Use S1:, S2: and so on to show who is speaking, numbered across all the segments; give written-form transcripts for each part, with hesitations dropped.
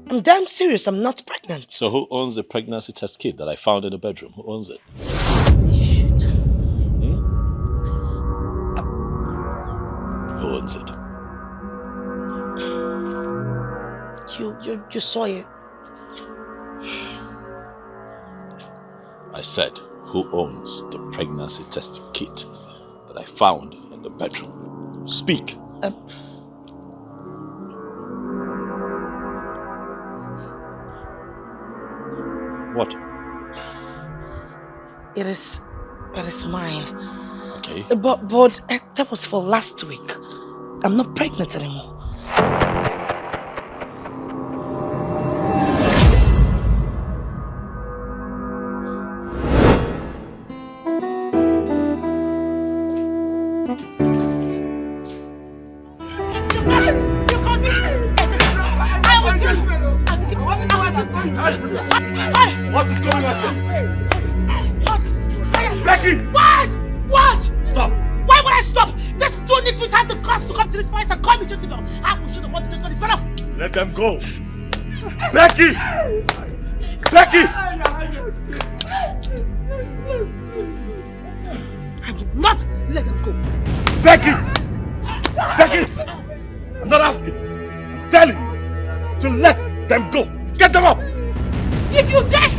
S1: I'm damn serious, I'm not pregnant.
S2: So who owns the pregnancy test kit that I found in the bedroom? Who owns it?
S1: Shit.
S2: Who owns it?
S1: You saw it.
S2: I said, who owns the pregnancy test kit that I found in the bedroom? Speak. What?
S1: It is mine.
S2: Okay.
S1: But that was for last week. I'm not pregnant anymore.
S3: What is going on here? Becky!
S1: What?
S3: Stop!
S1: Why would I stop? There's two nitwits had the cost to come to this place and call me just about. I should have wanted to just it's better.
S3: Let them go! Becky! Becky!
S1: I will not let them go.
S3: Becky! Becky! I'm not asking. I'm telling you to let them go. Get them up!
S1: If you dare!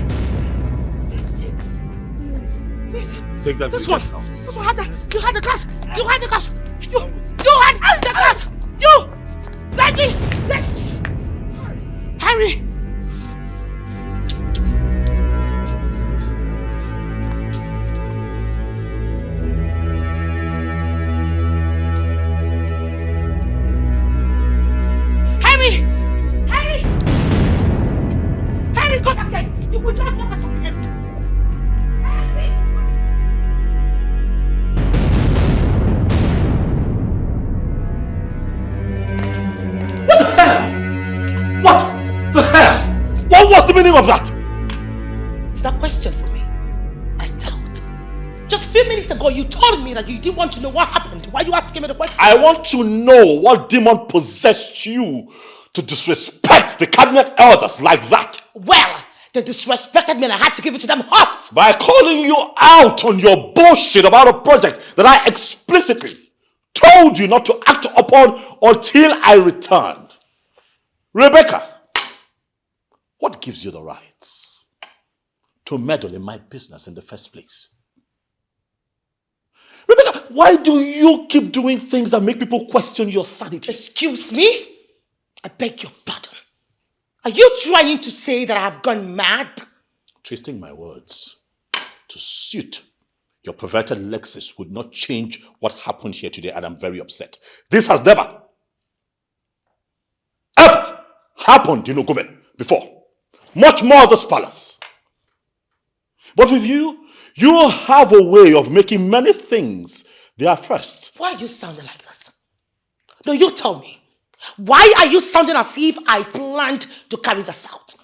S3: Take them to the guest house.
S1: You had the glass! You had the glass! You had the glass! You! Becky! Harry! Harry, come back here! You will not come back here!
S3: What the hell? What the hell? What was the meaning of that?
S1: Is that a question for me? I doubt. Just a few minutes ago, you told me that you didn't want to know what happened. Why are you asking me the question?
S3: I want to know what demon possessed you to disrespect the cabinet elders like that.
S1: Well, they disrespected me and I had to give it to them hot.
S3: By calling you out on your bullshit about a project that I explicitly told you not to act upon until I returned. Rebecca, what gives you the rights to meddle in my business in the first place? Rebecca, why do you keep doing things that make people question your sanity?
S1: Excuse me? I beg your pardon. Are you trying to say that I have gone mad?
S3: Twisting my words to suit your perverted Lexus would not change what happened here today, and I'm very upset. This has never, ever happened in Ogume before. Much more this palace. But with you, you have a way of making many things their first.
S1: Why are you sounding like this? No, you tell me. Why are you sounding as if I planned to carry this out?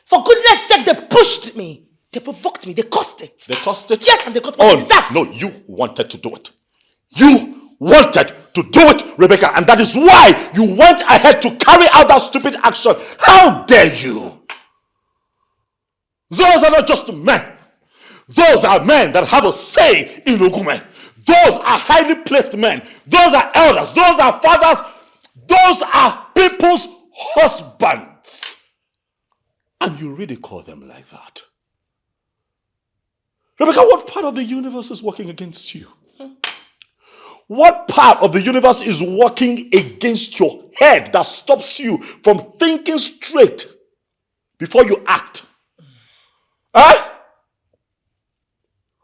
S1: For goodness sake, they pushed me. They provoked me. They caused it.
S3: They caused it?
S1: Yes, and they got what they deserved.
S3: No, you wanted to do it. You wanted to do it, Rebecca, and that is why you went ahead to carry out that stupid action. How dare you? Those are not just men. Those are men that have a say in Ogume. Those are highly placed men. Those are elders. Those are fathers. Those are people's husbands. And you really call them like that? Rebecca, what part of the universe is working against you? What part of the universe is working against your head that stops you from thinking straight before you act? Huh?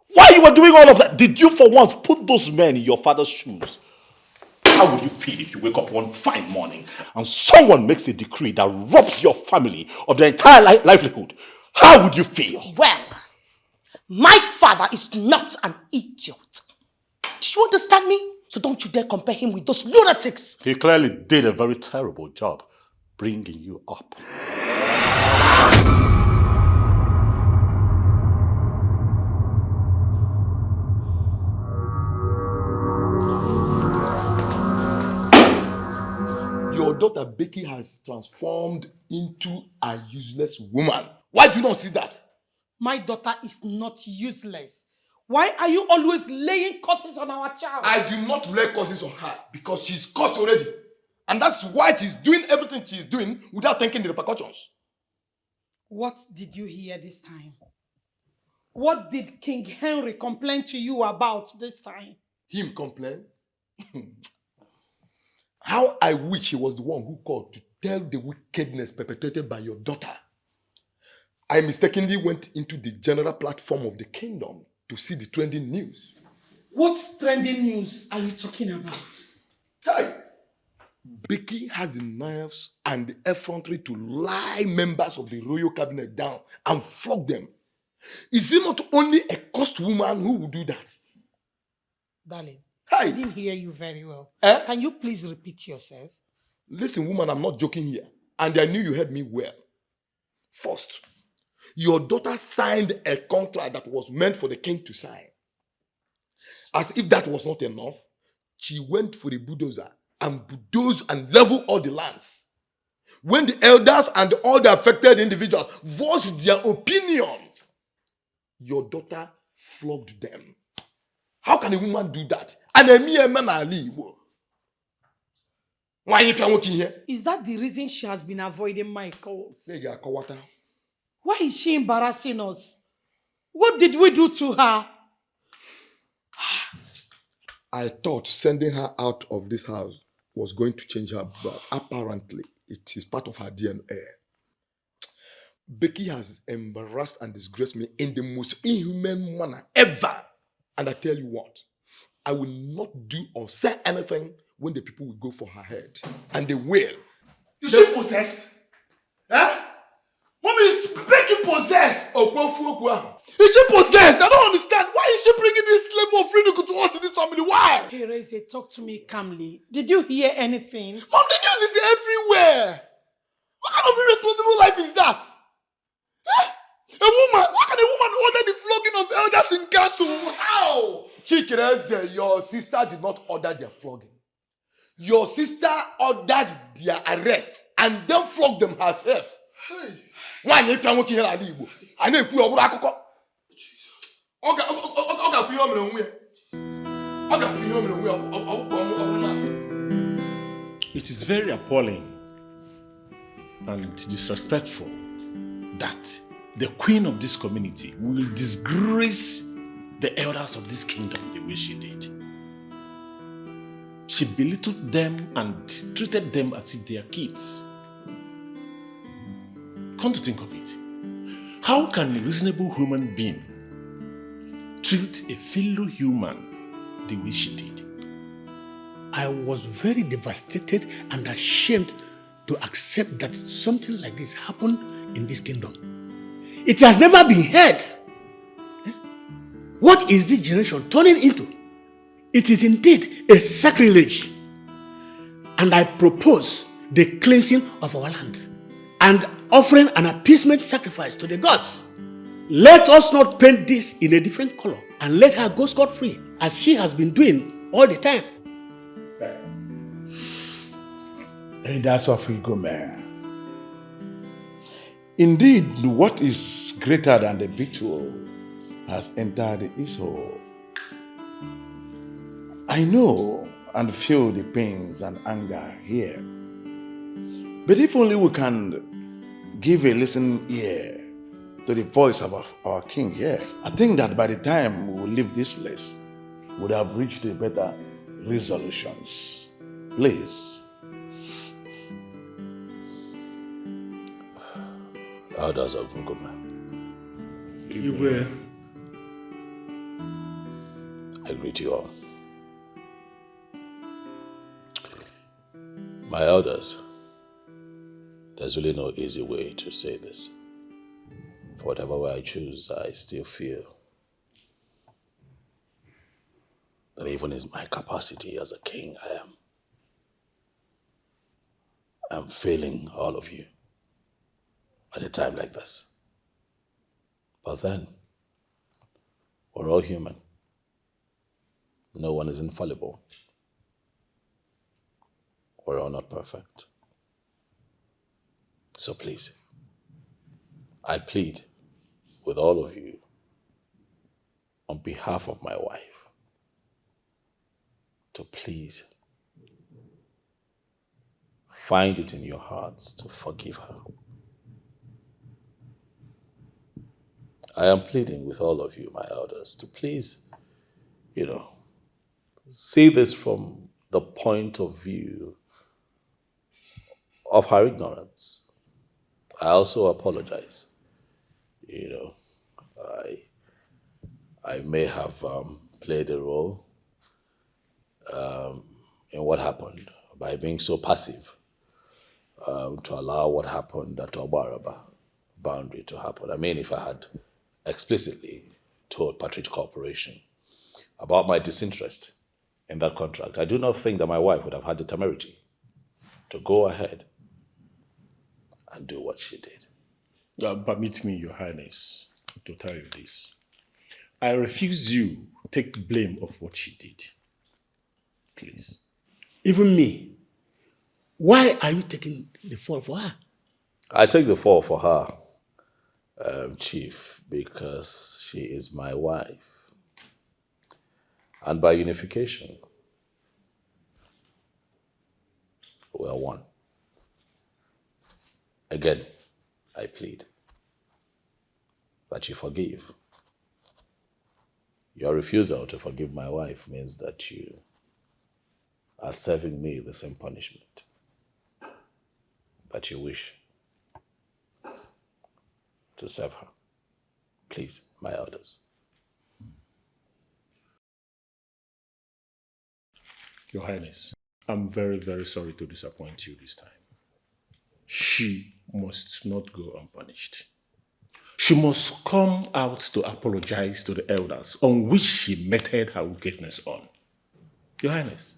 S3: While you were doing all of that, did you for once put those men in your father's shoes? How would you feel if you wake up one fine morning and someone makes a decree that robs your family of their entire livelihood? How would you feel?
S1: Well, my father is not an idiot. Did you understand me? So don't you dare compare him with those lunatics.
S3: He clearly did a very terrible job bringing you up.
S4: daughter Becky has transformed into a useless woman. Why do you not see that?
S1: My daughter is not useless. Why are you always laying curses on our child?
S4: I do not lay curses on her because she's cursed already. And that's why she's doing everything she's doing without thinking the repercussions.
S1: What did you hear this time? What did King Henry complain to you about this time?
S4: Him complain? How I wish he was the one who called to tell the wickedness perpetrated by your daughter. I mistakenly went into the general platform of the kingdom to see the trending news.
S1: What trending news are you talking about?
S4: Hey! Becky has the nerves and the effrontery to lie members of the royal cabinet down and flog them. Is it not only a cursed woman who will do that?
S1: Darling,
S4: Hey!
S1: I didn't hear you very well.
S4: Eh?
S1: Can you please repeat yourself?
S4: Listen, woman, I'm not joking here. And I knew you heard me well. First, your daughter signed a contract that was meant for the king to sign. As if that was not enough, she went for a bulldozer and bulldozed and leveled all the lands. When the elders and all the affected individuals voiced their opinion, your daughter flogged them. How can a woman do that? And a mere man ali. Why are you working here?
S1: Is that the reason she has been avoiding my calls?
S4: There you are, Kawata.
S1: Why is she embarrassing us? What did we do to her?
S4: I thought sending her out of this house was going to change her, but apparently it is part of her DNA. Becky has embarrassed and disgraced me in the most inhuman manner ever. And I tell you what, I will not do or say anything when the people will go for her head. And they will.
S5: Is she possessed? Huh? Mommy, is Becky possessed? Is she possessed? I don't understand. Why is she bringing this level of ridicule to us in this family? Why?
S1: Pereze, talk to me calmly. Did you hear anything?
S5: Mom, the news is everywhere. What kind of irresponsible life is that? Huh? A woman? How can a woman order the flogging of elders in council? How?
S4: Chikereze, your sister did not order their flogging. Your sister ordered their arrest and then flogged them herself.
S5: Hey.
S4: Why you can't work here at Igbo? I know you are akoko.
S3: It is very appalling and disrespectful that the queen of this community will disgrace the elders of this kingdom the way she did. She belittled them and treated them as if they are kids. Come to think of it, how can a reasonable human being treat a fellow human the way she did?
S6: I was very devastated and ashamed to accept that something like this happened in this kingdom. It has never been heard. What is this generation turning into? It is indeed a sacrilege. And I propose the cleansing of our land and offering an appeasement sacrifice to the gods. Let us not paint this in a different color and let her go scot-free as she has been doing all the time.
S7: And that's what we go, man. Indeed, what is greater than the beetle has entered the ishole. I know and feel the pains and anger here. But if only we can give a listening ear to the voice of our king here, I think that by the time we will leave this place, we would have reached a better resolutions. Please.
S2: Elders of Ngoma,
S7: You will.
S2: I greet you all. My elders, there's really no easy way to say this. For whatever way I choose, I still feel that even in my capacity as a king, I am failing all of you at a time like this. But then, we're all human. No one is infallible. We're all not perfect. So please, I plead with all of you on behalf of my wife to please find it in your hearts to forgive her. I am pleading with all of you, my elders, to please, see this from the point of view of her ignorance. I also apologize. I may have played a role in what happened by being so passive to allow what happened at Obaraba boundary to happen. I mean, if I had explicitly told Partridge Corporation about my disinterest in that contract, I do not think that my wife would have had the temerity to go ahead and do what she did.
S8: Permit me, Your Highness, to tell you this. I refuse you to take blame of what she did. Please.
S6: Even me. Why are you taking the fall for her?
S2: I take the fall for her, Chief, because she is my wife. And by unification, we are one. Again, I plead that you forgive. Your refusal to forgive my wife means that you are serving me the same punishment that you wish to serve her. Please, my elders.
S8: Your Highness, I'm very, very sorry to disappoint you this time. She must not go unpunished. She must come out to apologize to the elders on which she meted her wickedness on. Your Highness,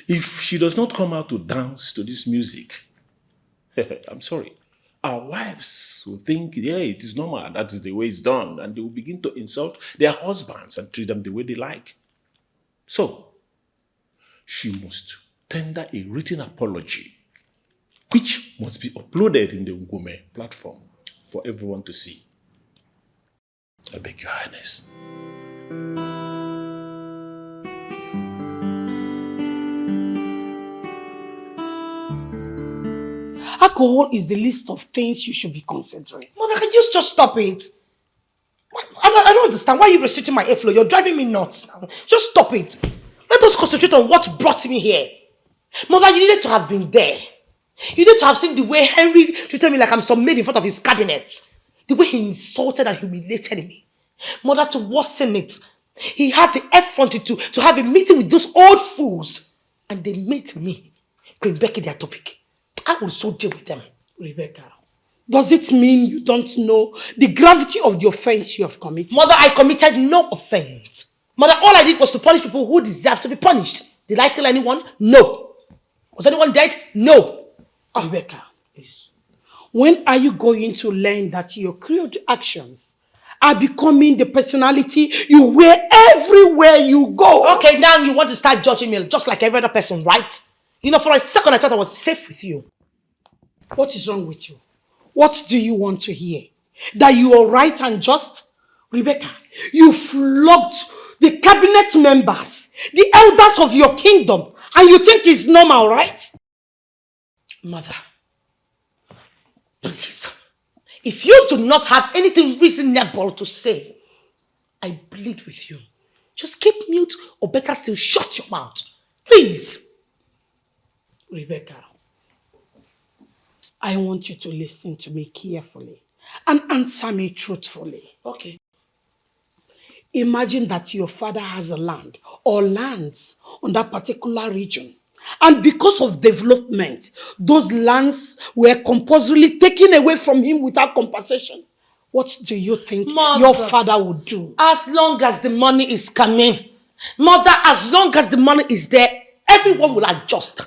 S8: if she does not come out to dance to this music, I'm sorry, our wives will think, yeah, it is normal, that is the way it's done, and they will begin to insult their husbands and treat them the way they like. So, she must tender a written apology, which must be uploaded in the Ngume platform for everyone to see. I beg your Highness.
S1: Alcohol is the list of things you should be considering. Mother, can you just stop it? I don't understand. Why are you restricting my airflow? You're driving me nuts now. Just stop it. Let us concentrate on what brought me here. Mother, you needed to have been there. You need to have seen the way Henry treated me like I'm some maid in front of his cabinet. The way he insulted and humiliated me. Mother, to worsen it, he had the effrontery to have a meeting with those old fools. And they made me Queen Becky their topic. I will so deal with them.
S9: Rebecca, does it mean you don't know the gravity of the offense you have committed?
S1: Mother, I committed no offense. Mother, all I did was to punish people who deserve to be punished. Did I kill anyone? No. Was anyone dead? No.
S9: Rebecca, please. When are you going to learn that your crude actions are becoming the personality you wear everywhere you go?
S1: Okay, now you want to start judging me just like every other person, right? For a second I thought I was safe with you.
S9: What is wrong with you? What do you want to hear? That you are right and just? Rebecca, you flogged the cabinet members, the elders of your kingdom, and you think it's normal, right?
S1: Mother, please, if you do not have anything reasonable to say, I plead with you. Just keep mute or better still shut your mouth. Please.
S9: Rebecca, I want you to listen to me carefully and answer me truthfully.
S1: Okay.
S9: Imagine that your father has a land or lands on that particular region. And because of development, those lands were compulsorily taken away from him without compensation. What do you think your father would do?
S1: As long as the money is coming, Mother, as long as the money is there, everyone will adjust.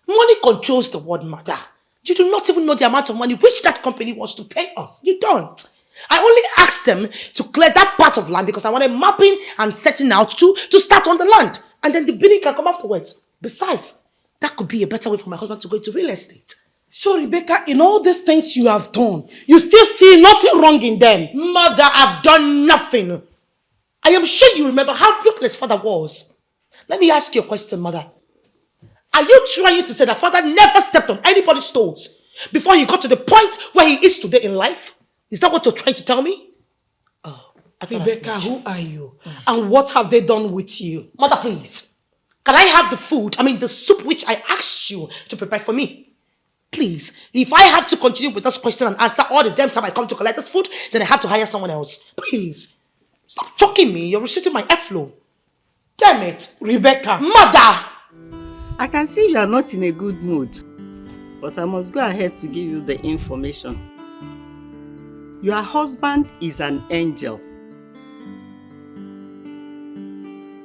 S1: Money controls the world, Mother. You do not even know the amount of money which that company wants to pay us. You don't. I only asked them to clear that part of land because I wanted mapping and setting out to start on the land. And then the bidding can come afterwards. Besides, that could be a better way for my husband to go into real estate.
S9: So, Rebecca, in all these things you have done, you still see nothing wrong in them.
S1: Mother, I've done nothing. I am sure you remember how ruthless father was. Let me ask you a question, mother. Are you trying to say that father never stepped on anybody's toes before he got to the point where he is today in life? Is that what you're trying to tell me? Oh, I thought
S9: Rebecca, who are you? And what have they done with you?
S1: Mother, please. Can I have the food? The soup which I asked you to prepare for me? Please, if I have to continue with this question and answer all the damn time I come to collect this food, then I have to hire someone else. Please. Stop choking me. You're restricting my airflow. Damn it.
S9: Rebecca.
S1: Mother!
S10: I can see you are not in a good mood, but I must go ahead to give you the information. Your husband is an angel.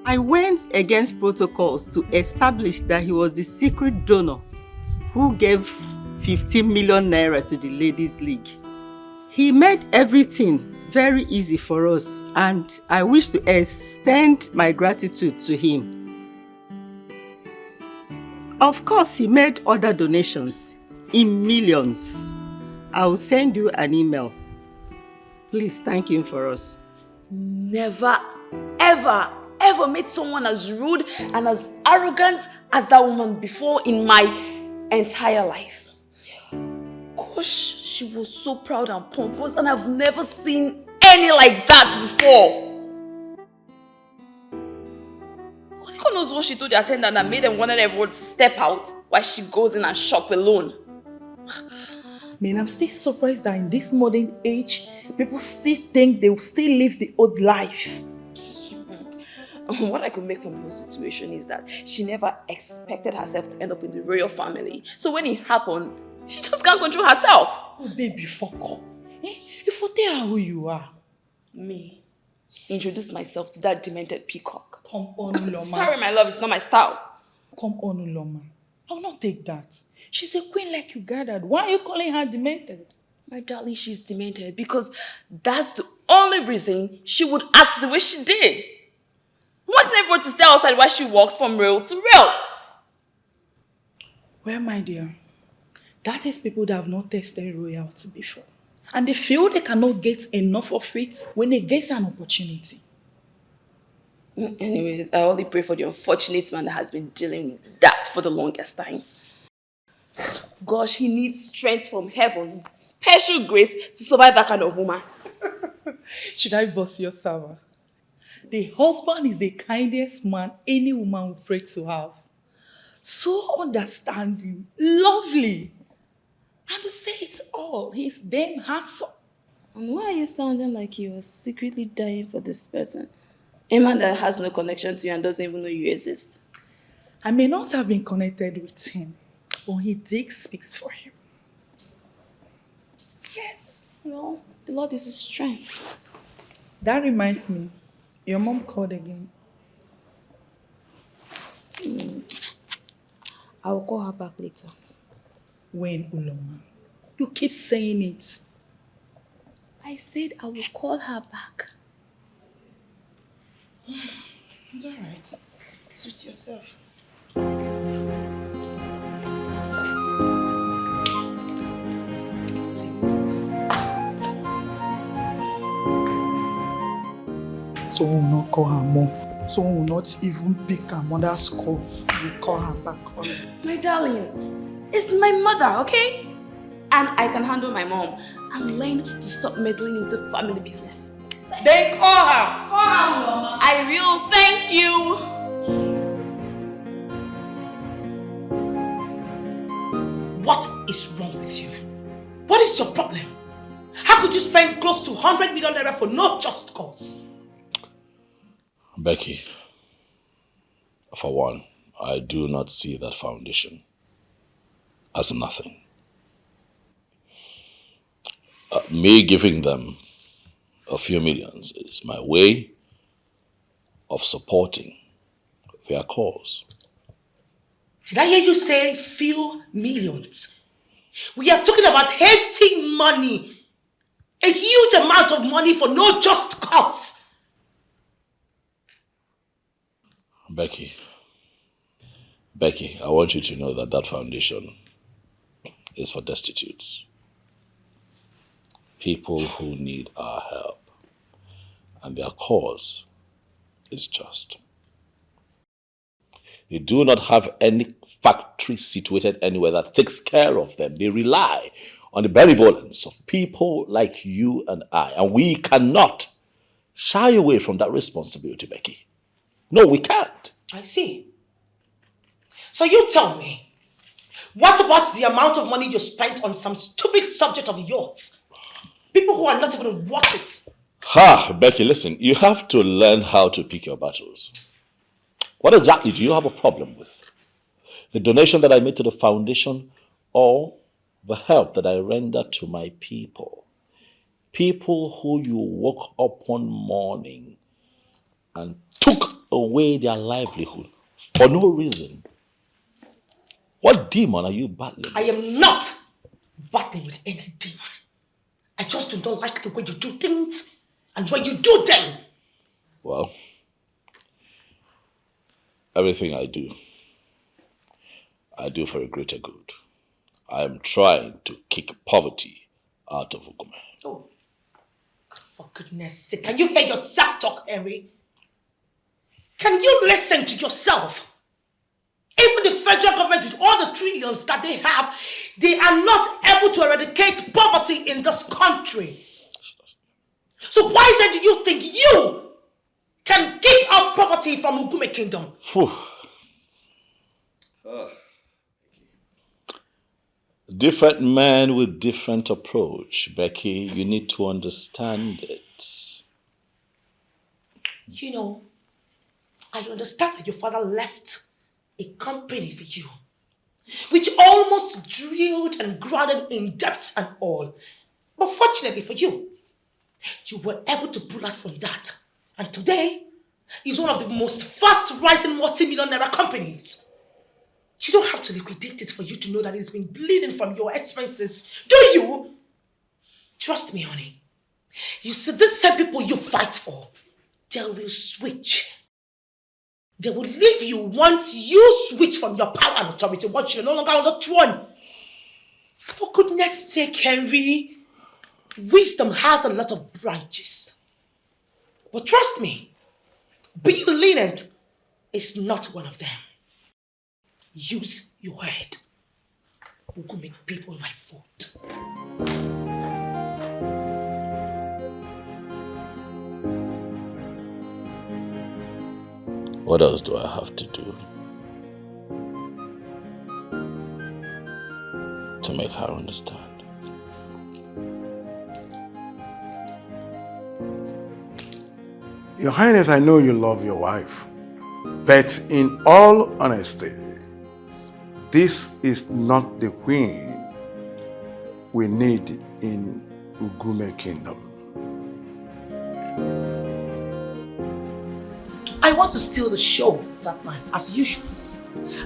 S10: I went against protocols to establish that he was the secret donor who gave 15 million naira to the Ladies League. He made everything very easy for us, and I wish to extend my gratitude to him. Of course, he made other donations in millions. I will send you an email. Please thank him for us.
S11: Never, ever, ever met someone as rude and as arrogant as that woman before in my entire life. Gosh, she was so proud and pompous, and I've never seen any like that before. God knows what she told the attendant that made them wanted everyone to step out while she goes in and shop alone.
S12: Man, I'm still surprised that in this modern age, people still think they will still live the old life.
S11: What I could make from the whole situation is that she never expected herself to end up in the royal family. So when it happened, she just can't control herself.
S12: Oh, baby, fuck up. You for tell her who you are.
S11: Me? Introduce myself to that demented peacock.
S12: Come on, Uloma.
S11: Sorry, my love, it's not my style.
S12: Come on, Uloma. I will not take that. She's a queen like you gathered. Why are you calling her demented?
S11: My darling, she's demented because that's the only reason she would act the way she did. Wanting everyone to stay outside while she walks from rail to rail.
S12: Well, my dear, that is people that have not tasted royalty before. And they feel they cannot get enough of it when they get an opportunity.
S11: Anyways, I only pray for the unfortunate man that has been dealing with that for the longest time. Gosh, he needs strength from heaven, special grace to survive that kind of woman.
S12: Should I boss your server? The husband is the kindest man any woman would pray to have. So understanding, lovely. And to say it all, he's damn handsome.
S11: And why are you sounding like you are secretly dying for this person? A man that has no connection to you and doesn't even know you exist.
S12: I may not have been connected with him, but he dick speaks for him.
S11: Yes, well, the Lord is his strength.
S12: That reminds me, your mom called again.
S11: I will call her back later.
S12: When, Uloma? You keep saying it.
S11: I said I will call her back.
S12: It's all right. Suit yourself. Someone will not call her mom. Someone will not even pick her mother's call. We call her back.
S11: My darling, it's my mother, okay? And I can handle my mom. And learn to stop meddling into family business.
S12: Then call her. Call her, Mama.
S11: I will, thank you.
S1: What is wrong with you? What is your problem? How could you spend close to 100 million naira for no just cause?
S2: Becky, for one, I do not see that foundation as nothing. Me giving them a few millions is my way of supporting their cause.
S1: Did I hear you say few millions? We are talking about hefty money. A huge amount of money for no just cause.
S2: Becky, I want you to know that that foundation is for destitutes, people who need our help, and their cause is just. They do not have any factory situated anywhere that takes care of them. They rely on the benevolence of people like you and I, and we cannot shy away from that responsibility, Becky. No, we can't.
S1: I see. So you tell me, what about the amount of money you spent on some stupid subject of yours? People who are not even worth it.
S2: Becky, listen, you have to learn how to pick your battles. What exactly do you have a problem with? The donation that I made to the foundation or the help that I render to my people? People who you woke up one morning and took away their livelihood for no reason. What demon are you battling?
S1: I am not battling with any demon. I just do not like the way you do things and when you do them.
S2: Well, everything I do for a greater good. I am trying to kick poverty out of Ugume.
S1: Oh, for goodness sake, can you hear yourself talk, Henry? Can you listen to yourself? Even the federal government, with all the trillions that they have, they are not able to eradicate poverty in this country. So why then do you think you can kick off poverty from Ugume Kingdom?
S2: Different men with different approach, Becky. You need to understand it.
S1: You know, I understand that your father left a company for you, which almost drilled and grounded in debt and all. But fortunately for you, you were able to pull out from that. And today is one of the most fast-rising multi-millionaire companies. You don't have to liquidate it for you to know that it's been bleeding from your expenses, do you? Trust me, honey. You see, these same people you fight for, they will switch. They will leave you once you switch from your power and authority, once you're no longer on the throne. For goodness sake, Henry, wisdom has a lot of branches. But trust me, being lenient is not one of them. Use your head. We could make people my fault.
S2: What else do I have to do to make her understand?
S7: Your Highness, I know you love your wife, but in all honesty, this is not the queen we need in Ugume Kingdom.
S1: I want to steal the show that night, as usual.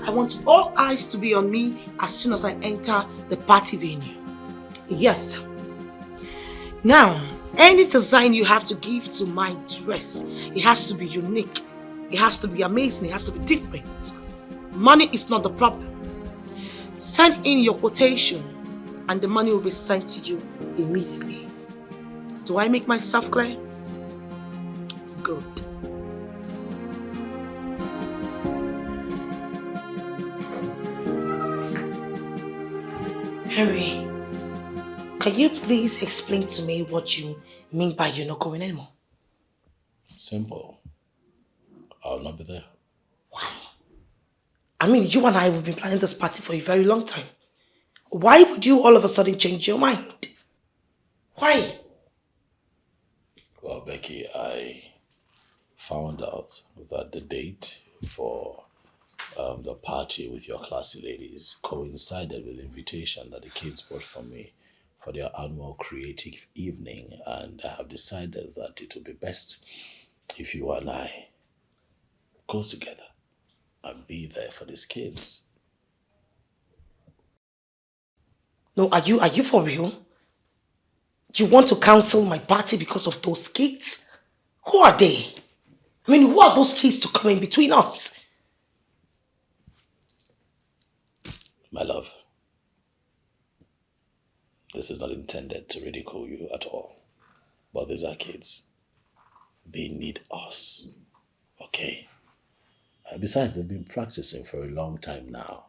S1: I want all eyes to be on me as soon as I enter the party venue. Yes. Now, any design you have to give to my dress, it has to be unique. It has to be amazing. It has to be different. Money is not the problem. Send in your quotation and the money will be sent to you immediately. Do I make myself clear? Good. Henry, can you please explain to me what you mean by you're not going anymore?
S2: Simple. I'll not be there.
S1: Why? I mean, you and I have been planning this party for a very long time. Why would you all of a sudden change your mind? Why?
S2: Well, Becky, I found out that the date for the party with your classy ladies coincided with the invitation that the kids brought from me for their annual creative evening, and I have decided that it would be best if you and I go together and be there for these kids.
S1: No, are you for real? You want to cancel my party because of those kids? Who are they? I mean, who are those kids to come in between us?
S2: My love, This is not intended to ridicule you at all. But these are kids. They need us. Okay? Besides, they've been practicing for a long time now.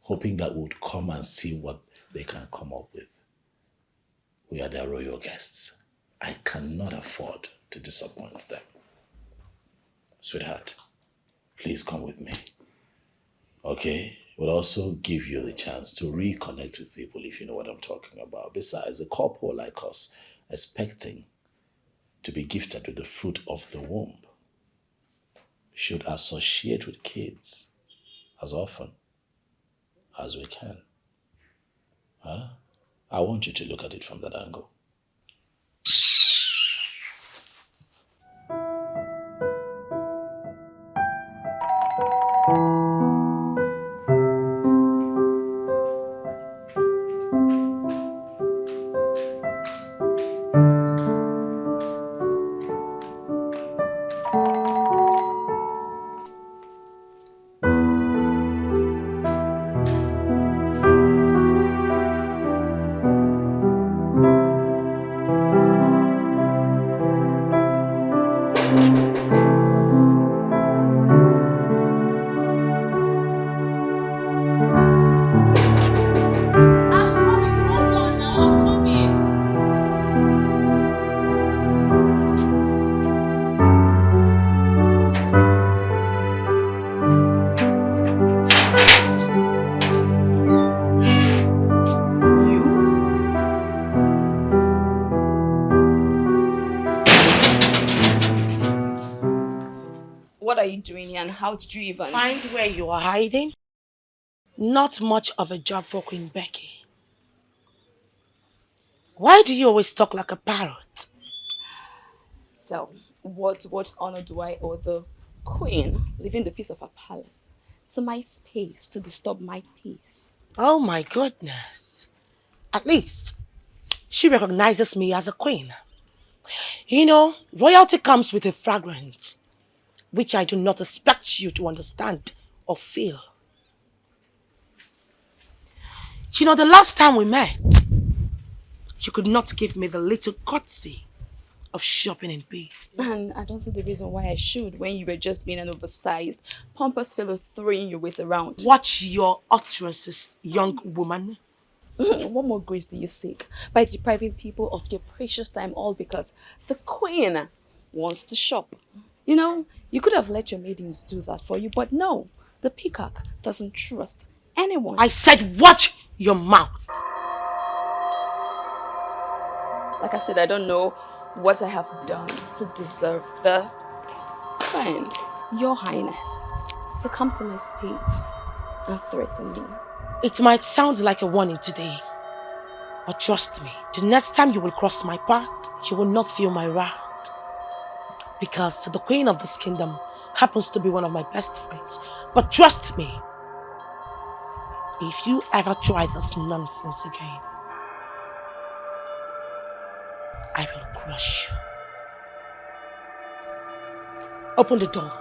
S2: Hoping that we would come and see what they can come up with. We are their royal guests. I cannot afford to disappoint them. Sweetheart, please come with me. Okay? It will also give you the chance to reconnect with people if you know what I'm talking about. Besides, a couple like us expecting to be gifted with the fruit of the womb should associate with kids as often as we can. I want you to look at it from that angle.
S11: What are you doing here and how did you even...
S1: Find where you are hiding. Not much of a job for Queen Becky. Why do you always talk like a parrot?
S11: So, what honor do I owe the queen leaving the peace of her palace to my space to disturb my peace?
S1: Oh my goodness. At least, she recognizes me as a queen. You know, royalty comes with a fragrance, which I do not expect you to understand or feel. You know, the last time we met, you could not give me the little courtesy of shopping in peace.
S11: And I don't see the reason why I should when you were just being an oversized, pompous fellow throwing your weight around.
S1: Watch your utterances, young woman.
S11: What more grace do you seek by depriving people of their precious time all because the queen wants to shop? You know, you could have let your maidens do that for you, but no, the peacock doesn't trust anyone.
S1: I said watch your mouth.
S11: Like I said, I don't know what I have done to deserve the queen, your highness, to come to my space and threaten me.
S1: It might sound like a warning today, but trust me, the next time you will cross my path, you will not feel my wrath. Because the queen of this kingdom happens to be one of my best friends. But trust me, if you ever try this nonsense again, I will crush you. Open the door.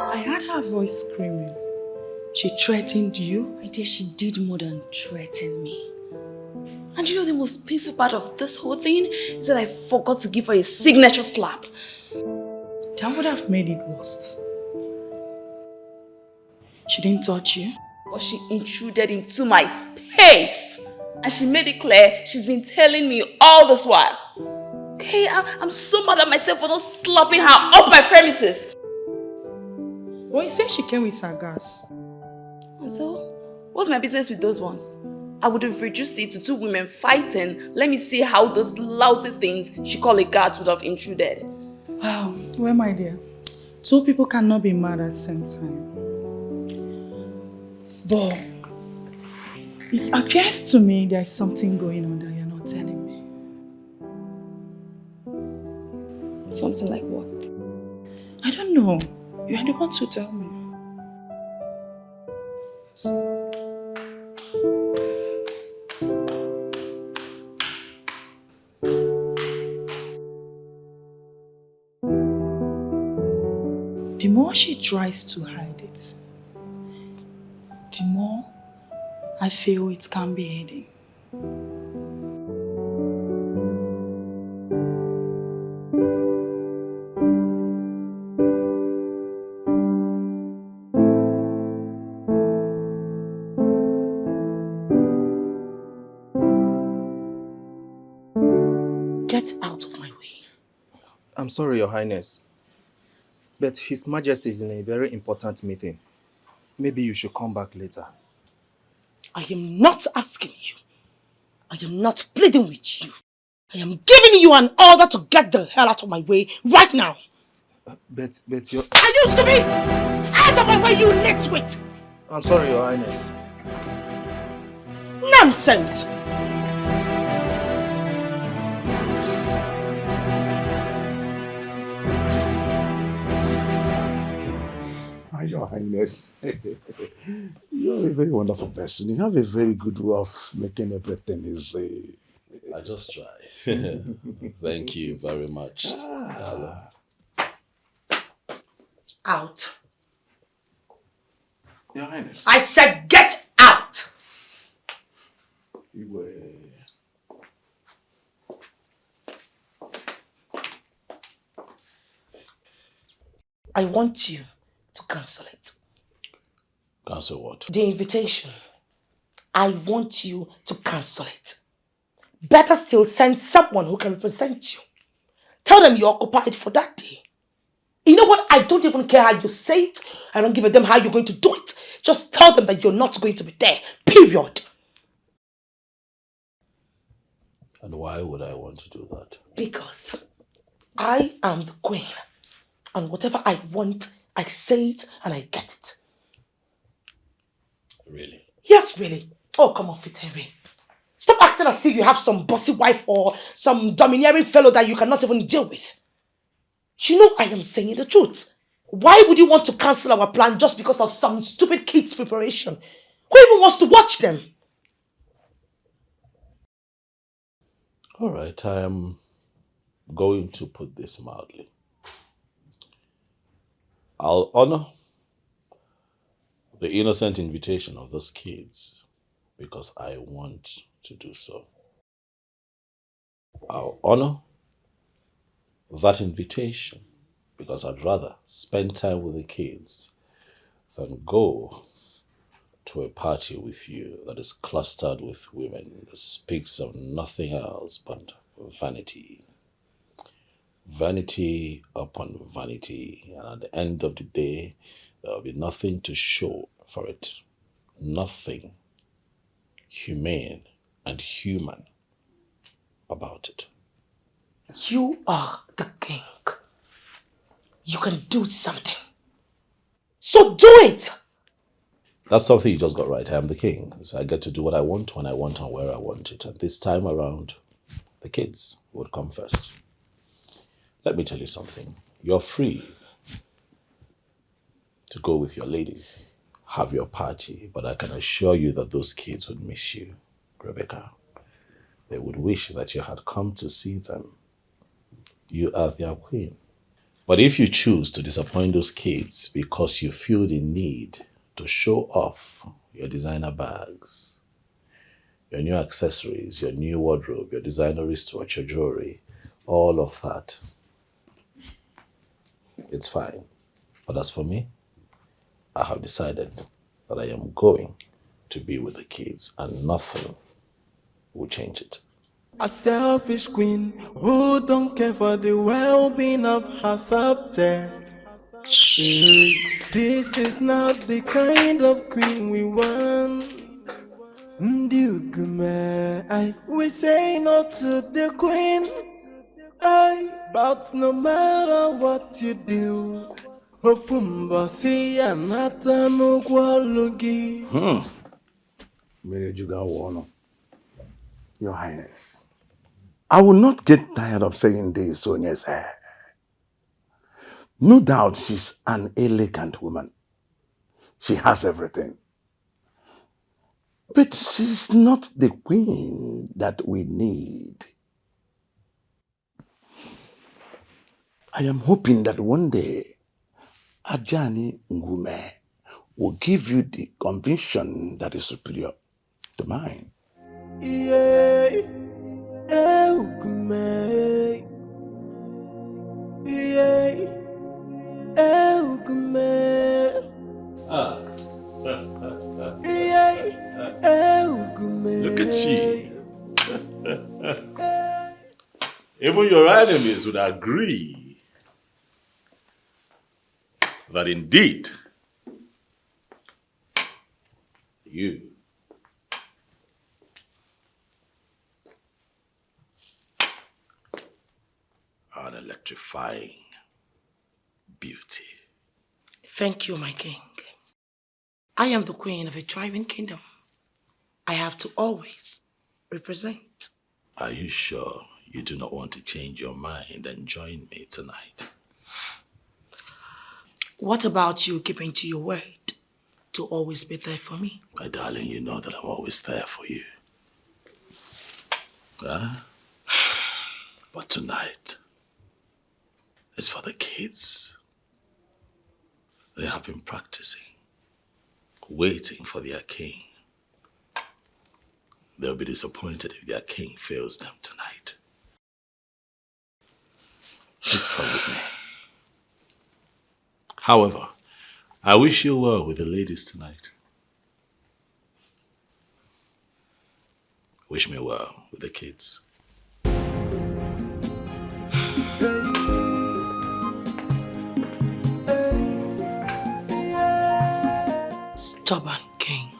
S12: I heard her voice screaming. She threatened you?
S11: My dear, she did more than threaten me. And you know the most painful part of this whole thing is that I forgot to give her a signature slap.
S12: That would have made it worse. She didn't touch you?
S11: But she intruded into my space. And she made it clear she's been telling me all this while. Okay, I'm so mad at myself for not slapping her off my premises.
S12: Well, you said she came with her gas.
S11: And so, what's my business with those ones? I would have reduced it to two women fighting. Let me see how those lousy things she called a guard would have intruded.
S12: Wow, well, my dear, two people cannot be mad at the same time. But it appears to me there's something going on that you're not telling me.
S11: Something like what?
S12: I don't know. You're the one to tell me. the more she tries to hide it, the more I feel it can be hidden.
S1: Get out of my way.
S13: I'm sorry, Your Highness, but His Majesty is in a very important meeting. Maybe you should come back later.
S1: I am not asking you. I am not pleading with you. I am giving you an order to get the hell out of my way right now.
S13: But Your...
S1: Are you stupid? Out of my way, you nitwit!
S13: I'm sorry, Your Highness.
S1: Nonsense!
S3: Your Highness, you're a very wonderful person. You have a very good way of making everything easy.
S2: I just try. Thank you very much.
S1: Out.
S7: Your Highness.
S1: I said get out! I want you to cancel it.
S2: Cancel what?
S1: The invitation. I want you to cancel it. Better still, send someone who can represent you. Tell them you're occupied for that day. You know what? I don't even care how you say it. I don't give a damn how you're going to do it. Just tell them that you're not going to be there. Period.
S2: And why would I want to do that?
S1: Because I am the queen. And whatever I want, I say it and I get it.
S2: Really?
S1: Yes, really. Oh, come on, Fiteri. Stop acting as if you have some bossy wife or some domineering fellow that you cannot even deal with. You know I am saying the truth. Why would you want to cancel our plan just because of some stupid kids' preparation? Who even wants to watch them?
S2: All right, I am going to put this mildly. I'll honor the innocent invitation of those kids because I want to do so. I'll honor that invitation because I'd rather spend time with the kids than go to a party with you that is clustered with women that speaks of nothing else but vanity. Vanity upon vanity, and at the end of the day, there will be nothing to show for it. Nothing humane and human about it.
S1: You are the king. You can do something. So do it!
S2: That's something you just got right. I am the king, so I get to do what I want when I want and where I want it. And this time around, the kids would come first. Let me tell you something. You're free to go with your ladies, have your party, but I can assure you that those kids would miss you, Rebecca. They would wish that you had come to see them. You are their queen. But if you choose to disappoint those kids because you feel the need to show off your designer bags, your new accessories, your new wardrobe, your designer wristwatch, your jewelry, all of that, it's fine. But as for me, I have decided that I am going to be with the kids and nothing will change it.
S14: A selfish queen who don't care for the well-being of her subjects. This is not the kind of queen we want. We say no to the queen. But no matter what you do,
S7: Your Highness, I will not get tired of saying this, Onyeze. No doubt she's an elegant woman. She has everything. But she's not the queen that we need. I am hoping that one day Ajani Ngume will give you the conviction that is superior to mine.
S14: Yeah, Ngume. Yeah, Ngume.
S3: Look at you. Even your enemies would agree that indeed you are an electrifying beauty.
S1: Thank you, my king. I am the queen of a thriving kingdom. I have to always represent.
S2: Are you sure you do not want to change your mind and join me tonight?
S1: What about you keeping to your word to always be there for me?
S2: My darling, you know that I'm always there for you. Huh? But tonight is for the kids. They have been practicing, waiting for their king. They'll be disappointed if their king fails them tonight. Please come with me. However, I wish you well with the ladies tonight. Wish me well with the kids.
S1: Stubborn king.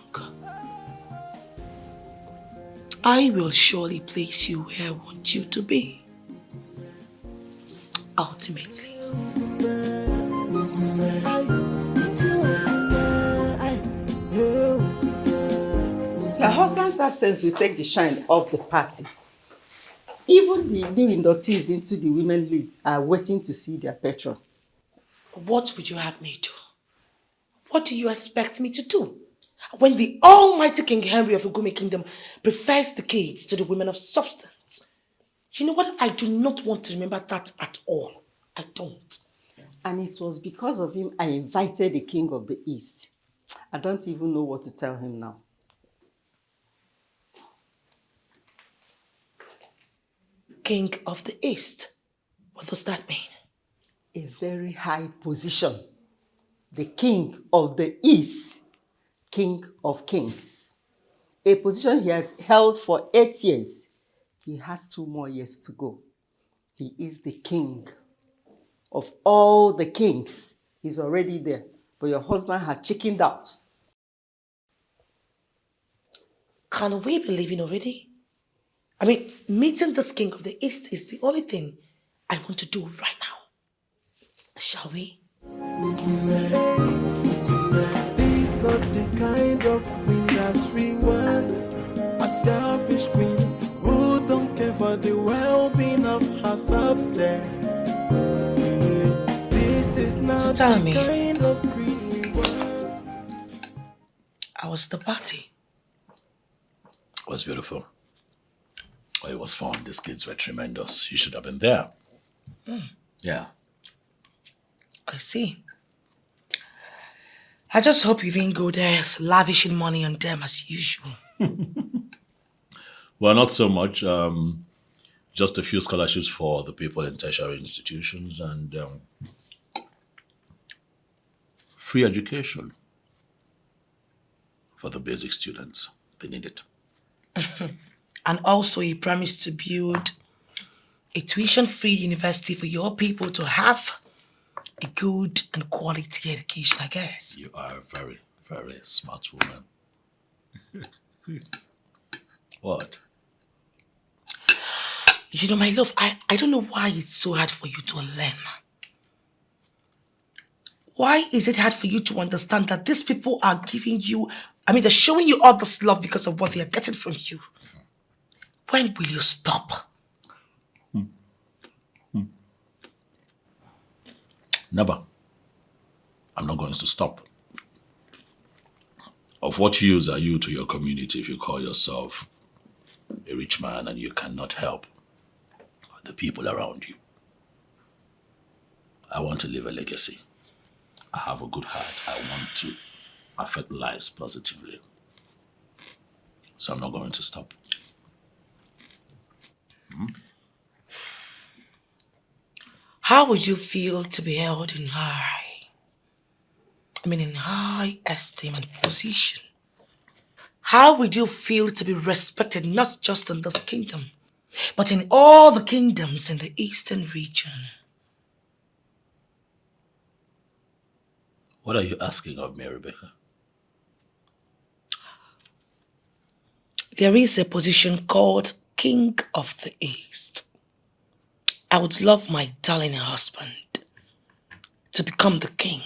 S1: I will surely place you where I want you to be. Ultimately.
S10: Your husband's absence will take the shine off the party. Even the new inductees into the women leagues are waiting to see their patron.
S1: What would you have me do? What do you expect me to do? When the almighty King Henry of Ugume Kingdom prefers the kids to the women of substance. You know what? I do not want to remember that at all. I don't.
S10: And it was because of him I invited the King of the East. I don't even know what to tell him now.
S1: King of the East? What does that mean?
S10: A very high position. The King of the East. King of Kings. A position he has held for 8 years. He has 2 more years to go. He is the king of all the kings. He's already there. But your husband has chickened out.
S1: Can we be leaving already? I mean, meeting this King of the East is the only thing I want to do right now. Shall we?
S14: This not the kind of queen that we want. A selfish queen who don't care for the well-being of her subject. This is not
S1: So tell
S14: the
S1: me,
S14: kind of queen we want.
S1: how was the party?
S2: It was beautiful. Oh, it was fun. These kids were tremendous. You should have been there. Yeah.
S1: I see. I just hope you didn't go there lavishing money on them as usual.
S2: Well, not so much. Just a few scholarships for the people in tertiary institutions and free education for the basic students. They need it.
S1: And also he promised to build a tuition-free university for your people to have a good and quality education, I guess.
S2: You are a very, very smart woman. What?
S1: You know, my love, I don't know why it's so hard for you to learn. Why is it hard for you to understand that these people are giving you, they're showing you all this love because of what they are getting from you? When will you stop?
S2: Never. I'm not going to stop. Of what use are you to your community if you call yourself a rich man and you cannot help the people around you? I want to leave a legacy. I have a good heart. I want to affect lives positively. So I'm not going to stop.
S1: How would you feel to be held in in high esteem and position? How would you feel to be respected not just in this kingdom, but in all the kingdoms in the eastern region?
S2: What are you asking of me, Rebecca?
S1: There is a position called King of the East. I would love my darling husband to become the king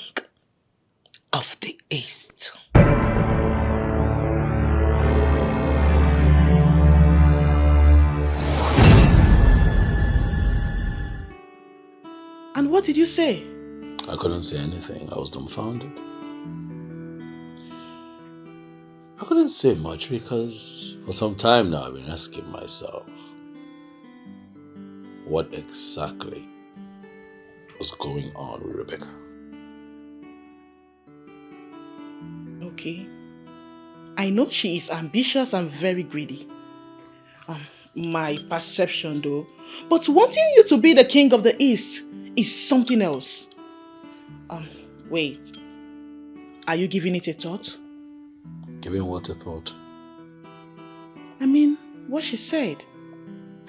S1: of the East.
S6: And what did you say?
S2: I couldn't say anything. I was dumbfounded. I couldn't say much because for some time now I've been asking myself what exactly was going on with Rebecca.
S6: Okay. I know she is ambitious and very greedy. My perception though. But wanting you to be the king of the East is something else. Wait. Are you giving it a thought?
S2: Giving what a thought?
S6: I mean, what she said.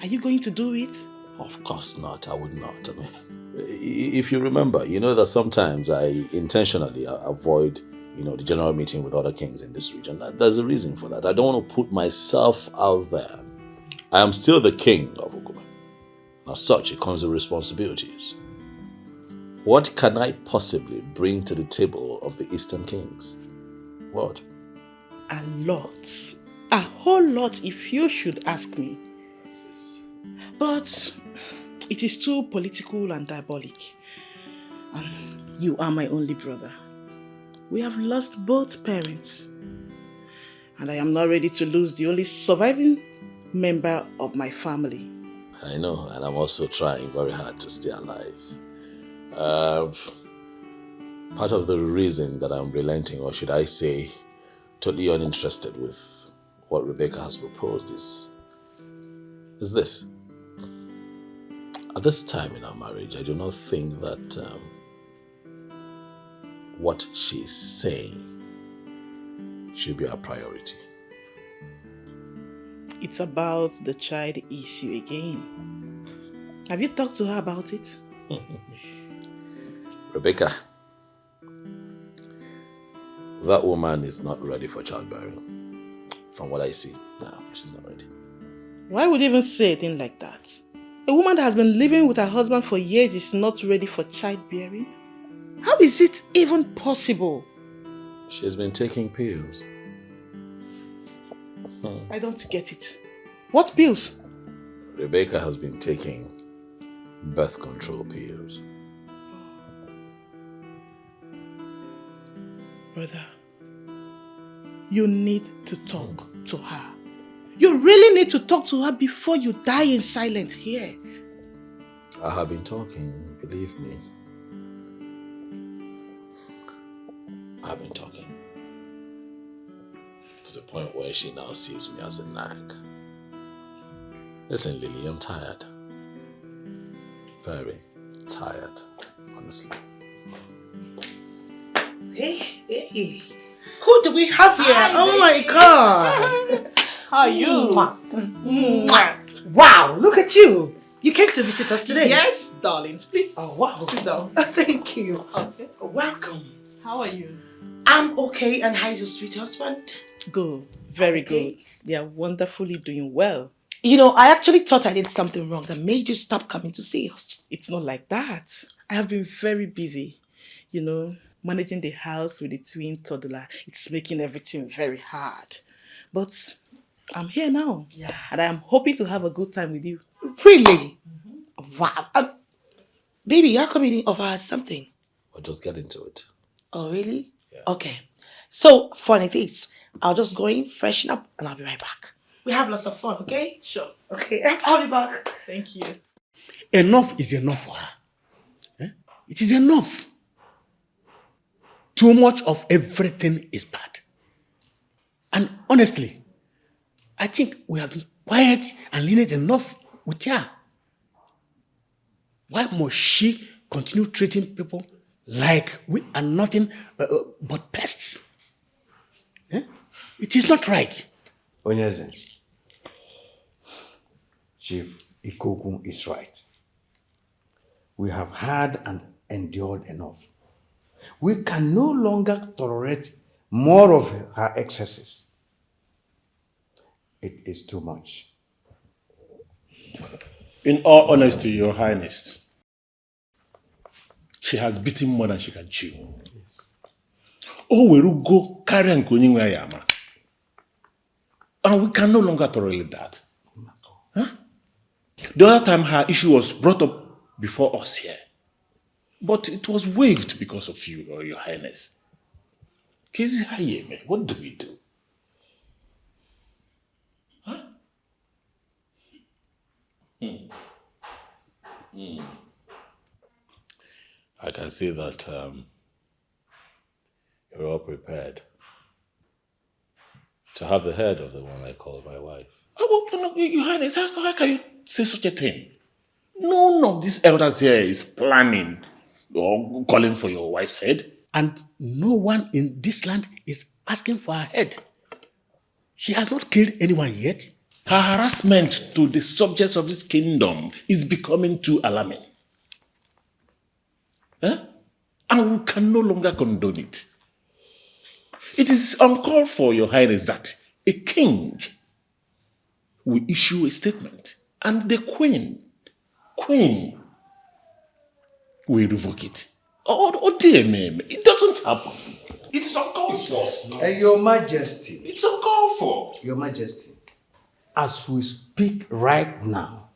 S6: Are you going to do it?
S2: Of course not. I would not. I mean, if you remember, you know that sometimes I intentionally avoid, the general meeting with other kings in this region. There's a reason for that. I don't want to put myself out there. I am still the king of Oguma. As such, it comes with responsibilities. What can I possibly bring to the table of the Eastern kings? What?
S6: A lot. A whole lot if you should ask me. But it is too political and diabolic. You are my only brother. We have lost both parents. And I am not ready to lose the only surviving member of my family.
S2: I know, and I'm also trying very hard to stay alive. Part of the reason that I'm relenting, or should I say, totally uninterested with what Rebecca has proposed is this. At this time in our marriage, I do not think that what she's saying should be our priority.
S6: It's about the child issue again. Have you talked to her about it?
S2: Rebecca, that woman is not ready for childbearing. From what I see, no, she's not ready.
S6: Why would you even say a thing like that? A woman that has been living with her husband for years is not ready for childbearing? How is it even possible?
S2: She's been taking pills.
S6: I don't get it. What pills?
S2: Rebecca has been taking birth control pills.
S6: Brother, you need to talk to her. You really need to talk to her before you die in silence here.
S2: I have been talking, believe me. I've been talking. To the point where she now sees me as a nag. Listen, Lily, I'm tired. Very tired, honestly.
S1: Hey. Who do we have here? Oh my God.
S12: How are you?
S1: Wow, look at you. You came to visit us today?
S12: Yes, darling. Please
S1: wow.
S12: sit down.
S1: Thank you.
S12: Okay.
S1: Welcome.
S12: How are you?
S1: I'm okay, and how's your sweet husband?
S6: Good. Very good. They are wonderfully doing well.
S1: I actually thought I did something wrong that made you stop coming to see us.
S6: It's not like that. I have been very busy. Managing the house with the twin toddler. It's making everything very hard. But I'm here now.
S1: Yeah.
S6: And I am hoping to have a good time with you.
S1: Really? Mm-hmm. Wow. Baby, how come you didn't offer us something?
S2: We'll just get into it.
S1: Oh, really?
S2: Yeah.
S1: Okay. So, funny this. I'll just go in, freshen up, and I'll be right back. We have lots of fun, okay?
S12: Sure.
S1: Okay, I'll be back.
S12: Thank you.
S6: Enough is enough for her. It is enough. too much of everything is bad. And honestly, I think we have been quiet and lenient enough with her. Why must she continue treating people like we are nothing but pests? Eh? It is not right.
S15: Onyeze, Chief Ikoku is right. We have had and endured enough. We can no longer tolerate more of her excesses. It is too much.
S8: In all honesty, Your Highness, she has beaten more than she can chew. Oh, we will go carry and yama. And we can no longer tolerate that. Huh? The other time her issue was brought up before us here. But it was waived because of you, or Your Highness. Kezi Hayeme, what do we do? Huh?
S2: I can see that you're all prepared to have the head of the one I call my wife.
S8: Oh, no, Your Highness, how can you say such a thing? None of these elders here is planning or calling for your wife's head.
S6: And no one in this land is asking for her head. She has not killed anyone yet.
S8: Her harassment to the subjects of this kingdom is becoming too alarming. Huh? And we can no longer condone it. It is uncalled for, Your Highness, that a king will issue a statement and the queen will revoke it. Oh dear me, it doesn't happen. It is uncalled for.
S15: Your Majesty.
S8: It's uncalled for.
S15: Your Majesty, as we speak right now,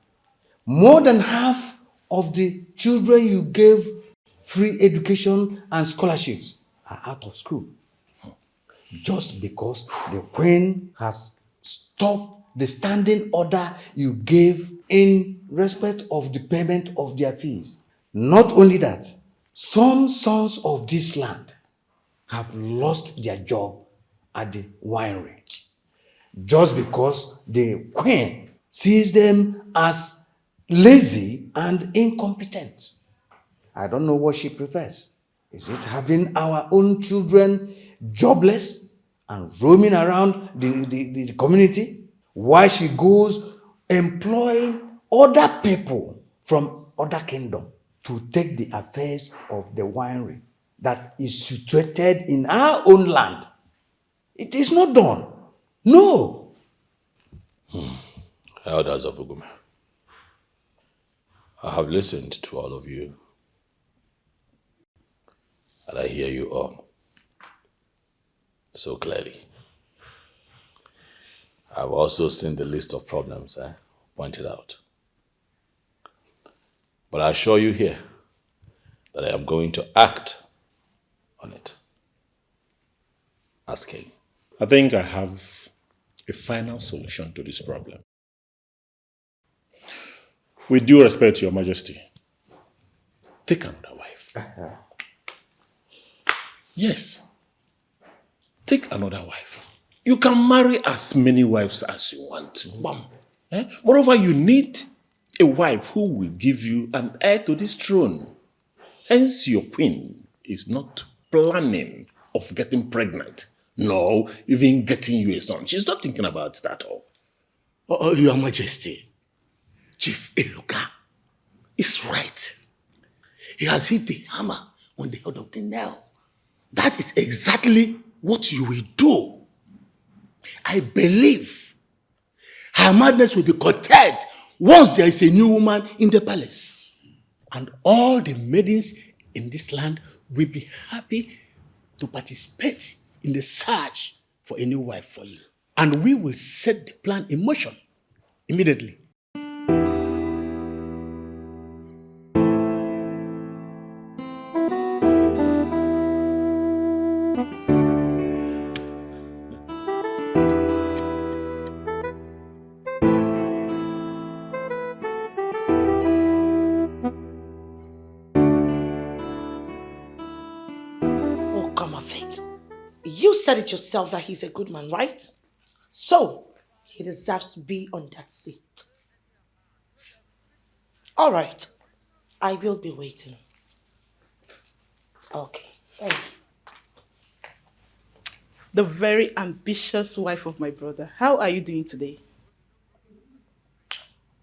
S15: more than half of the children you gave free education and scholarships are out of school. Just because the Queen has stopped the standing order you gave in respect of the payment of their fees. Not only that, some sons of this land have lost their job at the winery just because the Queen sees them as lazy and incompetent. I don't know what she prefers. Is it having our own children jobless and roaming around the community while she goes employing other people from other kingdom to take the affairs of the winery that is situated in our own land? It is not done. No.
S2: Elders of Ugume, I have listened to all of you, and I hear you all so clearly. I've also seen the list of problems pointed out. But I assure you here that I am going to act on it as king.
S8: I think I have a final solution to this problem. With due respect to Your Majesty, take another wife. Yes, take another wife. You can marry as many wives as you want. Moreover, you need a wife who will give you an heir to this throne. Hence, your queen is not planning of getting pregnant. No, even getting you a son. She's not thinking about that at all.
S6: Oh, Your Majesty, Chief Eluka is right. He has hit the hammer on the head of the nail. That is exactly what you will do. I believe her madness will be curtailed once there is a new woman in the palace. And all the maidens in this land will be happy to participate in the search for a new wife for you. And we will set the plan in motion immediately.
S1: said it yourself that he's a good man, right? So, he deserves to be on that seat. All right. I will be waiting. Okay. Thank you.
S12: The very ambitious wife of my brother. How are you doing today?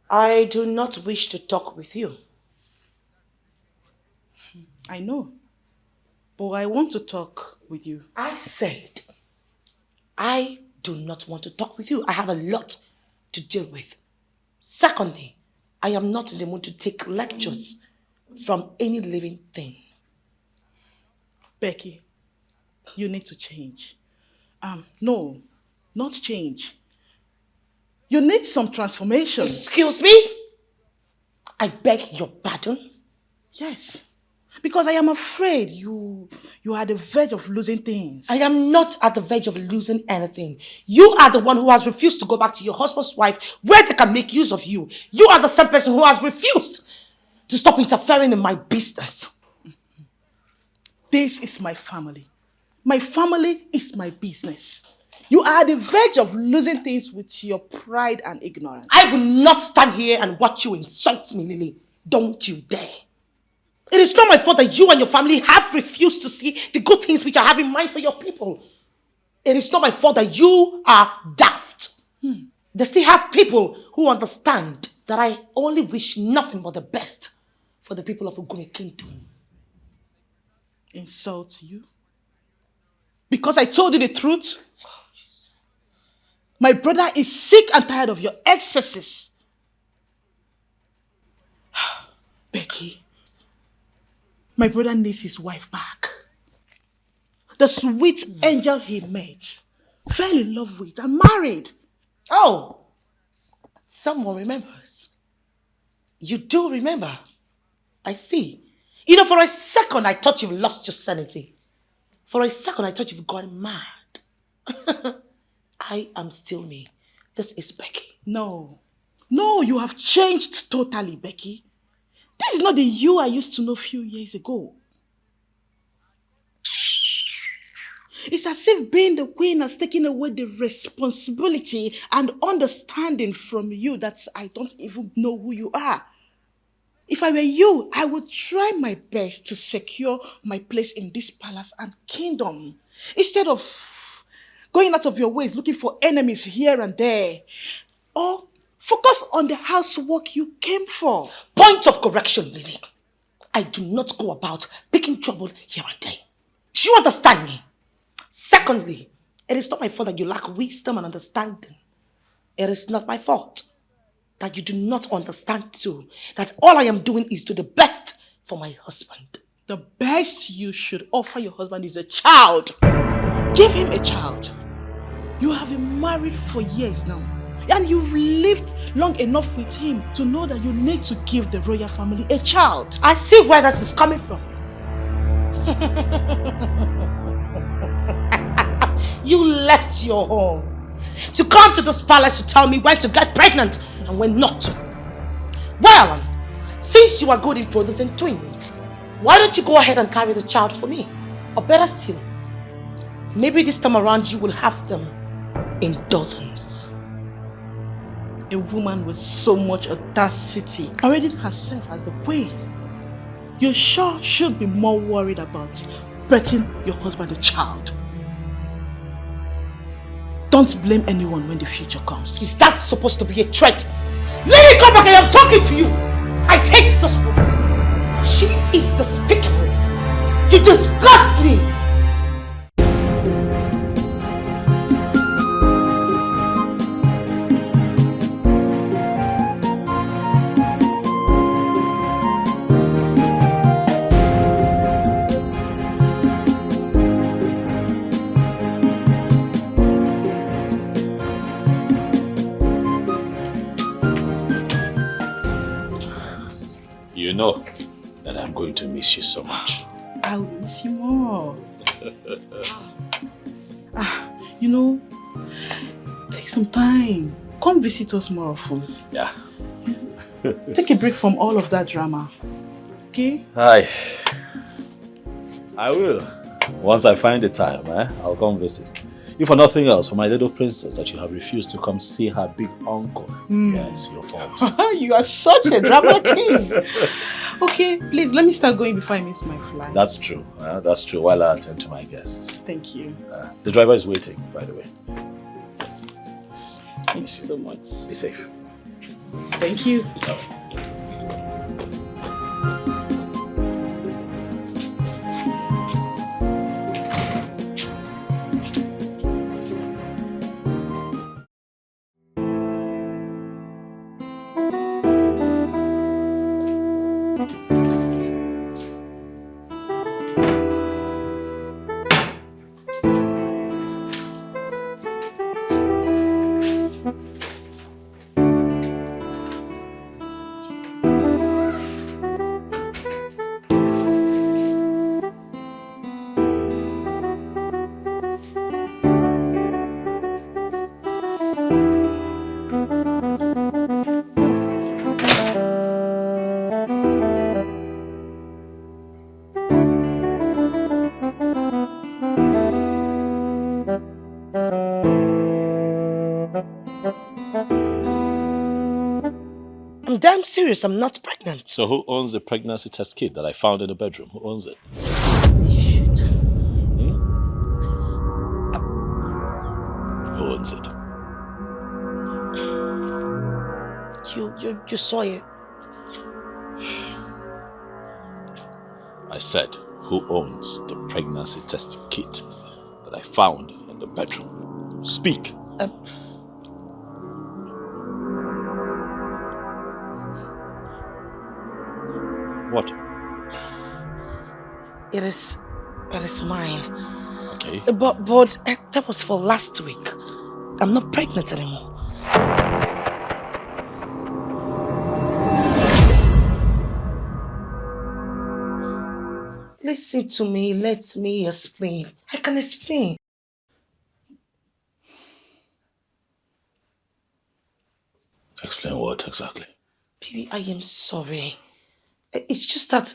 S1: I do not wish to talk with you.
S12: I know. But I want to talk with you.
S1: I said, I do not want to talk with you. I have a lot to deal with. Secondly, I am not in the mood to take lectures from any living thing.
S12: Becky, you need to change. No, not change. You need some transformation.
S1: Excuse me? I beg your pardon?
S12: Yes. Because I am afraid you are at the verge of losing things.
S1: I am not at the verge of losing anything. You are the one who has refused to go back to your husband's wife where they can make use of you. You are the same person who has refused to stop interfering in my business.
S12: This is my family. My family is my business. You are at the verge of losing things with your pride and ignorance.
S1: I will not stand here and watch you insult me, Lily. Don't you dare. It is not my fault that you and your family have refused to see the good things which I have in mind for your people. It is not my fault that you are daft. They still have people who understand that I only wish nothing but the best for the people of Ogune Kingdom.
S12: Insult you? Because I told you the truth? My brother is sick and tired of your excesses. Becky, my brother needs his wife back. The sweet angel he met, fell in love with and married.
S1: Oh, someone remembers. You do remember. I see. You know, for a second I thought you've lost your sanity. For a second I thought you've gone mad. I am still me. This is Becky.
S12: No, you have changed totally, Becky. This is not the you I used to know a few years ago. It's as if being the queen has taken away the responsibility and understanding from you that I don't even know who you are. If I were you, I would try my best to secure my place in this palace and kingdom instead of going out of your ways looking for enemies here and there. Or focus on the housework you came for.
S1: Point of correction, Lily. I do not go about picking trouble here and there. Do you understand me? Secondly, it is not my fault that you lack wisdom and understanding. It is not my fault that you do not understand too that all I am doing is to the best for my husband.
S12: The best you should offer your husband is a child. Give him a child. You have been married for years now. And you've lived long enough with him to know that you need to give the royal family a child.
S1: I see where this is coming from. You left your home to come to this palace to tell me when to get pregnant and when not to. Well, since you are good in producing twins, why don't you go ahead and carry the child for me? Or better still, maybe this time around you will have them in dozens.
S12: A woman with so much audacity, parading herself as the queen. You sure should be more worried about birthing your husband a child. Don't blame anyone when the future comes.
S1: Is that supposed to be a threat? Let me come back, I am talking to you. I hate this woman. She is despicable. You disgust me.
S2: You know that I'm going to miss you so much.
S12: I will miss you more. You know, take some time. Come visit us more often.
S2: Yeah.
S12: Take a break from all of that drama. Okay?
S2: Hi. I will. Once I find the time, I'll come visit. If for nothing else, for my little princess that you have refused to come see her big uncle. Yes, your fault.
S1: You are such a drama king. Okay, please, let me start going before I miss my flight.
S2: That's true. That's true. While I attend to my guests.
S1: Thank you.
S2: The driver is waiting, by the way.
S1: Thank you so much.
S2: Be safe.
S1: Thank you. I'm damn serious, I'm not pregnant.
S2: So who owns the pregnancy test kit that I found in the bedroom? Who owns it?
S1: Shoot.
S2: Who owns it?
S1: You saw it.
S2: I said, who owns the pregnancy test kit that I found in the bedroom? Speak. What?
S1: It is mine.
S2: Okay.
S1: But that was for last week. I'm not pregnant anymore. Listen to me, let me explain. I can explain.
S2: Explain what exactly?
S1: Baby, I am sorry. It's just that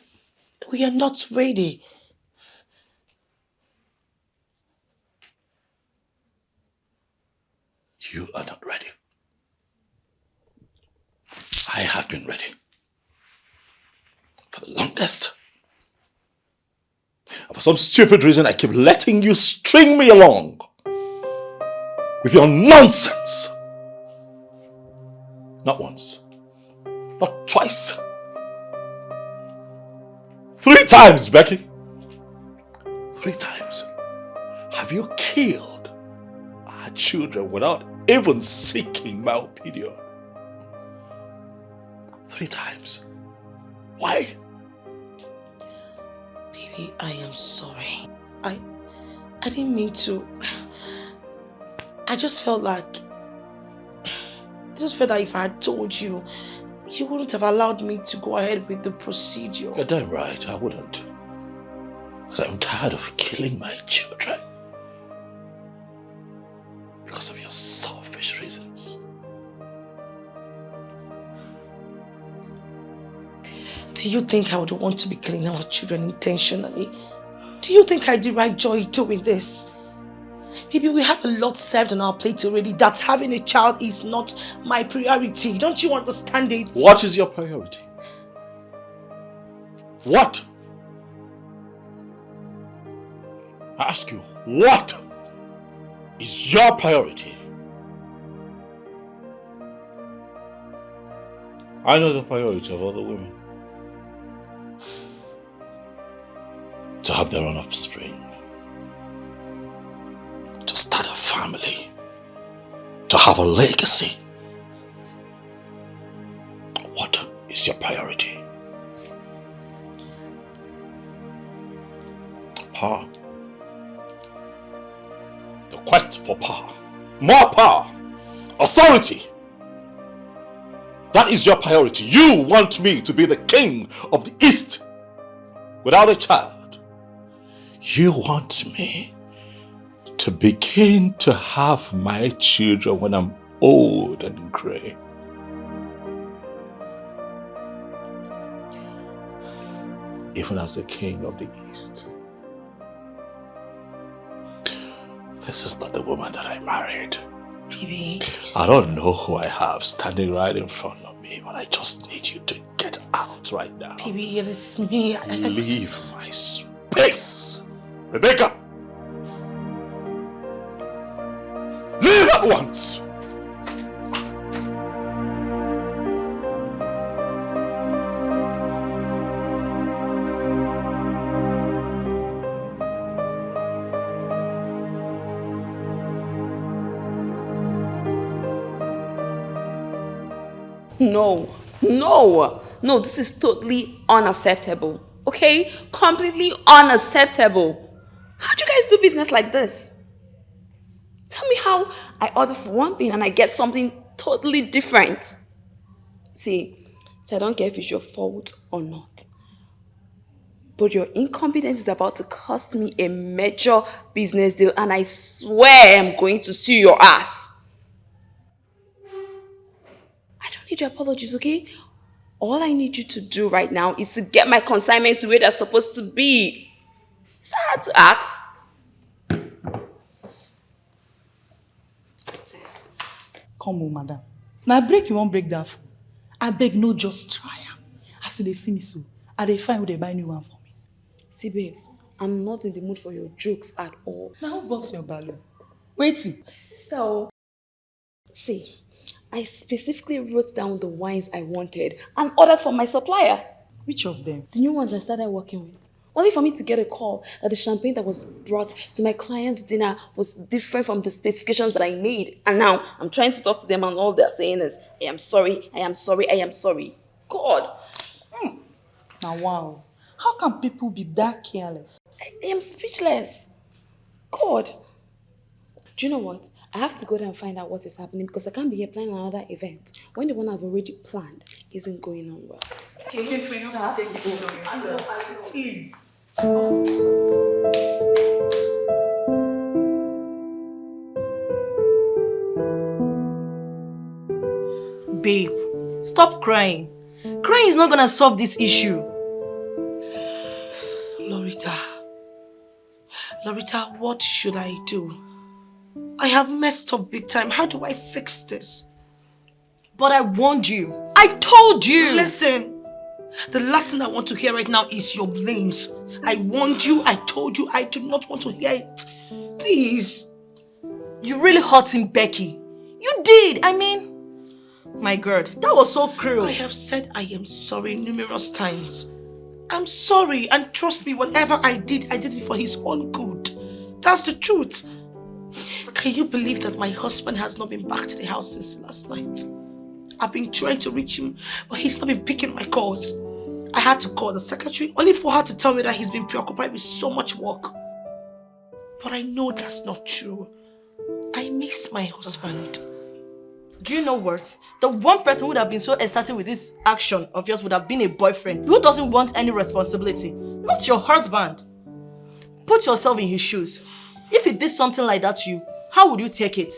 S1: we are not ready.
S2: You are not ready. I have been ready. For the longest. And for some stupid reason, I keep letting you string me along. With your nonsense. Not once. Not twice. 3 times, Becky. 3 times. Have you killed our children without even seeking my opinion? 3 times. Why?
S1: Baby, I am sorry. I didn't mean to. I just felt that if I had told you, you wouldn't have allowed me to go ahead with the procedure.
S2: You're damn right, I wouldn't. Because I'm tired of killing my children. Because of your selfish reasons.
S1: Do you think I would want to be killing our children intentionally? Do you think I derive joy doing this? Baby, we have a lot served on our plate already. That having a child is not my priority. Don't you understand it?
S2: What is your priority? What? I ask you, what is your priority? I know the priority of other women. To have their own offspring. To start a family. To have a legacy. What is your priority? Power. The quest for power. More power. Authority. That is your priority. You want me to be the king of the East without a child. You want me to begin to have my children when I'm old and grey. Even as the king of the East. This is not the woman that I married.
S1: Baby.
S2: I don't know who I have standing right in front of me, but I just need you to get out right now.
S1: Baby, it is me.
S2: Leave my space! Rebecca! Leave at once!
S11: No, this is totally unacceptable. Okay? Completely unacceptable. How do you guys do business like this? Tell me how I order for one thing and I get something totally different. See, I don't care if it's your fault or not. But your incompetence is about to cost me a major business deal, and I swear I'm going to sue your ass. I don't need your apologies, okay? All I need you to do right now is to get my consignment to where they're supposed to be. Is that hard to ask?
S12: Come on, madam. Now break you won't break that phone. I beg no just try am. As they see me so, I they find who they buy new one for me.
S11: See, babes, I'm not in the mood for your jokes at all.
S12: Now who bust your balloon? Wait.
S11: Sister, see, I specifically wrote down the wines I wanted and ordered from my supplier.
S12: Which of them?
S11: The new ones I started working with. Only for me to get a call that the champagne that was brought to my client's dinner was different from the specifications that I made. And now I'm trying to talk to them and all they're saying is, I am sorry. God.
S12: Now wow. How can people be that careless?
S11: I am speechless. God. Do you know what? I have to go there and find out what is happening because I can't be here planning another event when the one I've already planned isn't going on well.
S12: Okay, so I have to take it on yourself. Please.
S16: Babe, stop crying. Crying is not gonna solve this issue.
S1: Loretta, what should I do? I have messed up big time. How do I fix this?
S16: But I warned you. I told you.
S1: Listen, the last thing I want to hear right now is your blames. I warned you, I told you, I do not want to hear it. Please.
S16: You really hurting Becky. You did. I mean, my God, that was so cruel.
S1: I have said I am sorry numerous times. I'm sorry, and trust me, whatever I did it for his own good. That's the truth. Can you believe that my husband has not been back to the house since last night? I've been trying to reach him, but he's not been picking my calls. I had to call the secretary, only for her to tell me that he's been preoccupied with so much work. But I know that's not true. I miss my husband.
S16: Do you know what? The one person who would have been so ecstatic with this action of yours would have been a boyfriend who doesn't want any responsibility, not your husband. Put yourself in his shoes. If he did something like that to you, how would you take it?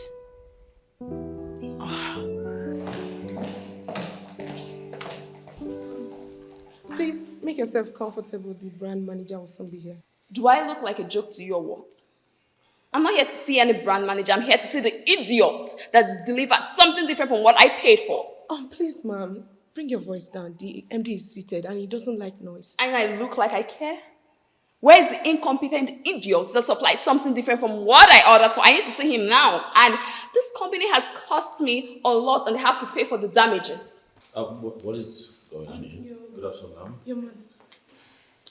S17: Please make yourself comfortable. The brand manager will soon be here.
S11: Do I look like a joke to you or what? I'm not here to see any brand manager. I'm here to see the idiot that delivered something different from what I paid for.
S17: Oh, please, ma'am. Bring your voice down. The MD is seated and he doesn't like noise.
S11: And I look like I care? Where is the incompetent idiot that supplied something different from what I ordered for? I need to see him now. And this company has cost me a lot and they have to pay for the damages.
S2: What is going on here? Good afternoon, ma'am.
S17: Your man.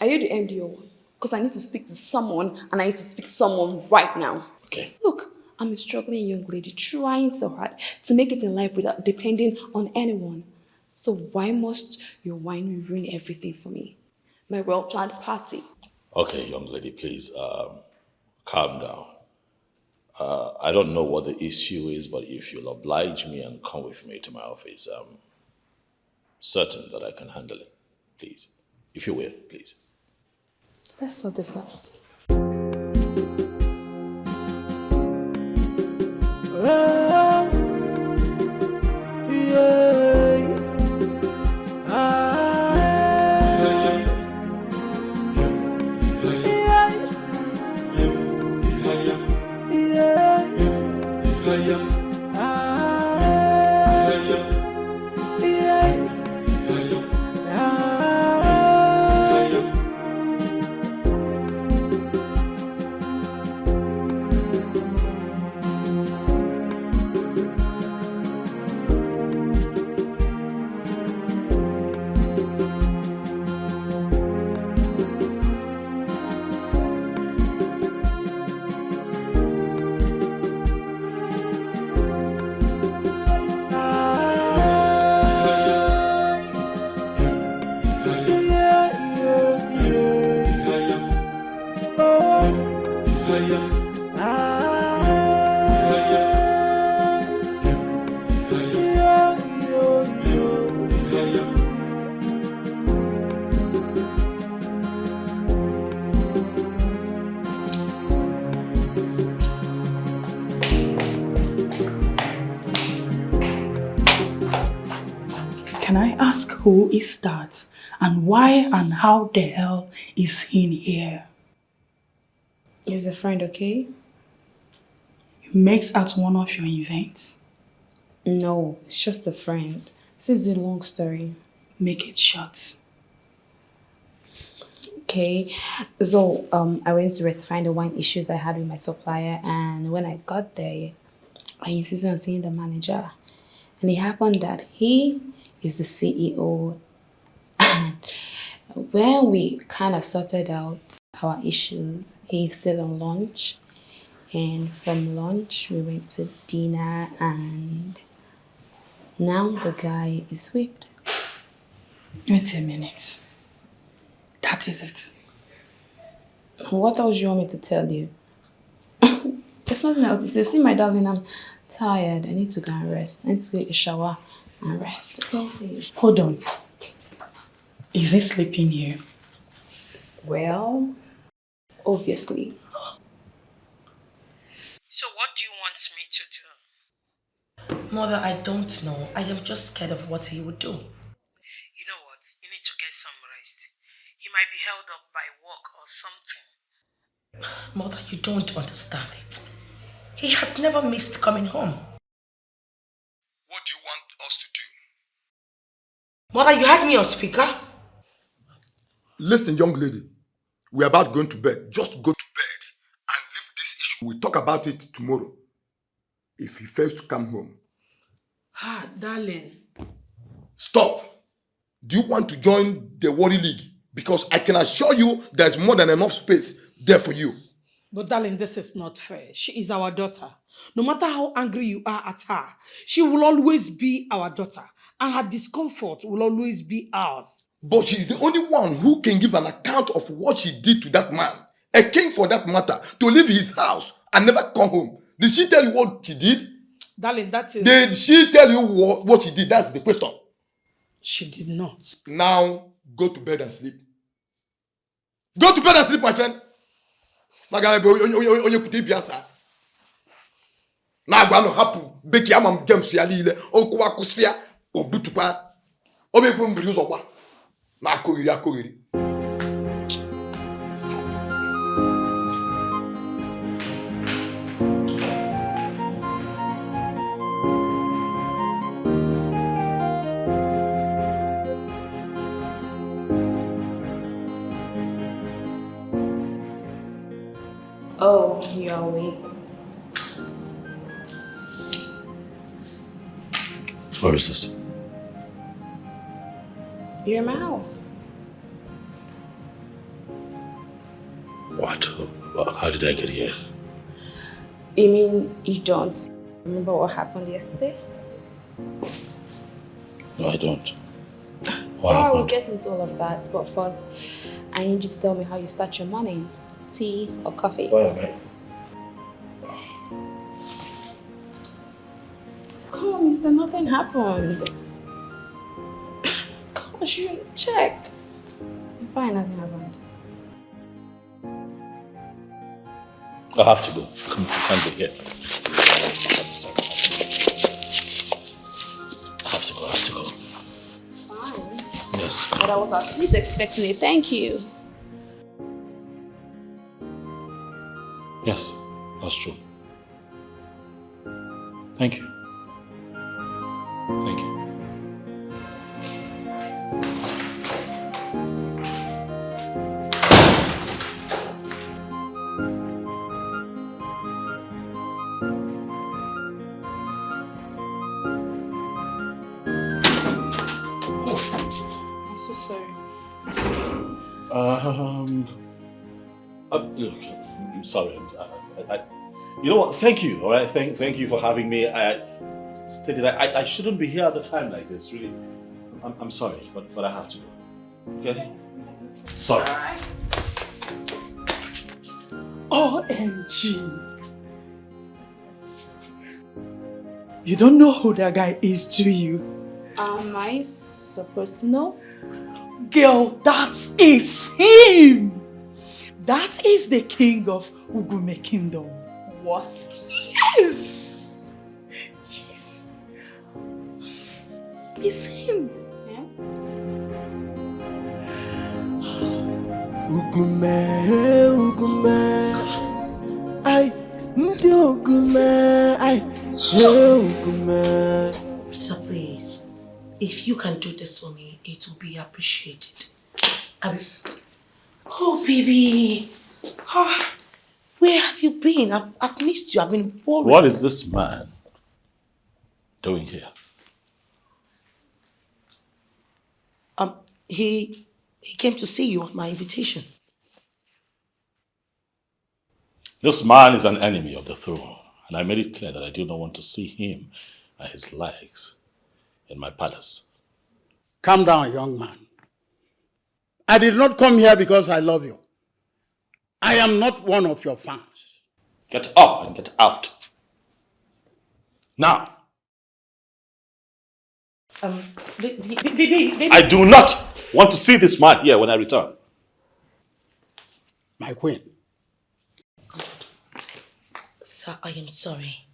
S11: Are you the MD or what? Because I need to speak to someone and I need to speak to someone right now.
S2: Okay.
S11: Look, I'm a struggling young lady trying so hard to make it in life without depending on anyone. So why must your wine ruin everything for me? My well-planned party.
S2: Okay, young lady, please calm down. I don't know what the issue is, but if you'll oblige me and come with me to my office, I'm certain that I can handle it. Please. If you will, please.
S17: Let's sort this out.
S14: Oh, yeah. Yeah.
S12: Can I ask who is that? And why and how the hell is he in here?
S17: He's a friend, okay?
S12: You makes at one of your events?
S17: No, it's just a friend. This is a long story.
S12: Make it short.
S17: Okay, so I went to rectify the wine issues I had with my supplier, and when I got there, I insisted on seeing the manager. And it happened that he is the CEO. And when we kind of sorted out our issues, he's still on lunch. And from lunch, we went to dinner, and now the guy is whipped.
S12: Wait a minute. That is it.
S17: What else do you want me to tell you? There's nothing else to say. See, my darling, I'm tired. I need to go and rest. I need to take a shower and rest. Okay.
S12: Hold on. Is he sleeping here?
S17: Well, obviously.
S1: So what do you want me to do? Mother, I don't know. I am just scared of what he would do. You know what? You need to get some rest. He might be held up by work or something. Mother, you don't understand it. He has never missed coming home.
S4: What do you want us to do?
S1: Mother, you had me on speaker?
S4: Listen, young lady. We're about going to bed. Just go to bed and leave this issue. We'll talk about it tomorrow. If he fails to come home.
S1: Ah, darling.
S4: Stop. Do you want to join the Worry League? Because I can assure you there's more than enough space there for you.
S1: But darling, this is not fair. She is our daughter. No matter how angry you are at her, she will always be our daughter. And her discomfort will always be ours.
S4: But she's the only one who can give an account of what she did to that man. A king for that matter, to leave his house and never come home. Did she tell you what she did?
S1: Darling, that is...
S4: Did she tell you what she did? That's the question.
S1: She did not.
S4: Now, go to bed and sleep. Go to bed and sleep, my friend. Na agba no hapu beki amam games ya lile okwu akwụsịa obutukwa obekwu mbiri ụzọ kwa na akogiri.
S17: Oh, you're awake.
S2: Where is this?
S17: You're in my house.
S2: What? How did I get here?
S17: You mean you don't remember what happened yesterday?
S2: No, I don't. What
S17: Well,
S2: happened?
S17: we'll get into all of that, but first, I need you to tell me how you start your morning. Tea or coffee? Come on, mister, nothing happened. Gosh, you checked. You're fine, nothing happened.
S2: I have to go. Come, you can't be here. I have to go.
S17: It's fine.
S2: Yes.
S17: But I was at least expecting a thank you.
S2: Yes, that's true. Thank you. Thank you.
S12: I'm so sorry. I'm sorry.
S3: Look, I'm sorry. You know what? Thank you. All right. Thank you for having me. I stated I shouldn't be here at the time like this. Really, I'm sorry, but I have to go. Okay. Sorry.
S12: OMG. You don't know who that guy is, do you?
S17: Am I supposed to know?
S12: Girl, that is him! That is the king of Ugume Kingdom.
S17: What?
S12: Yes! Yes. It's him.
S17: Yeah?
S14: Ugume, ay, ndi Ugume, ay, Ugume.
S1: So please, if you can do this for me, it will be appreciated. Oh, baby. Oh, where have you been? I've missed you. I've been worried.
S3: What is this man doing here?
S1: He came to see you on my invitation.
S3: This man is an enemy of the throne, and I made it clear that I do not want to see him and his likes in my palace.
S6: Calm down, young man. I did not come here because I love you. I am not one of your fans.
S3: Get up and get out. Now.
S1: Baby.
S3: I do not want to see this man here when I return.
S6: My queen.
S1: Sir, I am sorry.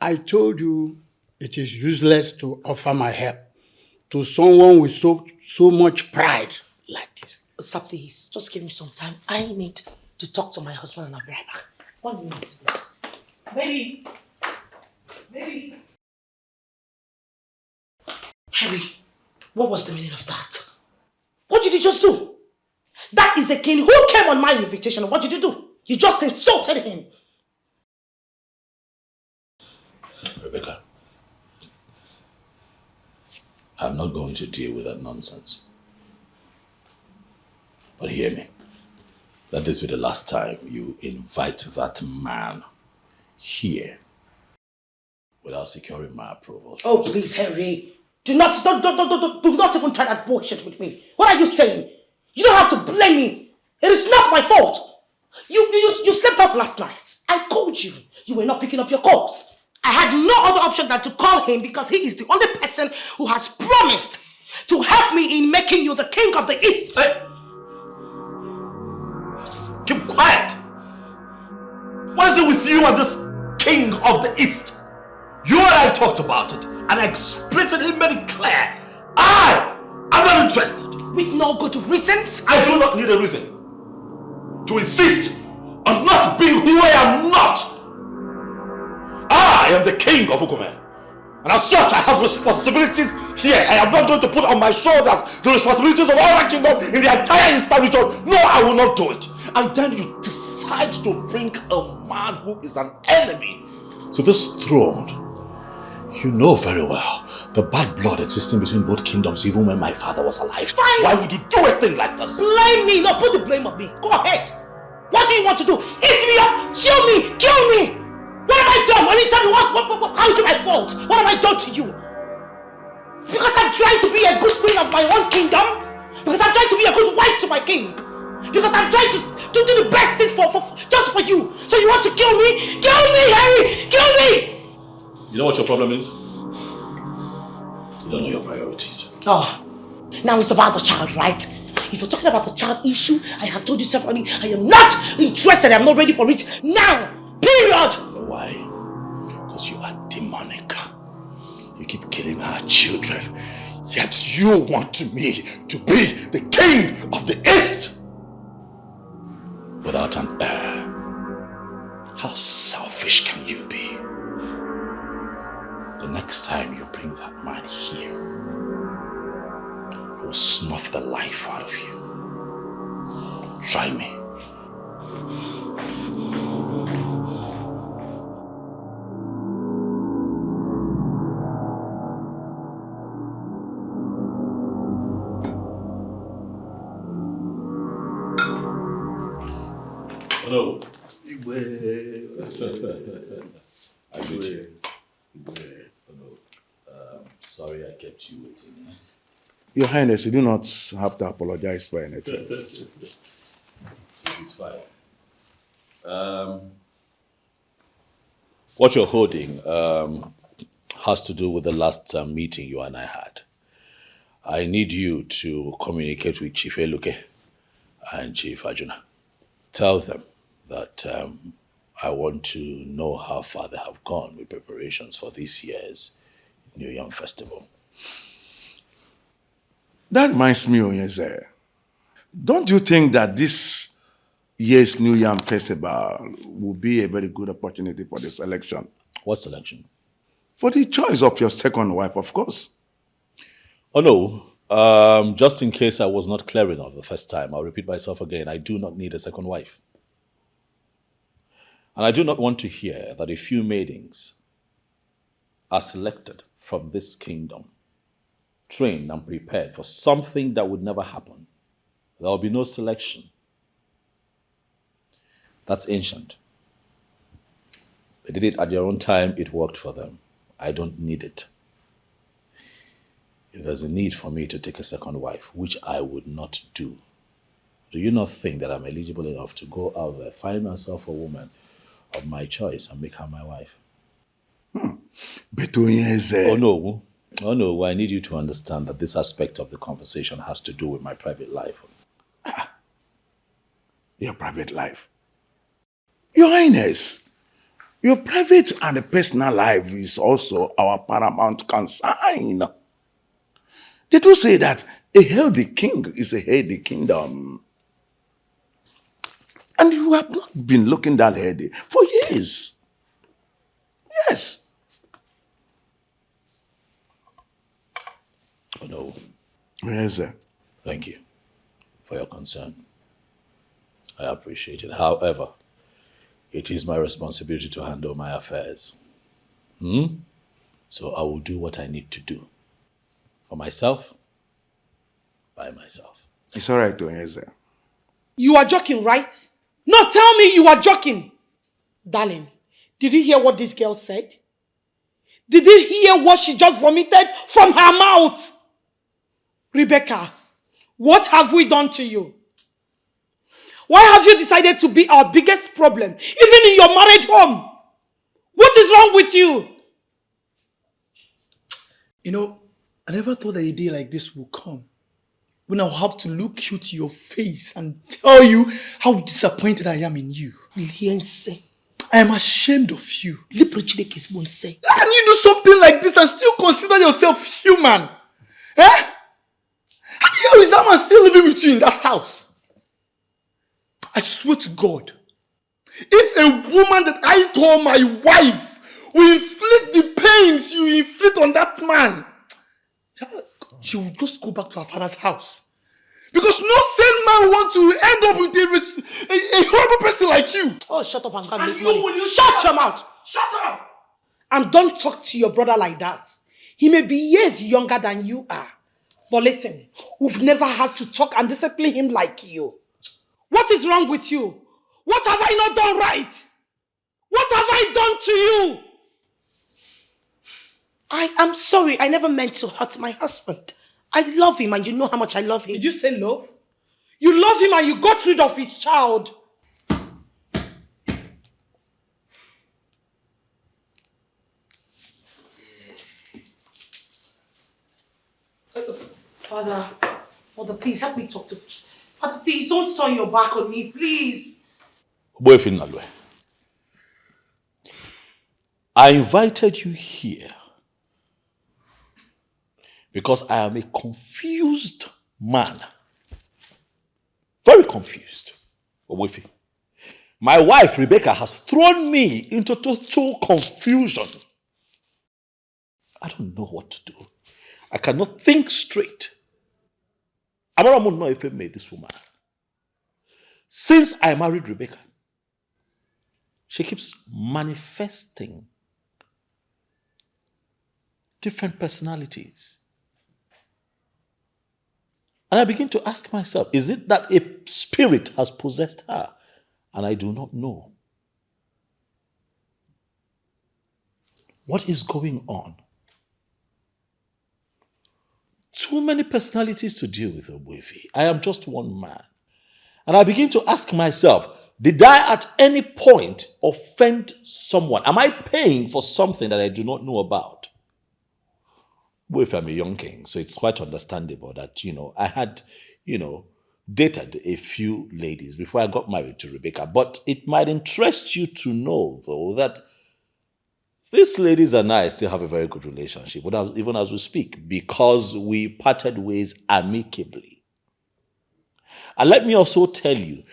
S6: I told you it is useless to offer my help to someone with so much pride like this.
S1: Sir, please, just give me some time. I need to talk to my husband and I'll be right back. 1 minute, please. Baby. Harry, what was the meaning of that? What did you just do? That is a king who came on my invitation. What did you do? You just insulted him.
S2: Rebecca, I'm not going to deal with that nonsense. But hear me. Let this be the last time you invite that man here without securing my approval.
S1: Oh, please, Harry. Do not even try that bullshit with me. What are you saying? You don't have to blame me. It is not my fault. You slept up last night. I called you. You were not picking up your calls. I had no other option than to call him because he is the only person who has promised to help me in making you the king of the East.
S3: Hey. Just keep quiet. What is it with you and this king of the East? You and I talked about it and I explicitly made it clear. I am not interested.
S1: With no good reasons?
S3: I do not need a reason to insist on not being who I am not. I am the king of Ugume. And as such, I have responsibilities here. I am not going to put on my shoulders the responsibilities of all my kingdom in the entire Eastern region. No, I will not do it. And then you decide to bring a man who is an enemy to this throne. You know very well the bad blood existing between both kingdoms even when my father was alive.
S1: Fine.
S3: Why would you do a thing like this?
S1: Blame me. No, put the blame on me. Go ahead. What do you want to do? Eat me up? Chill me? Kill me? What have I done? When you tell me how is it my fault? What have I done to you? Because I'm trying to be a good queen of my own kingdom? Because I'm trying to be a good wife to my king? Because I'm trying to do the best things just for you? So you want to kill me? Kill me, Harry! Kill me!
S3: You know what your problem is? You don't know your priorities.
S1: Oh, now it's about the child, right? If you're talking about the child issue, I have told you separately, I am not interested. I'm not ready for it now. Period.
S3: You know why? Because you are demonic. You keep killing our children, yet you want me to be the king of the East without an heir. How selfish can you be?
S7: you. Try me.
S2: Hello. Sorry I kept you waiting.
S7: Your Highness, you do not have to apologize for anything.
S2: It's fine. What you're holding has to do with the last meeting you and I had. I need you to communicate with Chief Eluke and Chief Ajuna. Tell them that I want to know how far they have gone with preparations for this year's New Yam Festival.
S7: That reminds me, Onyeze. Don't you think that this year's New Yam Festival will be a very good opportunity for the selection?
S2: What selection?
S7: For the choice of your second wife, of course.
S2: Oh no, just in case I was not clear enough the first time, I'll repeat myself again. I do not need a second wife. And I do not want to hear that a few maidens are selected from this kingdom, trained and prepared for something that would never happen. There will be no selection. That's ancient. They did it at their own time, it worked for them. I don't need it. If there's a need for me to take a second wife, which I would not do you not think that I'm eligible enough to go out there, find myself a woman of my choice and make her my wife?
S7: But Onyeze.
S2: Oh no, I need you to understand that this aspect of the conversation has to do with my private life.
S7: Your private life? Your Highness, your private and personal life is also our paramount concern. They do say that a healthy king is a healthy kingdom. And you have not been looking that healthy for years. Yes.
S2: Oh no.
S7: Yes, sir.
S2: Thank you for your concern. I appreciate it. However, it is my responsibility to handle my affairs. So I will do what I need to do. For myself, by myself.
S7: It's all right, Onyeze.
S9: You are joking, right? No, tell me you are joking. Darling, did you hear what this girl said? Did you hear what she just vomited from her mouth? Rebecca, what have we done to you? Why have you decided to be our biggest problem, even in your married home? What is wrong with you?
S5: You know, I never thought that a day like this would come, when I'll have to look you to your face and tell you how disappointed I am in you. I am ashamed of you. How can you do something like this and still consider yourself human? Eh? How the hell is that man still living with you in that house? I swear to God, if a woman that I call my wife will inflict the pains you inflict on that man, she will just go back to her father's house. Because no sane man wants to end up with a horrible person like you.
S9: Oh, shut up and come make money. Shut your mouth.
S5: Shut up.
S9: And don't talk to your brother like that. He may be years younger than you are. But listen, we've never had to talk and discipline him like you. What is wrong with you? What have I not done right? What have I done to you?
S1: I am sorry. I never meant to hurt my husband. I love him and you know how much I love him.
S9: Did you say love? You love him and you got rid of his child. Father, Mother, please help me talk to... Father, please don't turn your back on me, please.
S2: I invited you here because I am a confused man. Very confused. Owefi. My wife, Rebecca, has thrown me into total confusion. I don't know what to do. I cannot think straight.
S3: Amara know if I made this woman. Since I married Rebecca, she keeps manifesting different personalities. And I begin to ask myself, is it that a spirit has possessed her and I do not know? What is going on? Too many personalities to deal with, Obuefi. I am just one man. And I begin to ask myself, did I at any point offend someone? Am I paying for something that I do not know about? Well, if I'm a young king, so it's quite understandable that, I had, dated a few ladies before I got married to Rebecca. But it might interest you to know, though, that these ladies and I still have a very good relationship, even as we speak, because we parted ways amicably. And let me also tell you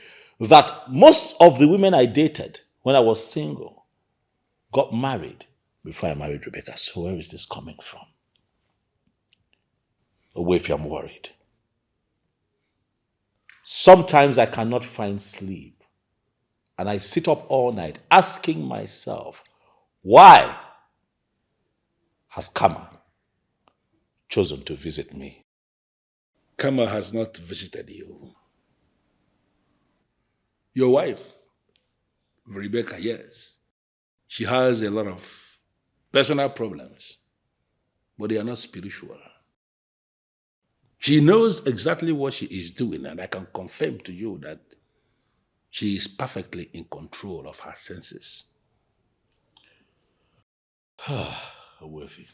S3: that most of the women I dated when I was single got married before I married Rebecca. So where is this coming from? If I'm worried. Sometimes I cannot find sleep. And I sit up all night asking myself, why has Kama chosen to visit me?
S2: Kama has not visited you. Your wife, Rebecca, yes. She has a lot of personal problems, but they are not spiritual. She knows exactly what she is doing, and I can confirm to you that she is perfectly in control of her senses.
S3: Worthy.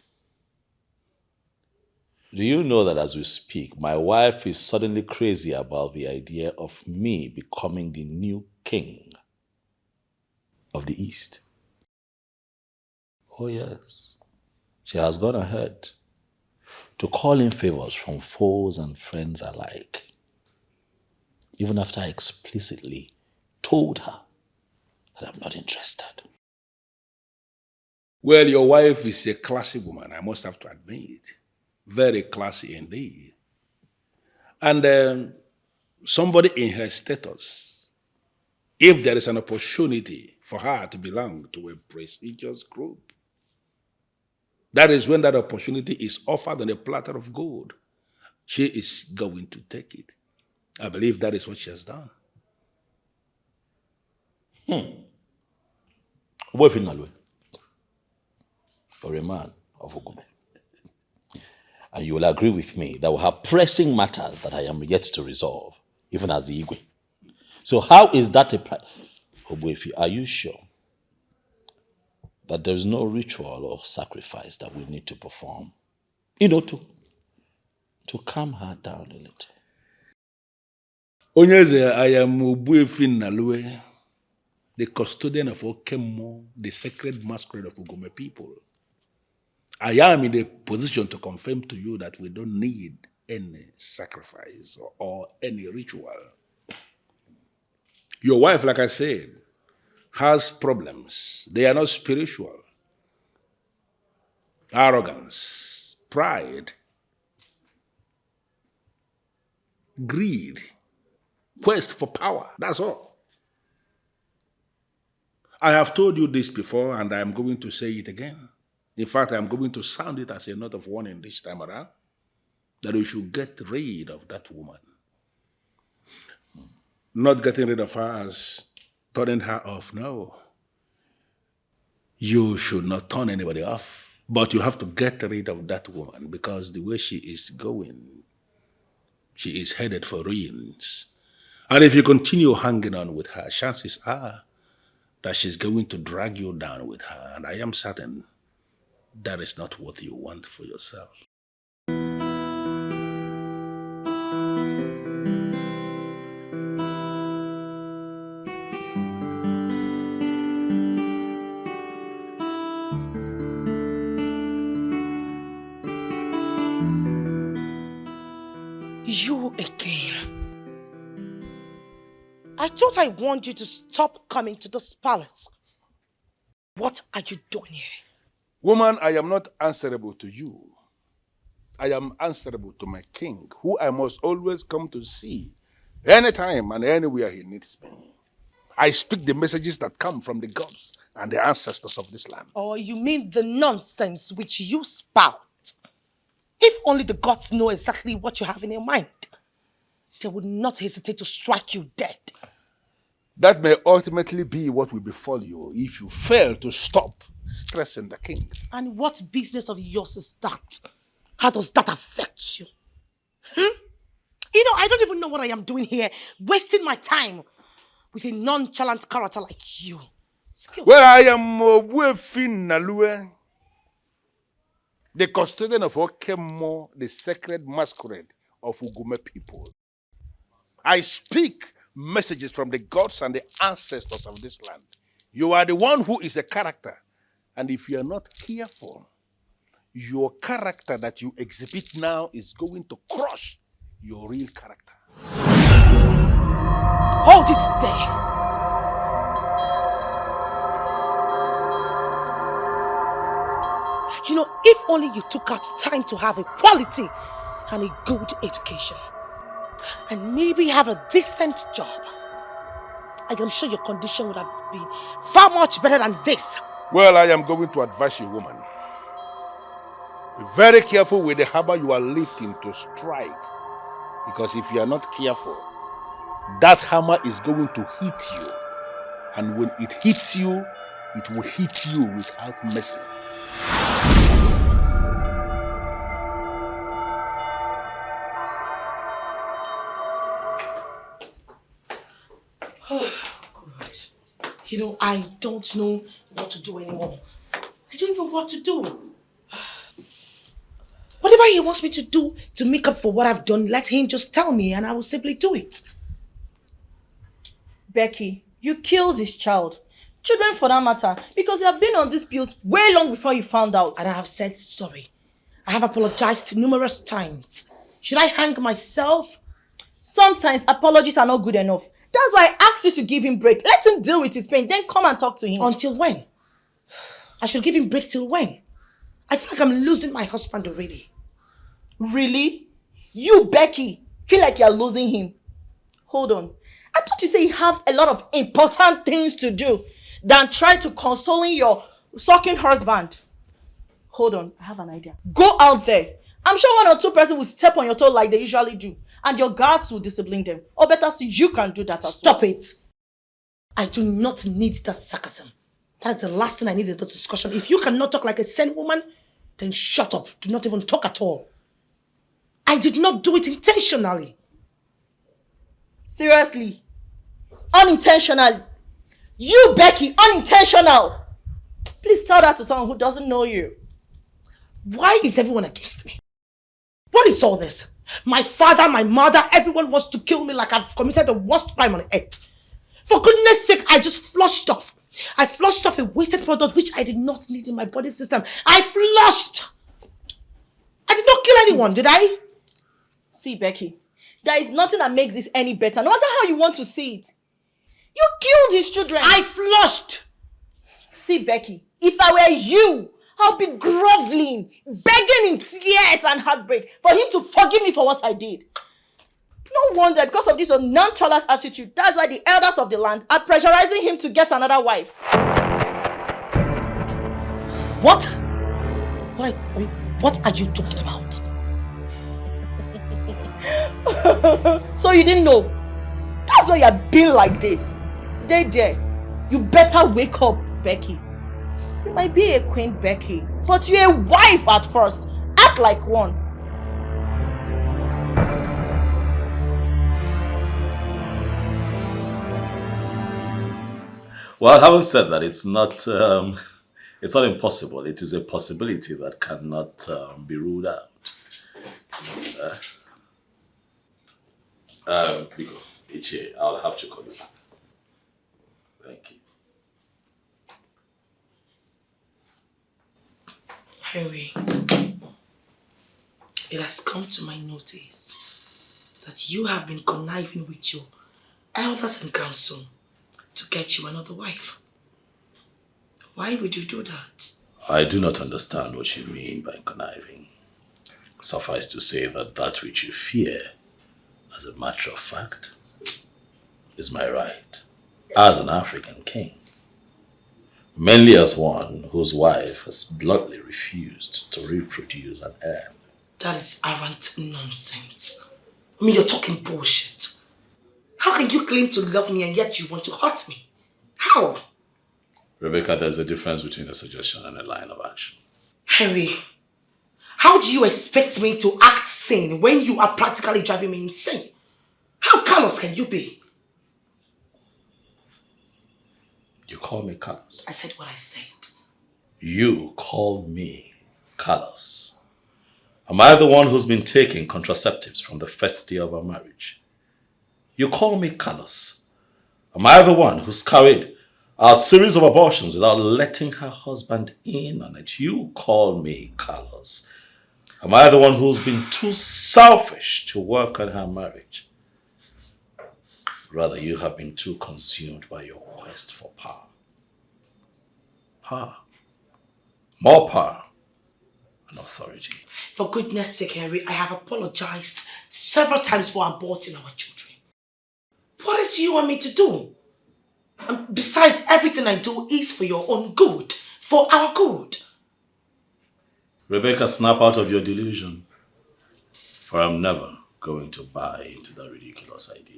S3: Do you know that as we speak, my wife is suddenly crazy about the idea of me becoming the new king of the East? Oh yes. She has gone ahead to call in favors from foes and friends alike, even after I explicitly told her that I'm not interested.
S2: Well, your wife is a classy woman, I must have to admit. Very classy indeed. And somebody in her status, if there is an opportunity for her to belong to a prestigious group, that is when that opportunity is offered on a platter of gold. She is going to take it. I believe that is what she has done.
S3: For a man of Ugume. And you will agree with me that we have pressing matters that I am yet to resolve, even as the Igwe. So how is that Obuefi, are you sure that there is no ritual or sacrifice that we need to perform, to calm her down a little?
S2: Onyeze, I am Obuefi Nalue, the custodian of Okemo, the sacred masquerade of Ugume people. I am in a position to confirm to you that we don't need any sacrifice or any ritual. Your wife, like I said, has problems. They are not spiritual. Arrogance, pride, greed, quest for power. That's all. I have told you this before, and I am going to say it again. In fact, I am going to sound it as a note of warning this time around, that we should get rid of that woman. Not getting rid of her as turning her off, no. You should not turn anybody off, but you have to get rid of that woman because the way she is going, she is headed for ruins. And if you continue hanging on with her, chances are that she's going to drag you down with her. And I am certain that is not what you want for yourself.
S1: You again. I thought I warned you to stop coming to this palace. What are you doing here?
S2: Woman, I am not answerable to you.
S18: I am answerable to my king, who I must always come to see, anytime and anywhere he needs me. I speak the messages that come from the gods and the ancestors of this land.
S1: Or you mean the nonsense which you spout? If only the gods know exactly what you have in your mind, they would not hesitate to strike you dead.
S18: That may ultimately be what will befall you if you fail to stop stressing the king.
S1: And what business of yours is that? How does that affect you? You know, I don't even know what I am doing here, wasting my time with a nonchalant character like you.
S18: Well, I am Wefin Nalue, the custodian of Okemo, the sacred masquerade of Ugume people. I speak messages from the gods and the ancestors of this land. You are the one who is a character, and if you are not careful, your character that you exhibit now is going to crush your real character.
S1: Hold it there. You know, if only you took out time to have a quality and a good education, and maybe have a decent job, I am sure your condition would have been far much better than this.
S18: Well, I am going to advise you, woman. Be very careful with the hammer you are lifting to strike. Because if you are not careful, that hammer is going to hit you. And when it hits you, it will hit you without mercy.
S1: Oh, God. You know, I don't know what to do anymore. I don't know what to do. Whatever he wants me to do to make up for what I've done, let him just tell me and I will simply do it.
S16: Becky, you killed this child. Children for that matter. Because you have been on these pills way long before you found out.
S1: And I have said sorry. I have apologized numerous times. Should I hang myself?
S16: Sometimes apologies are not good enough. That's why I asked you to give him break. Let him deal with his pain, then come and talk to him.
S1: Until when? I should give him break till when? I feel like I'm losing my husband already.
S16: Really? You, Becky, feel like you're losing him? Hold on. I thought you say you have a lot of important things to do than try to consoling your sucking husband. Hold on, I have an idea. Go out there. I'm sure one or two persons will step on your toe like they usually do. And your guards will discipline them. Or better still, you can do that as well.
S1: Stop it. I do not need that sarcasm. That is the last thing I need in this discussion. If you cannot talk like a sane woman, then shut up. Do not even talk at all. I did not do it intentionally.
S16: Seriously? Unintentional? You, Becky, unintentional? Please tell that to someone who doesn't know you.
S1: Why is everyone against me? What is all this? My father, my mother, everyone wants to kill me like I've committed the worst crime on earth. For goodness sake, I just flushed off. I flushed off a wasted product which I did not need in my body system. I flushed. I did not kill anyone, did I?
S16: See, Becky, there is nothing that makes this any better, no matter how you want to see it. You killed his children.
S1: I flushed.
S16: See, Becky, if I were you, I'll be groveling, begging in tears and heartbreak for him to forgive me for what I did. No wonder, because of this nonchalant attitude, that's why the elders of the land are pressurizing him to get another wife.
S1: What? What are you talking about?
S16: So you didn't know? That's why you're being like this. There. You better wake up, Becky. You might be a queen, Becky, but you're a wife at first. Act like one.
S2: Well, having said that, it's not impossible. It is a possibility that cannot be ruled out. Biko, Ichie, I'll have to call you back. Thank you.
S1: Harry, it has come to my notice that you have been conniving with your elders and council to get you another wife. Why would you do that?
S2: I do not understand what you mean by conniving. Suffice to say that that which you fear, as a matter of fact, is my right as an African king. Mainly as one whose wife has bluntly refused to reproduce an heir.
S1: That is arrant nonsense. I mean, you're talking bullshit. How can you claim to love me and yet you want to hurt me? How?
S2: Rebecca, there's a difference between a suggestion and a line of action.
S1: Henry, how do you expect me to act sane when you are practically driving me insane? How callous can you be?
S2: You call me callous.
S1: I said what I said.
S2: You call me callous. Am I the one who's been taking contraceptives from the first day of our marriage? You call me callous. Am I the one who's carried out a series of abortions without letting her husband in on it? You call me callous. Am I the one who's been too selfish to work on her marriage? Rather, you have been too consumed by your quest for power. Power. More power and authority.
S1: For goodness sake, Henry, I have apologized several times for aborting our children. What else do you want me to do? And besides, everything I do is for your own good. For our good.
S2: Rebecca, snap out of your delusion. For I'm never going to buy into that ridiculous idea.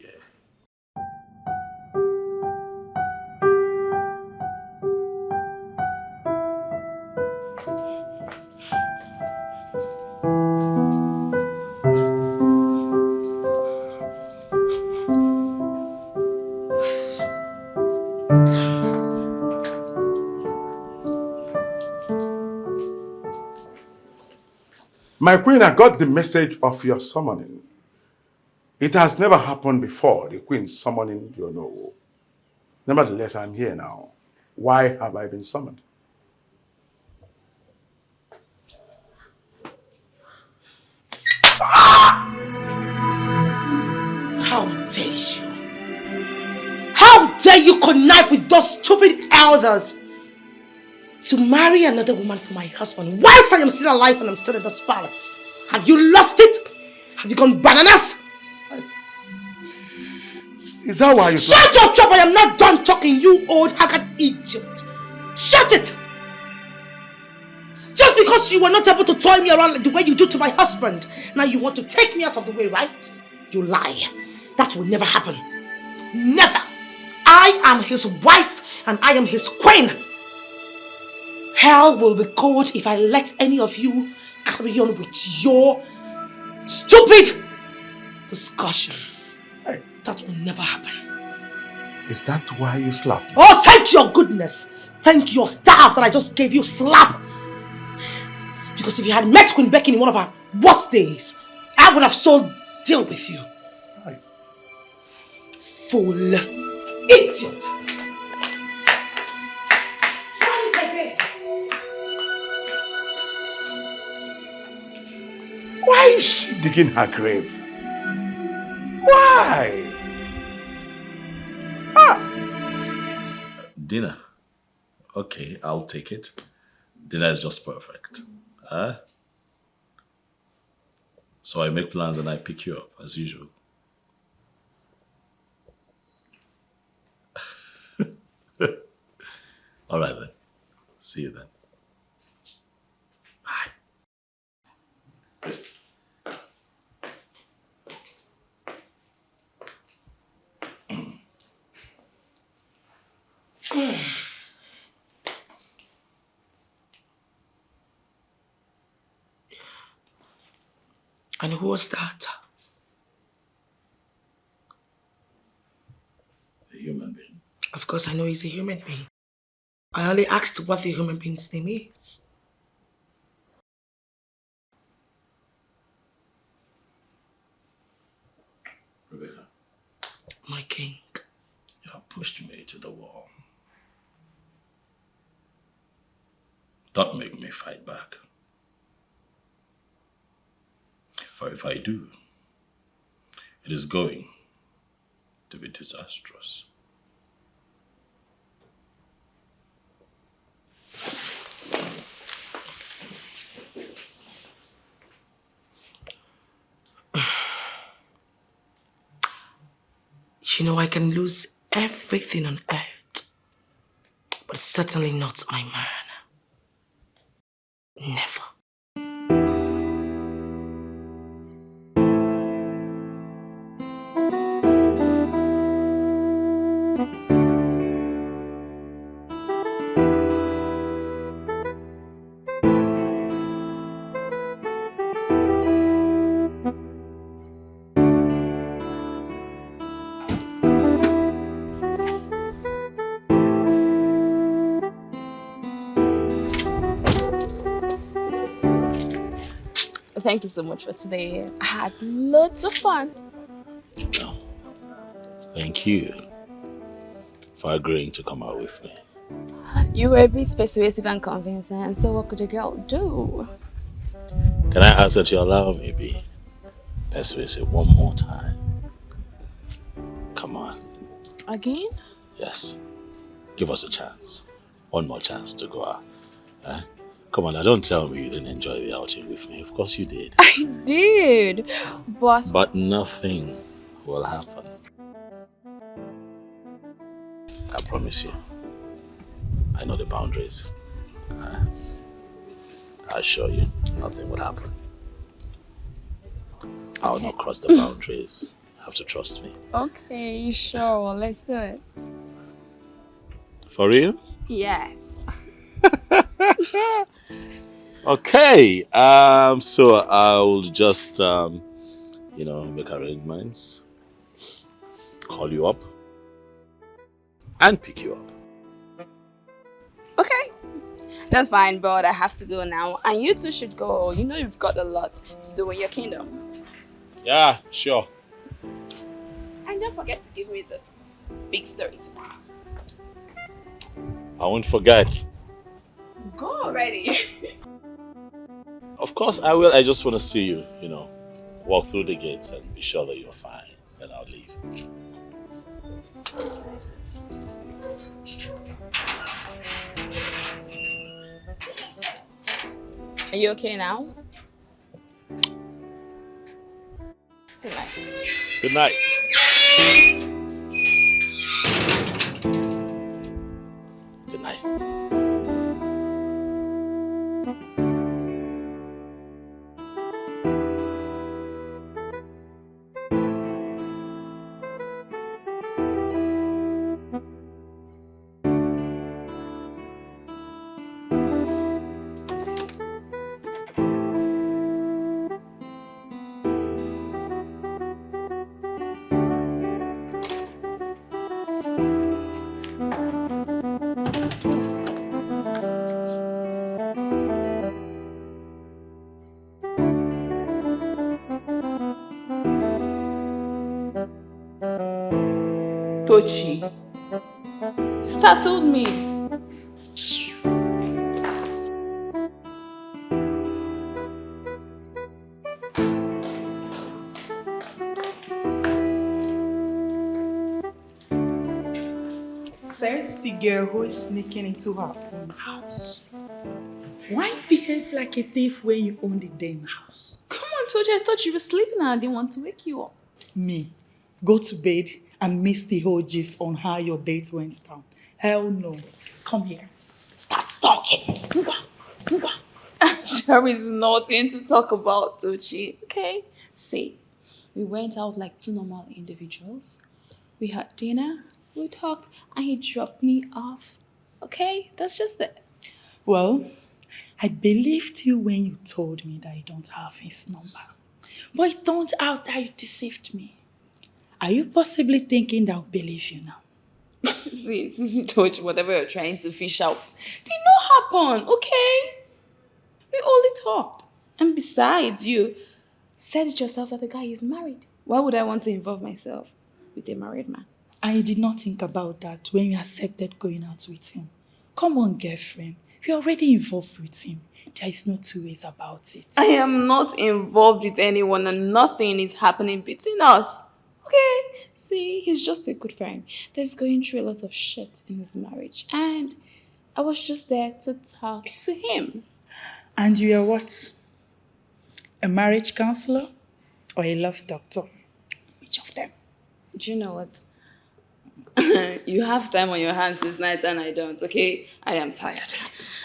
S3: My queen, I got the message of your summoning. It has never happened before, the queen summoning your no. Nevertheless, I'm here now. Why have I been summoned?
S1: How dare you? How dare you connive with those stupid elders to marry another woman for my husband whilst I am still alive and I'm still in this palace? Have you lost it? Have you gone bananas?
S3: Is that why you...
S1: Shut your trap! I am not done talking, you old haggard idiot. Shut it! Just because you were not able to toy me around like the way you do to my husband, now you want to take me out of the way, right? You lie. That will never happen. Never. I am his wife and I am his queen. Hell will be cold if I let any of you carry on with your stupid discussion.
S3: Hey.
S1: That will never happen.
S3: Is that why you slapped me?
S1: Oh, thank your goodness. Thank your stars that I just gave you slap. Because if you had met Queen Becky in one of our worst days, I would have so dealt with you.
S3: Right.
S1: Fool. Idiot.
S3: Why is she digging her grave? Why?
S2: Dinner. Okay, I'll take it. Dinner is just perfect. Huh? So I make plans and I pick you up, as usual. All right then. See you then. Bye.
S1: And who was that?
S2: A human being.
S1: Of course, I know he's a human being. I only asked what the human being's name is.
S2: Rebecca.
S1: My king.
S2: You have pushed me to the wall. Don't make me fight back. For if I do, it is going to be disastrous.
S1: You know, I can lose everything on earth, but certainly not my man. Never.
S11: Thank you so much for today. I had lots of fun.
S2: No. Thank you for agreeing to come out with me.
S11: You were a bit persuasive and convincing, so what could a girl do?
S2: Can I ask that you allow me to be persuasive one more time? Come on.
S11: Again?
S2: Yes. Give us a chance. One more chance to go out. Come on, now don't tell me you didn't enjoy the outing with me. Of course you did.
S11: I did, but...
S2: But nothing will happen. I promise you. I know the boundaries. I assure you, nothing will happen. I'll not cross the boundaries. You have to trust me.
S11: Okay, sure, let's do it.
S2: For real?
S11: Yes.
S2: Okay, so I'll just, make arrangements, call you up, and pick you up.
S11: Okay, that's fine, but I have to go now. And you two should go. You know you've got a lot to do in your kingdom.
S2: Yeah, sure.
S11: And don't forget to give me the big story tomorrow.
S2: I won't forget.
S11: Go already.
S2: Of course I will. I just want to see you, walk through the gates and be sure that you're fine. Then I'll leave.
S11: Are you okay now? Good night.
S2: Good night. Good night.
S12: Tochi, startled me. Says the girl who is sneaking into her own house. Why behave like a thief when you own the damn house?
S11: Come on, Toji. I thought you were sleeping and I didn't want to wake you up.
S12: Me, go to bed and miss the whole gist on how your date went down. Hell no. Come here. Start talking.
S11: There is nothing to talk about, Tochi. Okay? See, we went out like two normal individuals. We had dinner, we talked, and he dropped me off. Okay? That's just it.
S12: Well, I believed you when you told me that you don't have his number. But it turned out that you deceived me. Are you possibly thinking that I'll believe you now?
S11: See, Sissy told you whatever you're trying to fish out did not happen, okay? We only talked. And besides, you said it yourself that the guy is married. Why would I want to involve myself with a married man?
S12: I did not think about that when you accepted going out with him. Come on, girlfriend. You're already involved with him. There is no two ways about it.
S11: I am not involved with anyone and nothing is happening between us. Okay, see, he's just a good friend that's going through a lot of shit in his marriage. And I was just there to talk to him.
S12: And you are what? A marriage counselor or a love doctor? Which of them?
S11: Do you know what? You have time on your hands this night and I don't, okay? I am tired.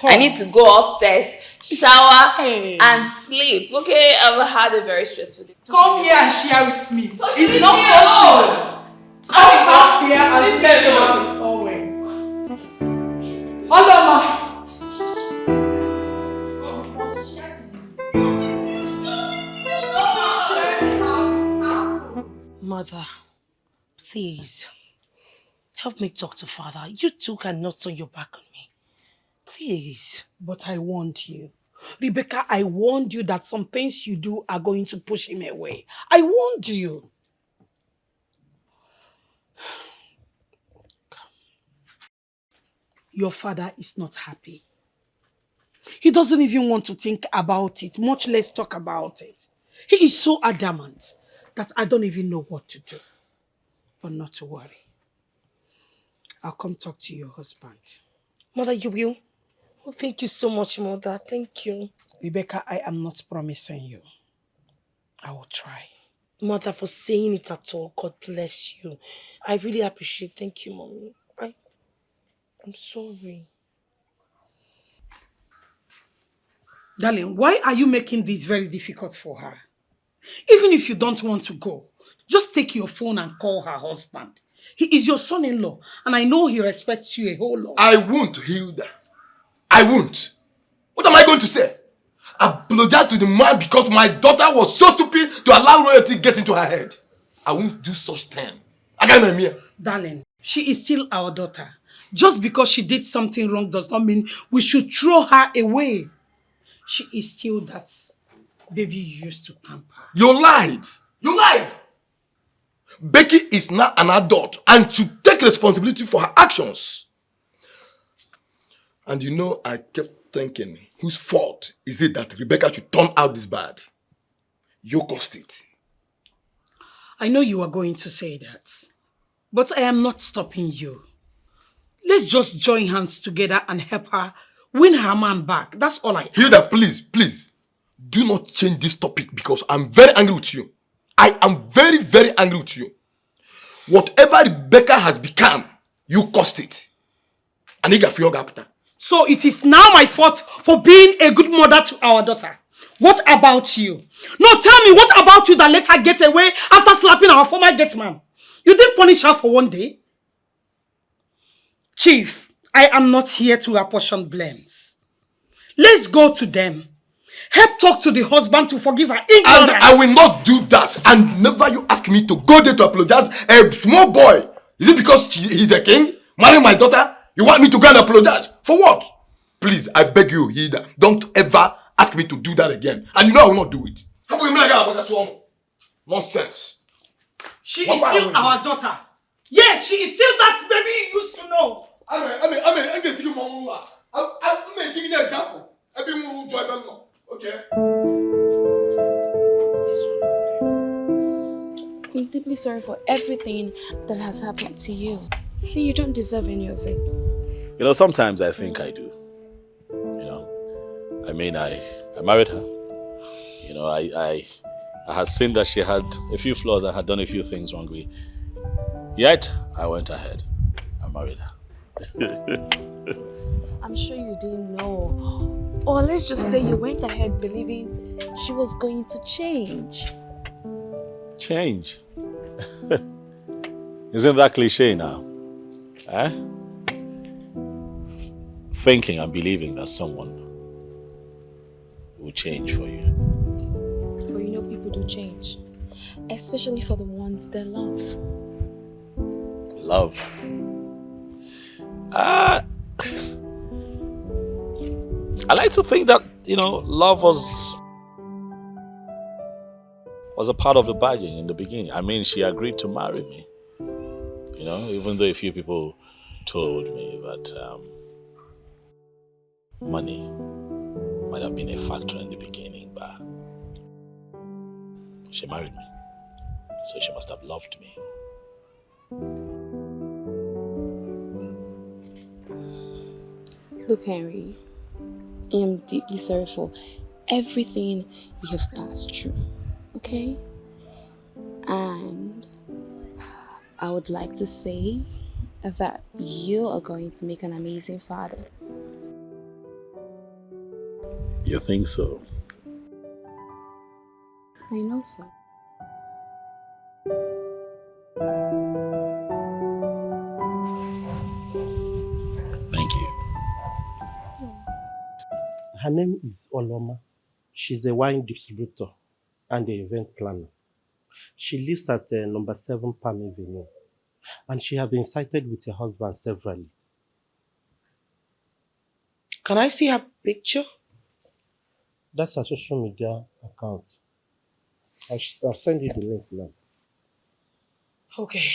S11: I need to go upstairs, shower, and sleep, okay? I've had a very stressful day.
S12: Come here and share with me. It's
S11: leave
S12: not
S11: me
S12: possible. Come back here and say no as always. Hold on, ma.
S1: Mother, please, help me talk to father. You two cannot turn your back on me. Please.
S9: But I warned you. Rebecca, I warned you that some things you do are going to push him away. I warned you. Your father is not happy. He doesn't even want to think about it, much less talk about it. He is so adamant that I don't even know what to do. But not to worry. I'll come talk to your husband.
S1: Mother, you will? Oh, thank you so much, Mother. Thank you.
S9: Rebecca, I am not promising you. I will try.
S1: Mother, for saying it at all, God bless you. I really appreciate it. Thank you, Mommy. I'm sorry.
S9: Darling, why are you making this very difficult for her? Even if you don't want to go, just take your phone and call her husband. He is your son-in-law, and I know he respects you a whole lot.
S4: I won't, Hilda. I won't. What am I going to say? Apologize to the man because my daughter was so stupid to allow royalty to get into her head. I won't do such thing. I got my mirror.
S9: Darling, she is still our daughter. Just because she did something wrong does not mean we should throw her away. She is still that baby you used to pamper.
S4: You lied. You lied. Becky is now an adult and should take responsibility for her actions. And you know, I kept thinking, whose fault is it that Rebecca should turn out this bad? You caused it.
S9: I know you are going to say that, but I am not stopping you. Let's just join hands together and help her win her man back. That's all I ask.
S4: Hilda, please, please, do not change this topic because I'm very angry with you. I am very, very angry with you. Whatever Rebecca has become, you caused it.
S9: So it is now my fault for being a good mother to our daughter. What about you? No, tell me, what about you that let her get away after slapping our former gate man? You didn't punish her for one day? Chief, I am not here to apportion blames. Let's go to them. Help talk to the husband to forgive her ignorance.
S4: And I will not do that. And never you ask me to go there to apologize. A small boy. Is it because he's a king? Marrying my daughter? You want me to go and apologize? For what? Please, I beg you, Hilda. Don't ever ask me to do that again. And you know I will not do it. Nonsense.
S9: She is still our daughter. Yes, she is still that baby you used to know.
S4: I'm going to take you more. I'm going to take you an example. Okay?
S17: I'm deeply sorry for everything that has happened to you. See, you don't deserve any of it.
S2: You know, sometimes I think I do. You know, I mean, I married her. You know, I had seen that she had a few flaws. I had done a few things wrongly. Yet, I went ahead. I married her.
S17: I'm sure you didn't know. Or let's just say you went ahead believing she was going to change.
S2: Change? Isn't that cliche now? Eh? Thinking and believing that someone will change for you.
S17: But you know people do change. Especially for the ones they love.
S2: Love? I like to think that, you know, love was a part of the bargain in the beginning. I mean, she agreed to marry me. You know, even though a few people told me that money might have been a factor in the beginning, but she married me. So she must have loved me.
S17: Look, Henry, I am deeply sorry for everything you have passed through, okay? And I would like to say that you are going to make an amazing father.
S2: You think so?
S17: I know so.
S2: Thank you.
S19: Her name is Oloma. She's a wine distributor and an event planner. She lives at number 7 Palm Avenue, and she has been cited with her husband severally.
S1: Can I see her picture?
S19: That's her social media account. I'll send you the link now.
S1: Okay.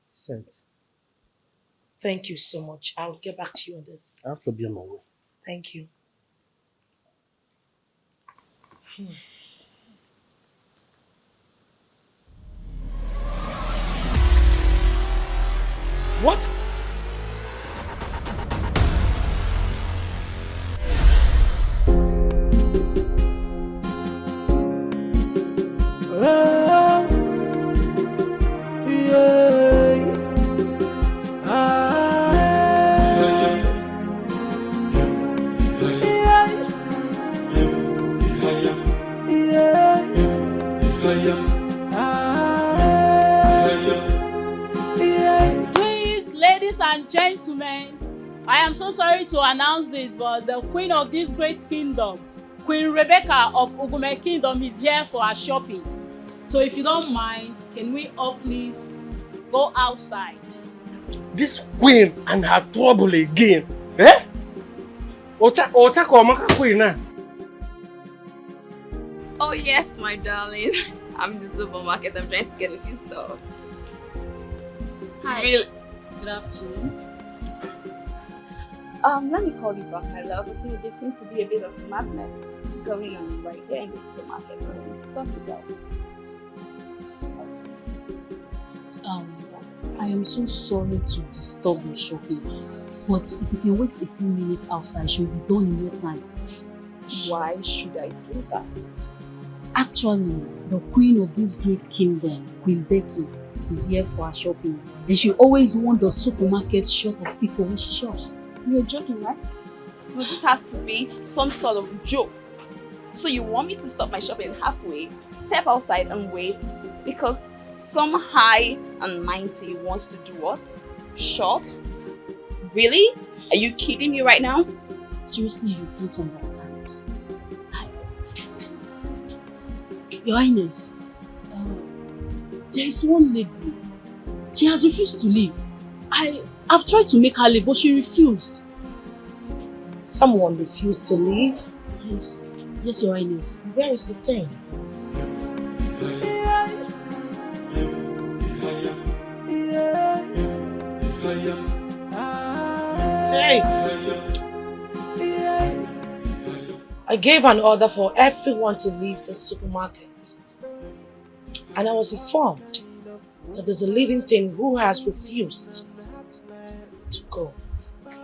S19: Sent.
S1: Thank you so much. I'll get back to you on this.
S19: I have to be on my way.
S1: Thank you. What?
S14: Oh, yeah. Ah,
S20: Please, ladies and gentlemen, I am so sorry to announce this, but the queen of this great kingdom, Queen Rebecca of Ugume Kingdom, is here for her shopping. So if you don't mind, can we all please go outside?
S19: This queen and her trouble again. Eh? Ocha ko queen na.
S11: Oh yes, my darling. I'm in the supermarket. I'm trying to get a few stuff.
S20: Hi.
S11: Really?
S20: Good afternoon.
S11: Let me call you back, my love. Okay, there seems to be a bit of madness going on right here in the supermarket. We're going to sort it out.
S20: I am so sorry to disturb your shopping, but if you can wait a few minutes outside, she'll be done in no time.
S11: Why should I do that?
S20: Actually, the queen of this great kingdom, Queen Becky, is here for her shopping, and she always wants the supermarket short of people when she shops.
S11: You're joking, right? No, this has to be some sort of joke. So you want me to stop my shopping halfway, step outside and wait because some high and mighty wants to do what? Shop? Really? Are you kidding me right now?
S20: Seriously, you don't understand. Your Highness, there is one lady. She has refused to leave. I've tried to make her leave, but she refused.
S1: Someone refused to leave?
S20: Yes. Yes, Your Highness.
S1: Where is the thing? Hey! I gave an order for everyone to leave the supermarket. And I was informed that there's a living thing who has refused to go.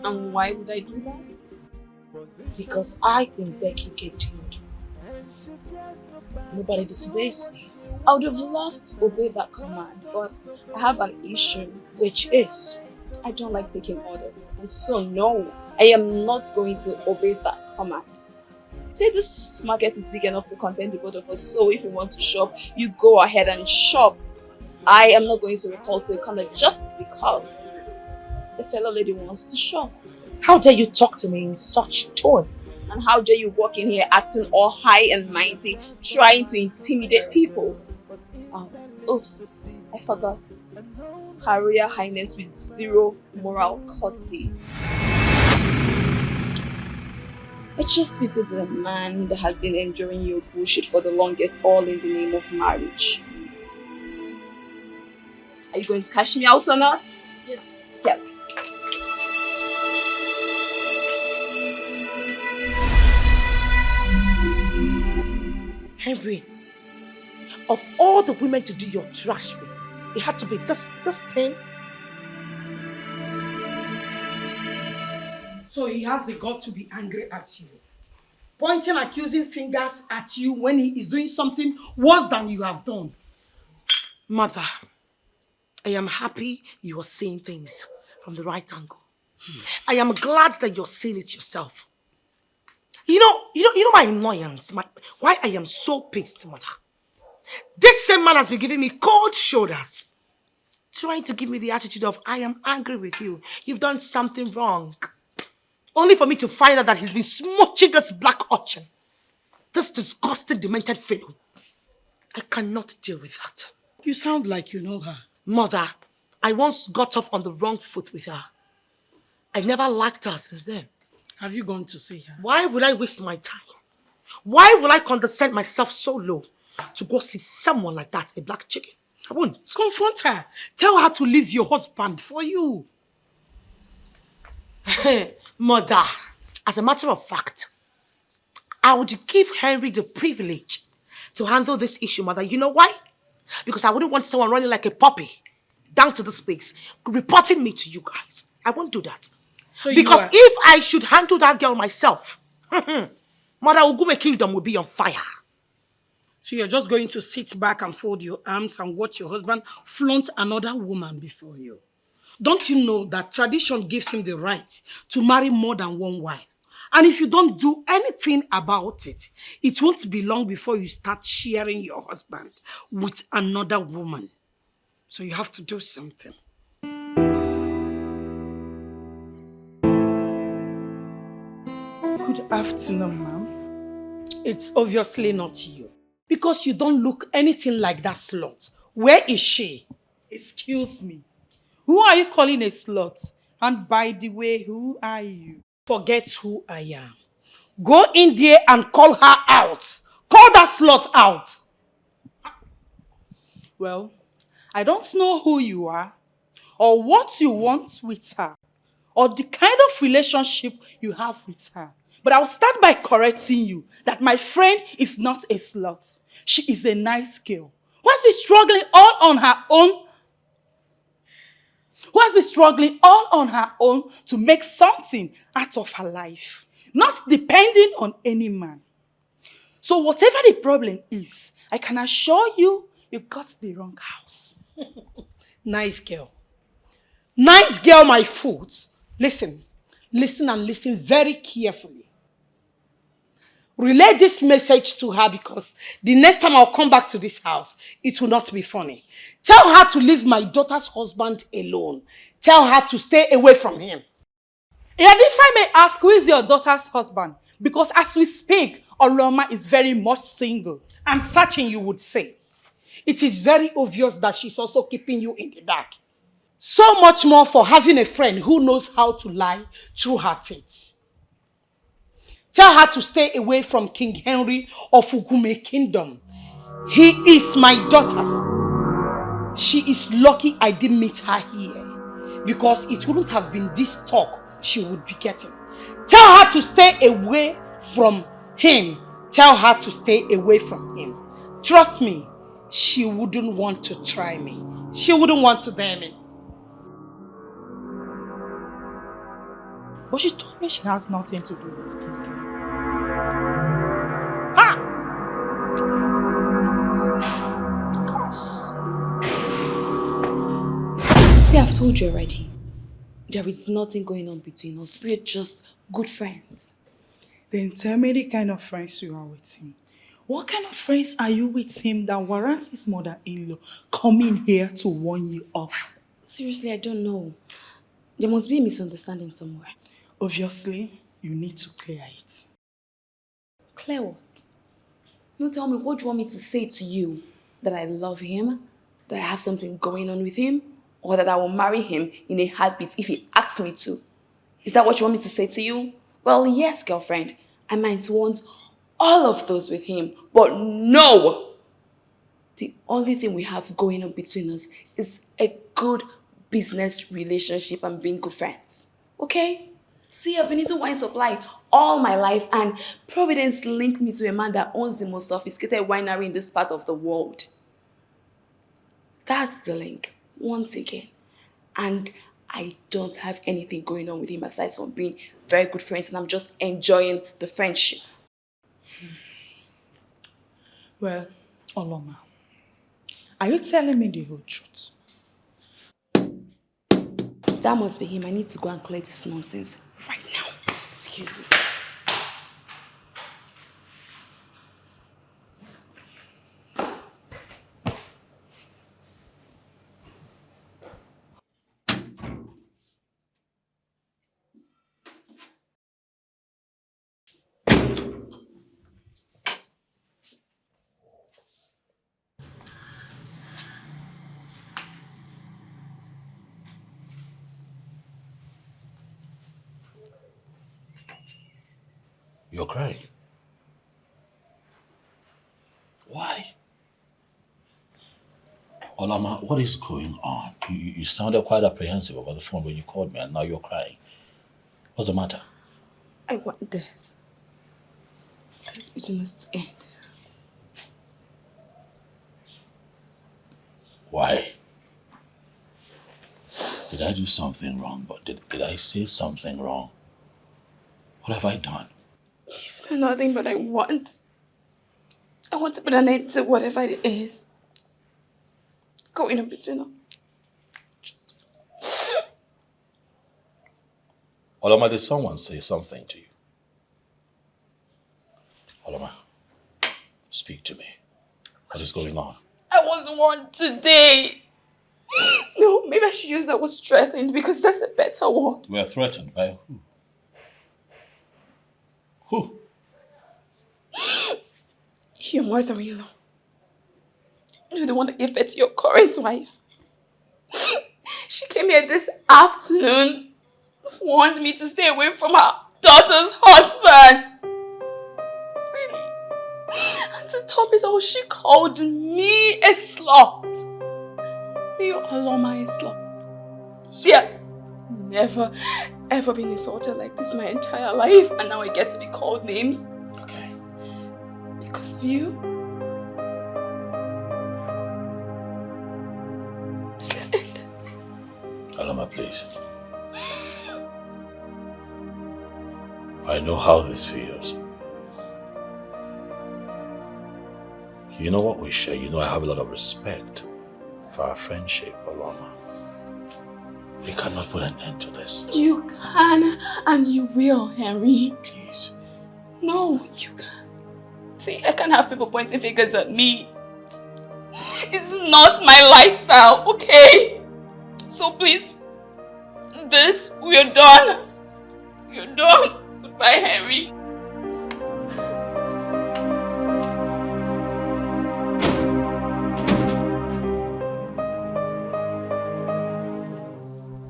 S11: And why would I do that?
S1: Because I, Queen Becky, gave to you. Nobody disobeys me.
S11: I would have loved to obey that command, but I have an issue.
S1: Which is?
S11: I don't like taking orders. And so no, I am not going to obey that command. Say this market is big enough to contain the both of us, so if you want to shop, you go ahead and shop. I am not going to recall to the corner just because the fellow lady wants to shop.
S1: How dare you talk to me in such tone?
S11: And how dare you walk in here acting all high and mighty, trying to intimidate people? Oops, I forgot. Her Royal Highness with zero moral courtesy. I just pity the man that has been enduring your bullshit for the longest, all in the name of marriage. Are you going to cash me out or not?
S20: Yes.
S11: Yeah.
S1: Henry, of all the women to do your trash with, it had to be this thing.
S9: So he has the gut to be angry at you, pointing accusing fingers at you when he is doing something worse than you have done.
S1: Mother, I am happy you are seeing things from the right angle. I am glad that you're seeing it yourself. You know my annoyance, why I am so pissed, mother. This same man has been giving me cold shoulders, trying to give me the attitude of, I am angry with you. You've done something wrong. Only for me to find out that he's been smooching this black urchin. This disgusting, demented fellow. I cannot deal with that.
S9: You sound like you know her.
S1: Mother, I once got off on the wrong foot with her. I never liked her since then.
S9: Have you gone to see her?
S1: Why would I waste my time? Why will I condescend myself so low to go see someone like that, a black chicken? I won't.
S9: Confront her. Tell her to leave your husband for you.
S1: Mother, as a matter of fact, I would give Henry the privilege to handle this issue, mother. You know why? Because I wouldn't want someone running like a puppy down to this place, reporting me to you guys. I won't do that.
S9: So
S1: because if I should handle that girl myself, Mother Ugume Kingdom will be on fire.
S9: So you're just going to sit back and fold your arms and watch your husband flaunt another woman before you? Don't you know that tradition gives him the right to marry more than one wife? And if you don't do anything about it, it won't be long before you start sharing your husband with another woman. So you have to do something.
S12: Good afternoon, ma'am.
S9: It's obviously not you. Because you don't look anything like that slut. Where is she?
S12: Excuse me. Who are you calling a slut? And by the way, who are you?
S9: Forget who I am. Go in there and call her out. Call that slut out.
S12: Well, I don't know who you are, or what you want with her, or the kind of relationship you have with her. But I'll start by correcting you that my friend is not a slut. She is a nice girl who has been struggling all on her own. Who has been struggling all on her own to make something out of her life, not depending on any man. So whatever the problem is, I can assure you, you got the wrong house.
S9: Nice girl. Nice girl, my foot. Listen and listen very carefully. Relay this message to her because the next time I'll come back to this house, it will not be funny. Tell her to leave my daughter's husband alone. Tell her to stay away from him.
S12: And if I may ask, who is your daughter's husband? Because as we speak, Oloma is very much single.
S9: I'm searching, you would say. It is very obvious that she's also keeping you in the dark. So much more for having a friend who knows how to lie through her teeth. Tell her to stay away from King Henry of Ugume Kingdom. He is my daughter's. She is lucky I didn't meet her here, because it wouldn't have been this talk she would be getting. Tell her to stay away from him. Tell her to stay away from him. Trust me, she wouldn't want to try me. She wouldn't want to dare me.
S12: But she told me she has nothing to do with King Henry.
S11: See, I've told you already. There is nothing going on between us. We're just good friends.
S12: Then tell me the kind of friends you are with him. What kind of friends are you with him that warrants his mother-in-law coming here to warn you off?
S11: Seriously, I don't know. There must be a misunderstanding somewhere.
S12: Obviously, you need to clear it.
S11: Clear what? No, tell me, what do you want me to say to you? That I love him? That I have something going on with him? Or that I will marry him in a heartbeat if he asks me to? Is that what you want me to say to you? Well, yes, girlfriend. I might want all of those with him, but no! The only thing we have going on between us is a good business relationship and being good friends. Okay? See, I've been into wine supply all my life, and Providence linked me to a man that owns the most sophisticated winery in this part of the world. That's the link, once again. And I don't have anything going on with him aside from being very good friends, and I'm just enjoying the friendship.
S12: Well, Oloma, are you telling me the whole truth?
S11: that must be him. I need to go and clear this nonsense right now. Excuse me.
S2: You're crying. Why? Olama, what is going on? You sounded quite apprehensive over the phone when you called me, and now you're crying. What's the matter?
S11: I want this. This between us to end.
S2: Why? Did I do something wrong? But did I say something wrong? What have I done?
S11: You've said nothing, but I want to put an end to whatever it is going on between us.
S2: Olama, did someone say something to you? Olama, speak to me. What is going on?
S11: I was warned today. No, maybe I should use that word threatened because that's a better word.
S2: We are threatened by who? Who?
S11: Your mother-in-law. You're the one that gave birth to your current wife. She came here this afternoon, warned me to stay away from her daughter's husband. Really? And to top it all, she called me a slut. Me, Oloma, a slut. Yeah, never, ever been insulted like this my entire life, and now I get to be called names.
S2: Okay.
S11: Because of you? Let's end this.
S2: Olama, please. I know how this feels. You know what we share. You know I have a lot of respect for our friendship, Olama. We cannot put an end to this.
S11: You can and you will, Henry.
S2: Please.
S11: No, you can't. See, I can't have people pointing fingers at me. It's not my lifestyle, okay? So please, we're done. You're done. Goodbye, Henry.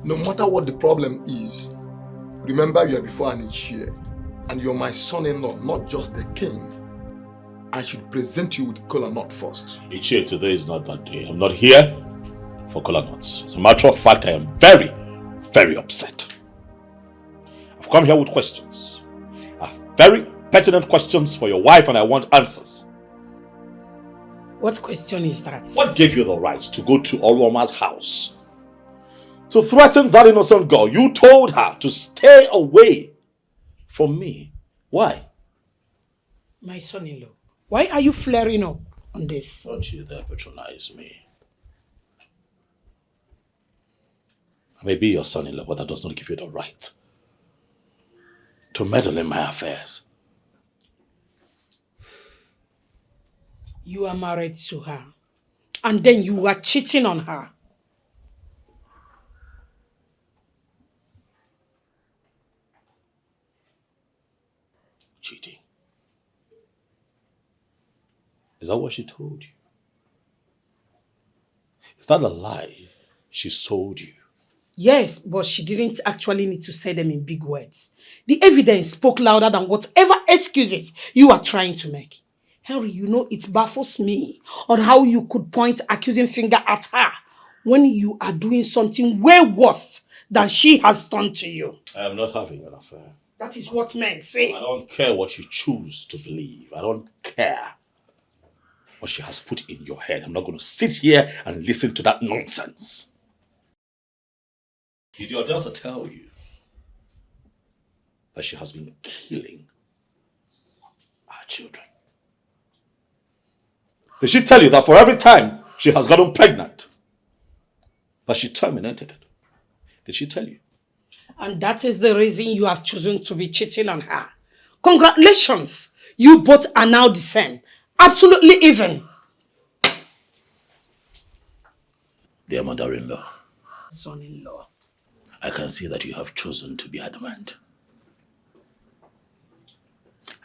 S4: No matter what the problem is, remember you are before an Ishie, and you're my son-in-law, not just the king. I should present you with kola nut first.
S2: Ichie, today is not that day. I'm not here for kola nuts. As a matter of fact, I am very, very upset. I've come here with questions. I have very pertinent questions for your wife, and I want answers.
S9: What question is that?
S2: What gave you the right to go to Oluoma's house? To threaten that innocent girl? You told her to stay away from me. Why?
S9: My son-in-law, why are you flaring up on this?
S2: Don't you dare patronize me. I may be your son-in-law, but that does not give you the right to meddle in my affairs.
S9: You are married to her, and then you are cheating on her.
S2: Cheating. Is that what she told you? Is that a lie she sold you?
S9: Yes, but she didn't actually need to say them in big words. The evidence spoke louder than whatever excuses you are trying to make. Henry, you know it baffles me on how you could point accusing finger at her when you are doing something way worse than she has done to you.
S2: I am not having an affair.
S9: That is what men say.
S2: I don't care what you choose to believe. I don't care what she has put in your head. I'm not going to sit here and listen to that nonsense. Did your daughter tell you that she has been killing our children? Did she tell you that for every time she has gotten pregnant, that she terminated it? Did she tell you?
S9: And that is the reason you have chosen to be cheating on her. Congratulations! You both are now the same. Absolutely even.
S2: Dear mother-in-law,
S9: Son-in-law.
S2: I can see that you have chosen to be adamant.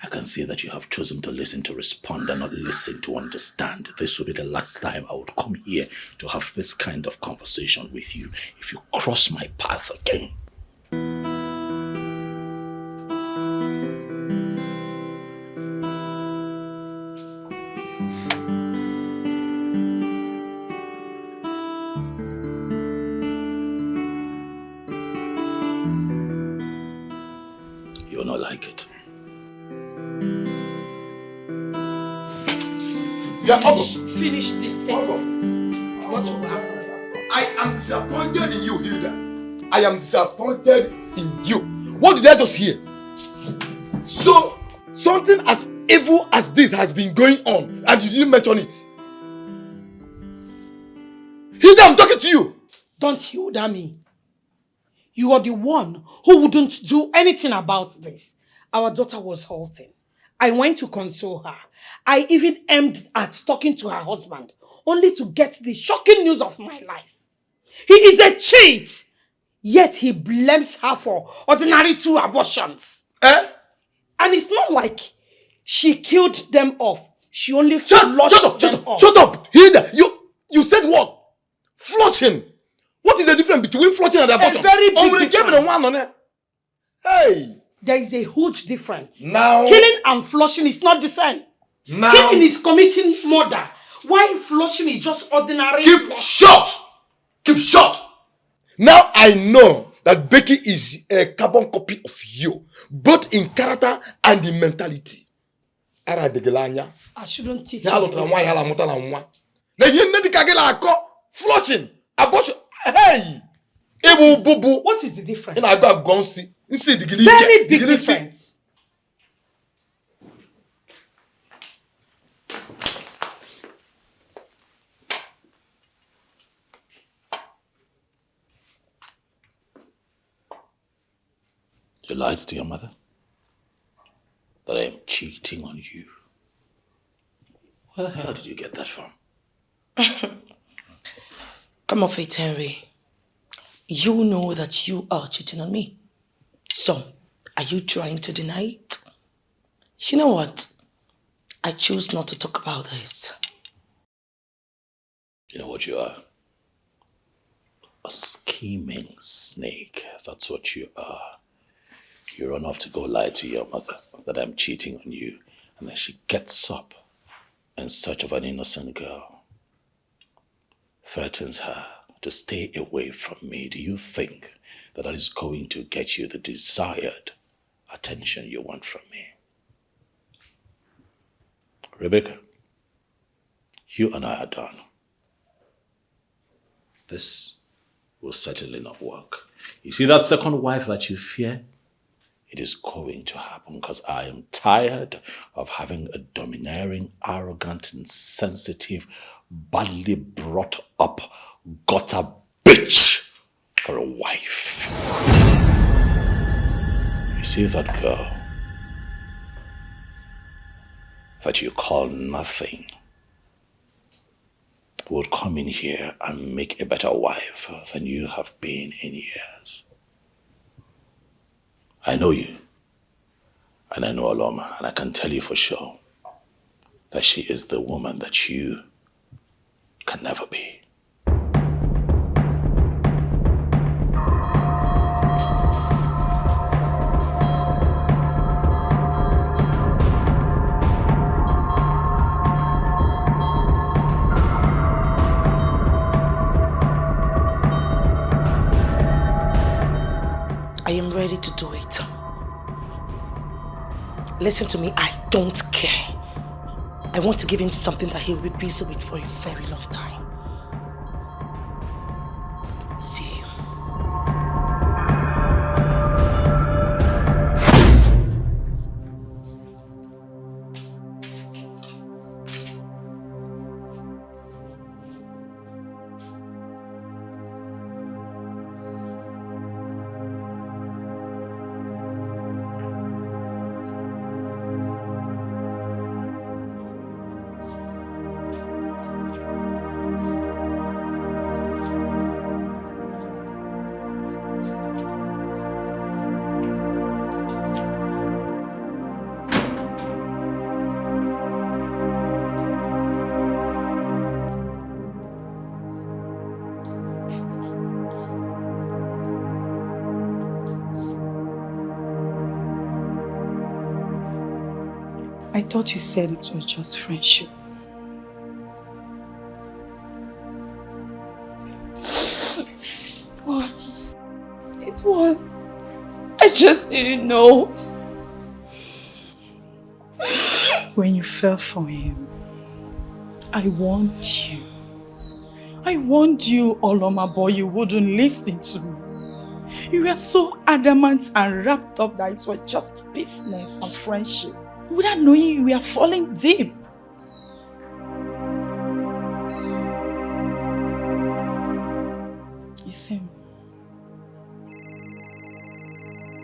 S2: I can see that you have chosen to listen to respond and not listen to understand. This will be the last time I would come here to have this kind of conversation with you if you cross my path again. You will not like it.
S4: Yeah,
S9: Finish this statement. What will happen?
S4: I am disappointed in you, Hilda. I am disappointed in you. What did I just hear? So, something as evil as this has been going on and you didn't mention it. Hilda, I'm talking to you.
S9: Don't Hilda me. You are the one who wouldn't do anything about this. Our daughter was halting. I went to console her. I even aimed at talking to her husband, only to get the shocking news of my life. He is a cheat, yet he blames her for ordinary 2 abortions.
S4: Eh?
S9: And it's not like she killed them off. She only flushed them off.
S4: Shut up! Hilda, you said what? Flushing. What is the difference between flushing and abortion?
S9: A very big difference.
S4: Hey!
S9: There is a huge difference.
S4: Now,
S9: killing and flushing is not the same.
S4: Now,
S9: killing is committing murder, while flushing is just ordinary.
S4: Keep short! Keep short! Now I know that Becky is a carbon copy of you, both in character and in mentality.
S9: I shouldn't teach you.
S4: Flushing, abortion. Hey!
S9: What is the difference?
S4: Very
S9: big difference.
S2: You lied to your mother that I am cheating on you. Where the hell did you get that from?
S1: Come off it, Henry. You know that you are cheating on me. So, are you trying to deny it? You know what? I choose not to talk about this.
S2: You know what you are? A scheming snake. That's what you are. You run off to go lie to your mother that I'm cheating on you, and then she gets up in search of an innocent girl, threatens her to stay away from me. Do you think that is going to get you the desired attention you want from me? Rebecca, you and I are done. This will certainly not work. You see that second wife that you fear? It is going to happen because I am tired of having a domineering, arrogant, insensitive, badly brought up gutter bitch for a wife. You see that girl that you call nothing would come in here and make a better wife than you have been in years. I know you, and I know Aloma, and I can tell you for sure that she is the woman that you can never be.
S1: I am ready to do it. Listen to me, I don't care. I want to give him something that he'll be busy with for a very long time. See you.
S12: I thought you said it was just friendship.
S11: It was. I just didn't know.
S12: When you fell for him, I warned you. I warned you, Oloma, but you wouldn't listen to me. You were so adamant and wrapped up that it was just business and friendship. Without knowing you were falling deep. Listen.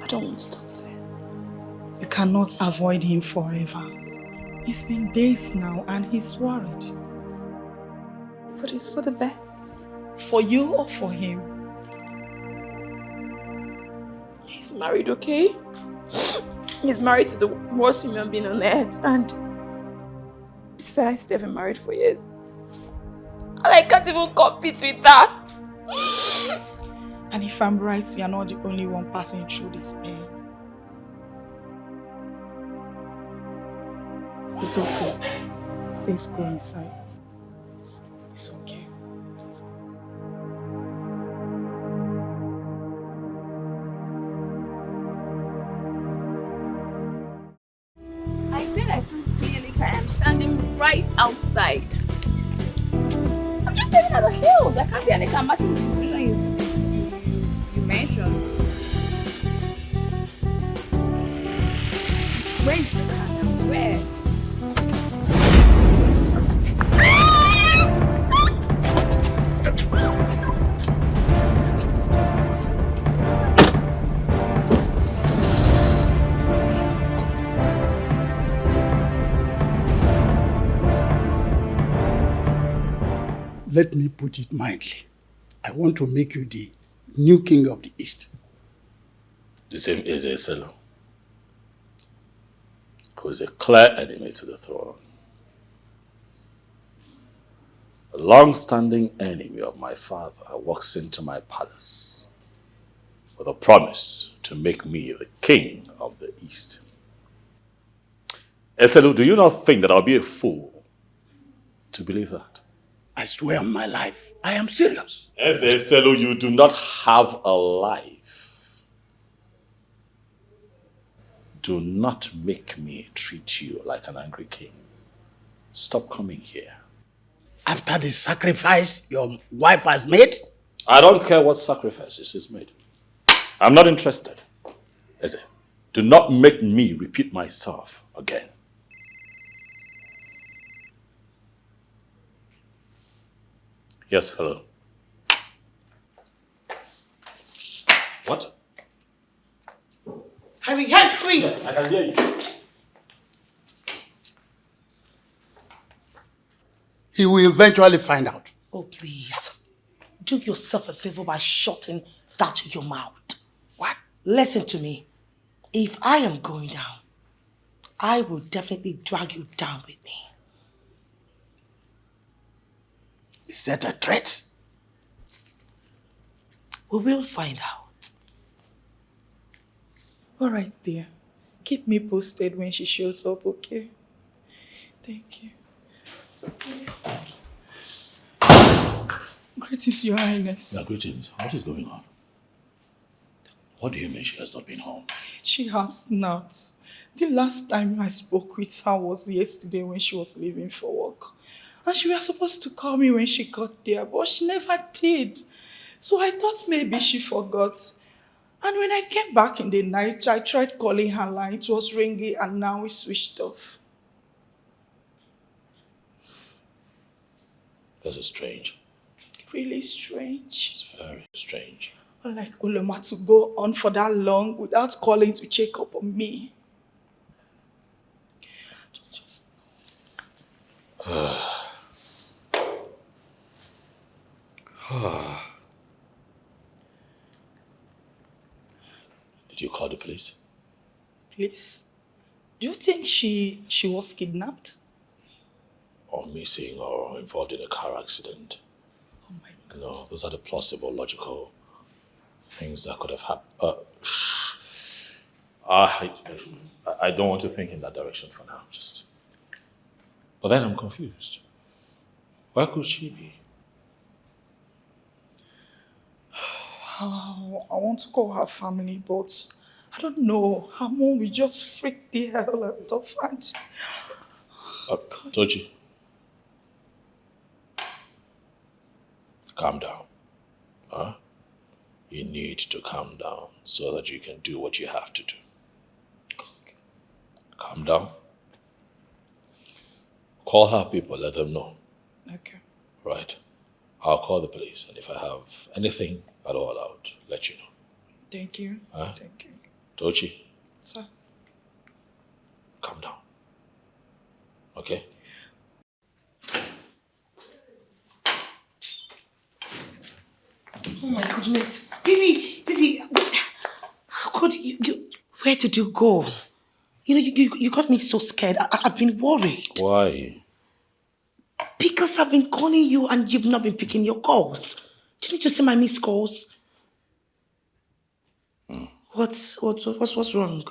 S11: I don't want to talk to him.
S12: You cannot avoid him forever. It's been days now and he's worried.
S11: But it's for the best.
S12: For you or for him?
S11: He's married, okay? He's married to the worst human being on earth, and besides, they've been married for years. And I can't even compete with that.
S12: And if I'm right, we are not the only one passing through this pain. It's okay. Let's go inside. It's okay.
S11: I said I can't see any car. I'm standing right outside. I'm just staring at the hills. I can't see any car matching the description you mentioned. Where is the car now? Where?
S6: Let me put it mildly. I want to make you the new king of the East.
S2: The same is Eselo, who is a clear enemy to the throne. A long-standing enemy of my father walks into my palace with a promise to make me the king of the East. Eselo, do you not think that I'll be a fool to believe that?
S6: I swear on my life, I am serious.
S2: Eselo, you do not have a life. Do not make me treat you like an angry king. Stop coming here.
S6: After the sacrifice your wife has made?
S2: I don't care what sacrifices is made. I'm not interested. Eze, do not make me repeat myself again. Yes, hello. What?
S1: Harry, Harry!
S2: Yes, I can hear you.
S6: He will eventually find out.
S1: Oh, please. Do yourself a favor by shutting that your mouth. What? Listen to me. If I am going down, I will definitely drag you down with me.
S6: Is that a threat?
S1: We will find out.
S12: All right, dear. Keep me posted when she shows up, okay? Thank you. Greetings, Your Highness.
S2: Yeah, greetings. What is going on? What do you mean she has not been home?
S12: She has not. The last time I spoke with her was yesterday when she was leaving for work. And she was supposed to call me when she got there, but she never did. So I thought maybe she forgot. And when I came back in the night, I tried calling her line. It was ringing and now it's switched off.
S2: This is strange.
S12: Really strange.
S2: It's very strange.
S12: Like Uloma to go on for that long without calling to check up on me.
S2: Did you call the police?
S12: Please? Do you think she was kidnapped?
S2: Or missing or involved in a car accident?
S12: Oh my God.
S2: No, those are the plausible, logical things that could have happened. I don't want to think in that direction for now. But then I'm confused. Where could she be?
S12: Oh, I want to call her family, but I don't know. Her mom will just freak the hell out of her.
S2: Tochi, calm down. Huh? You need to calm down so that you can do what you have to do. Okay. Calm down. Call her people, let them know.
S12: Okay.
S2: Right. I'll call the police, and if I have anything at all, I'll let you know.
S12: Thank you.
S2: Huh?
S12: Thank you.
S2: Tochi,
S12: Sir.
S2: calm down. Okay?
S1: Oh my goodness. Baby, how could you where did you go? You know, you got me so scared. I've been worried.
S2: Why?
S1: Because I've been calling you and you've not been picking your calls. Didn't you see my missed calls? What's wrong?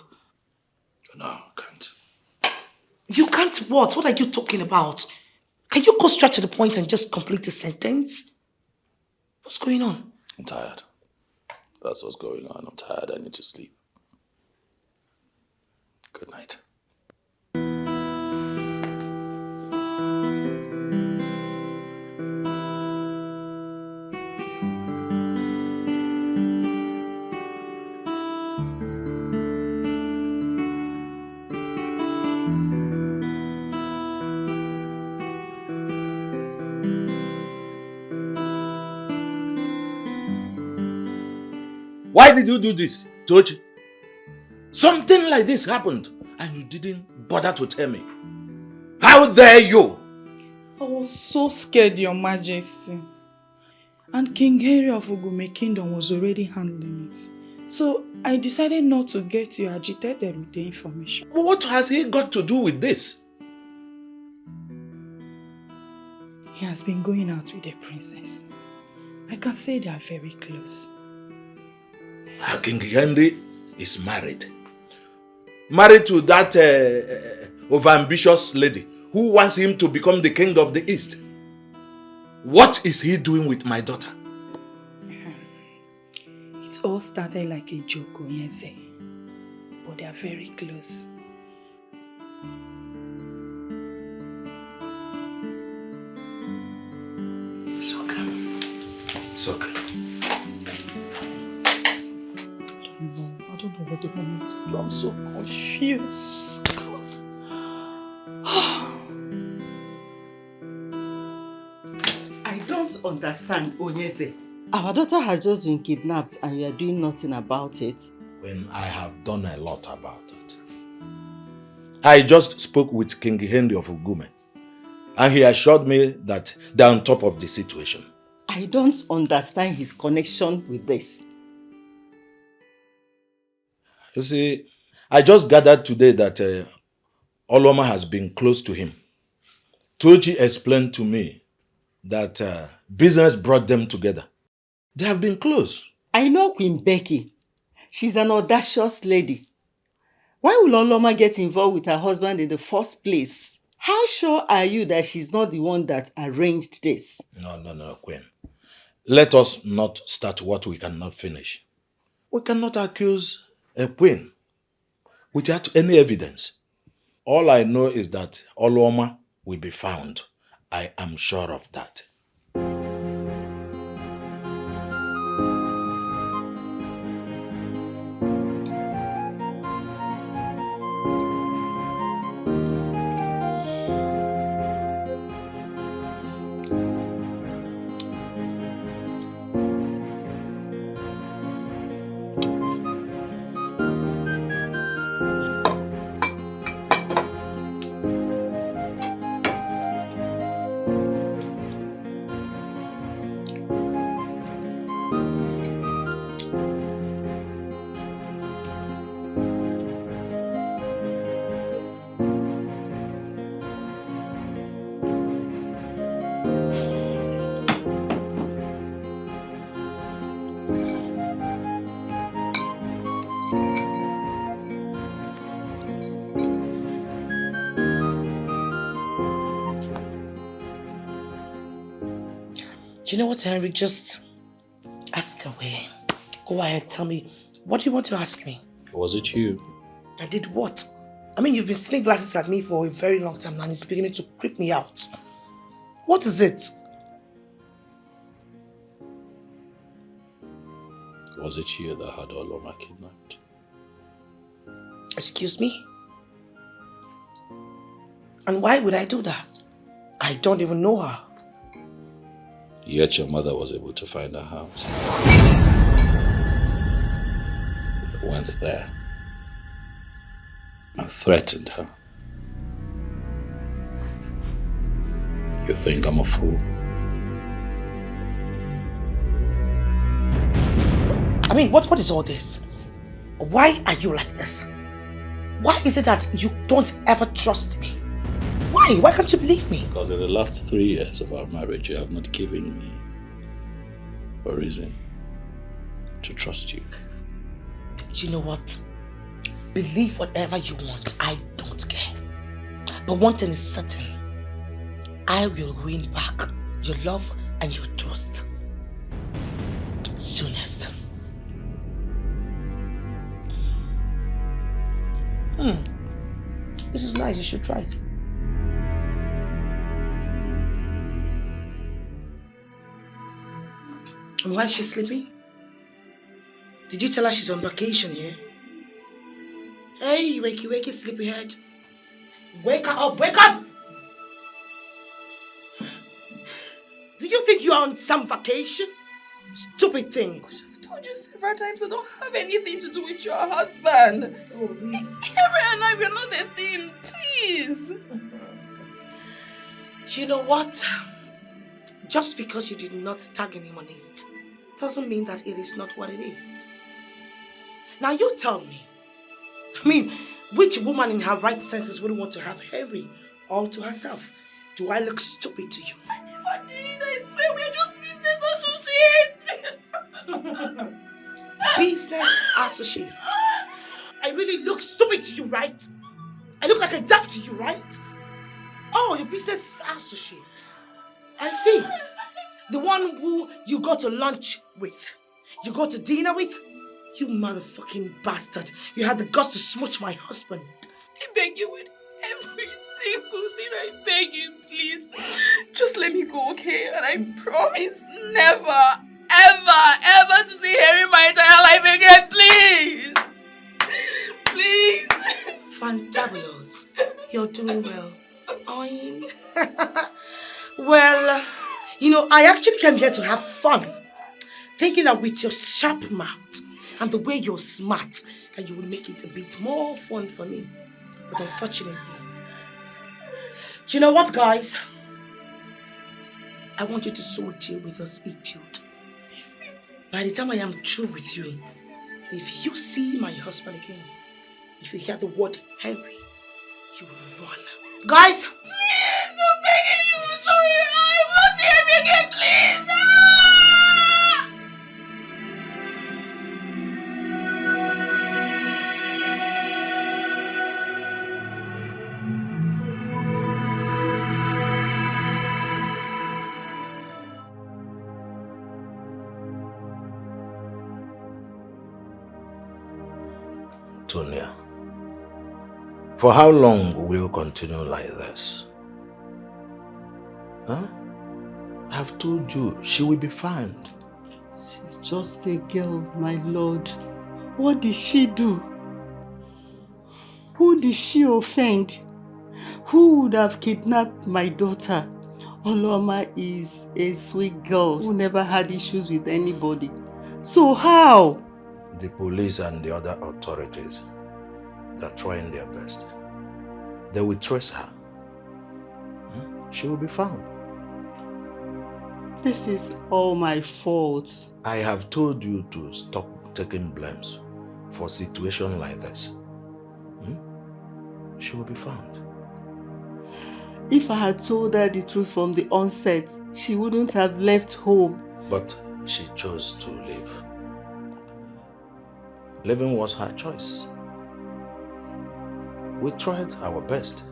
S2: No, I can't.
S1: You can't what? What are you talking about? Can you go straight to the point and just complete the sentence? What's going on?
S2: I'm tired. That's what's going on. I'm tired. I need to sleep. Good night.
S3: Why did you do this, Tochi? Something like this happened and you didn't bother to tell me. How dare you?
S12: I was so scared, Your Majesty. And King Henry of Ugume Kingdom was already handling it. So I decided not to get you agitated with the information.
S3: What has he got to do with this?
S12: He has been going out with the princess. I can say they are very close.
S3: King Henry is married. Married to that overambitious lady who wants him to become the king of the East. What is he doing with my daughter?
S12: It all started like a joke, Onyense. But they are very close.
S3: It's okay. It's okay.
S12: I don't know what they want me to do. I'm so confused. God.
S10: I don't understand, Onyeze. Our daughter has just been kidnapped and you are doing nothing about it.
S3: When I have done a lot about it. I just spoke with King Henry of Ugume and he assured me that they're on top of the situation.
S10: I don't understand his connection with this.
S3: You see, I just gathered today that Oloma has been close to him. Tochi explained to me that business brought them together. They have been close.
S10: I know Queen Becky. She's an audacious lady. Why will Oloma get involved with her husband in the first place? How sure are you that she's not the one that arranged this?
S3: No, Queen. Let us not start what we cannot finish. We cannot accuse a queen without any evidence. All I know is that Oloma will be found. I am sure of that.
S1: Do you know what, Henry? Just ask away. Go ahead, tell me. What do you want to ask me?
S2: Was it you?
S1: I did what? I mean, you've been sneaking glasses at me for a very long time now and it's beginning to creep me out. What is it?
S2: Was it you that had Oloma kidnapped?
S1: Excuse me? And why would I do that? I don't even know her.
S2: Yet your mother was able to find her house. Went there and threatened her. You think I'm a fool?
S1: I mean, what is all this? Why are you like this? Why is it that you don't ever trust me? Why? Why can't you believe me?
S2: Because in the last 3 years of our marriage, you have not given me a reason to trust you.
S1: You know what? Believe whatever you want. I don't care. But one thing is certain. I will win back your love and your trust. Soonest. This is nice. You should try it. And why is she sleeping? Did you tell her she's on vacation here? Hey, wakey, sleepyhead. Wake her up, wake up! Do you think you are on some vacation? Stupid thing.
S12: I've told you several times I don't have anything to do with your husband. Henry and I, we're not a thing. Please.
S1: You know what? Just because you did not tag anyone in it doesn't mean that it is not what it is. Now you tell me. I mean, which woman in her right senses would want to have Henry all to herself? Do I look stupid to you?
S12: I never did. I swear we're just business associates.
S1: Business associates? I really look stupid to you, right? I look like a duff to you, right? Oh, your business associate. I see. The one who you go to lunch with. You go to dinner with. You motherfucking bastard. You had the guts to smooch my husband.
S12: I beg you with every single thing. I beg you, please. Just let me go, okay? And I promise never, ever to see Harry my entire life again, please. Please.
S1: Fantabulous. You're doing well. Oin. Well, you know, I actually came here to have fun. Thinking that with your sharp mouth and the way you're smart, that you will make it a bit more fun for me. But unfortunately, do you know what, guys? I want you to so deal with this idiot. By the time I am through with you, if you see my husband again, if you hear the word Henry, you will run. Guys!
S12: Please, I'm begging you. I'm sorry. I won't see him again, please.
S15: Tonia, for how long will you continue like this? Huh? I've told you, she will be found.
S10: She's just a girl, my lord. What did she do? Who did she offend? Who would have kidnapped my daughter? Oloma is a sweet girl who never had issues with anybody. So how?
S15: The police and the other authorities, they're trying their best. They will trace her. She will be found.
S10: This is all my fault.
S15: I have told you to stop taking blames for situations like this. She will be found.
S10: If I had told her the truth from the onset, she wouldn't have left home.
S15: But she chose to leave. Leaving was her choice. We tried our best.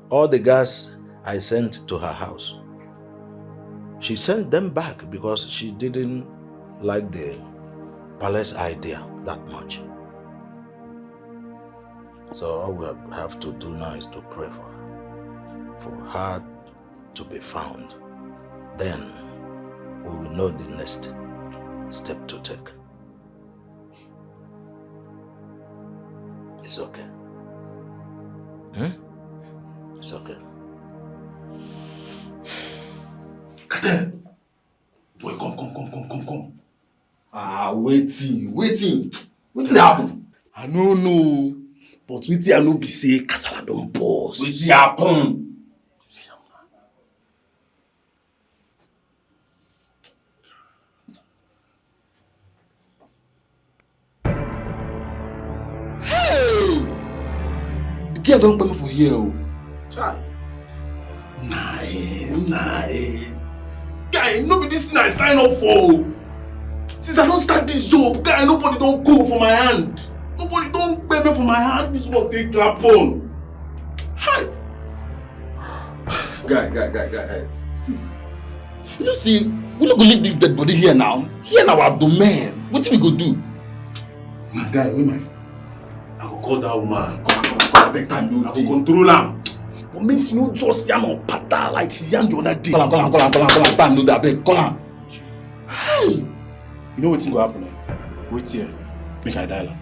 S15: All the gas I sent to her house, She sent them back because she didn't like the palace idea that much. So all we have to do now is to pray for her to be found. Then we will know the next step to take. It's okay. It's okay.
S4: Boy, come. Waiting. Wetin happen?
S7: I no know, but wetin I no be say kasala don burst.
S4: Wetin happen? Hey! The girl don pay me for here o.
S7: Chai.
S4: Nah. Guy, no be this thing I sign up for. Since I don't start this job, guy, nobody don't go for my hand. Nobody don't pay me for my hand. This one take happen. Hi. Guy. See. You know, see, we not go leave this dead body here now. Here in our domain. What do we go do? My guy, where my phone?
S7: I go call that woman.
S4: Come, beg time, no
S7: I go control am.
S4: But means you know just yam on pata like she yam the other day. Call am. Time no that beg. Call am. Hi.
S7: You know wetin go happen? Wait here. Make I dial am.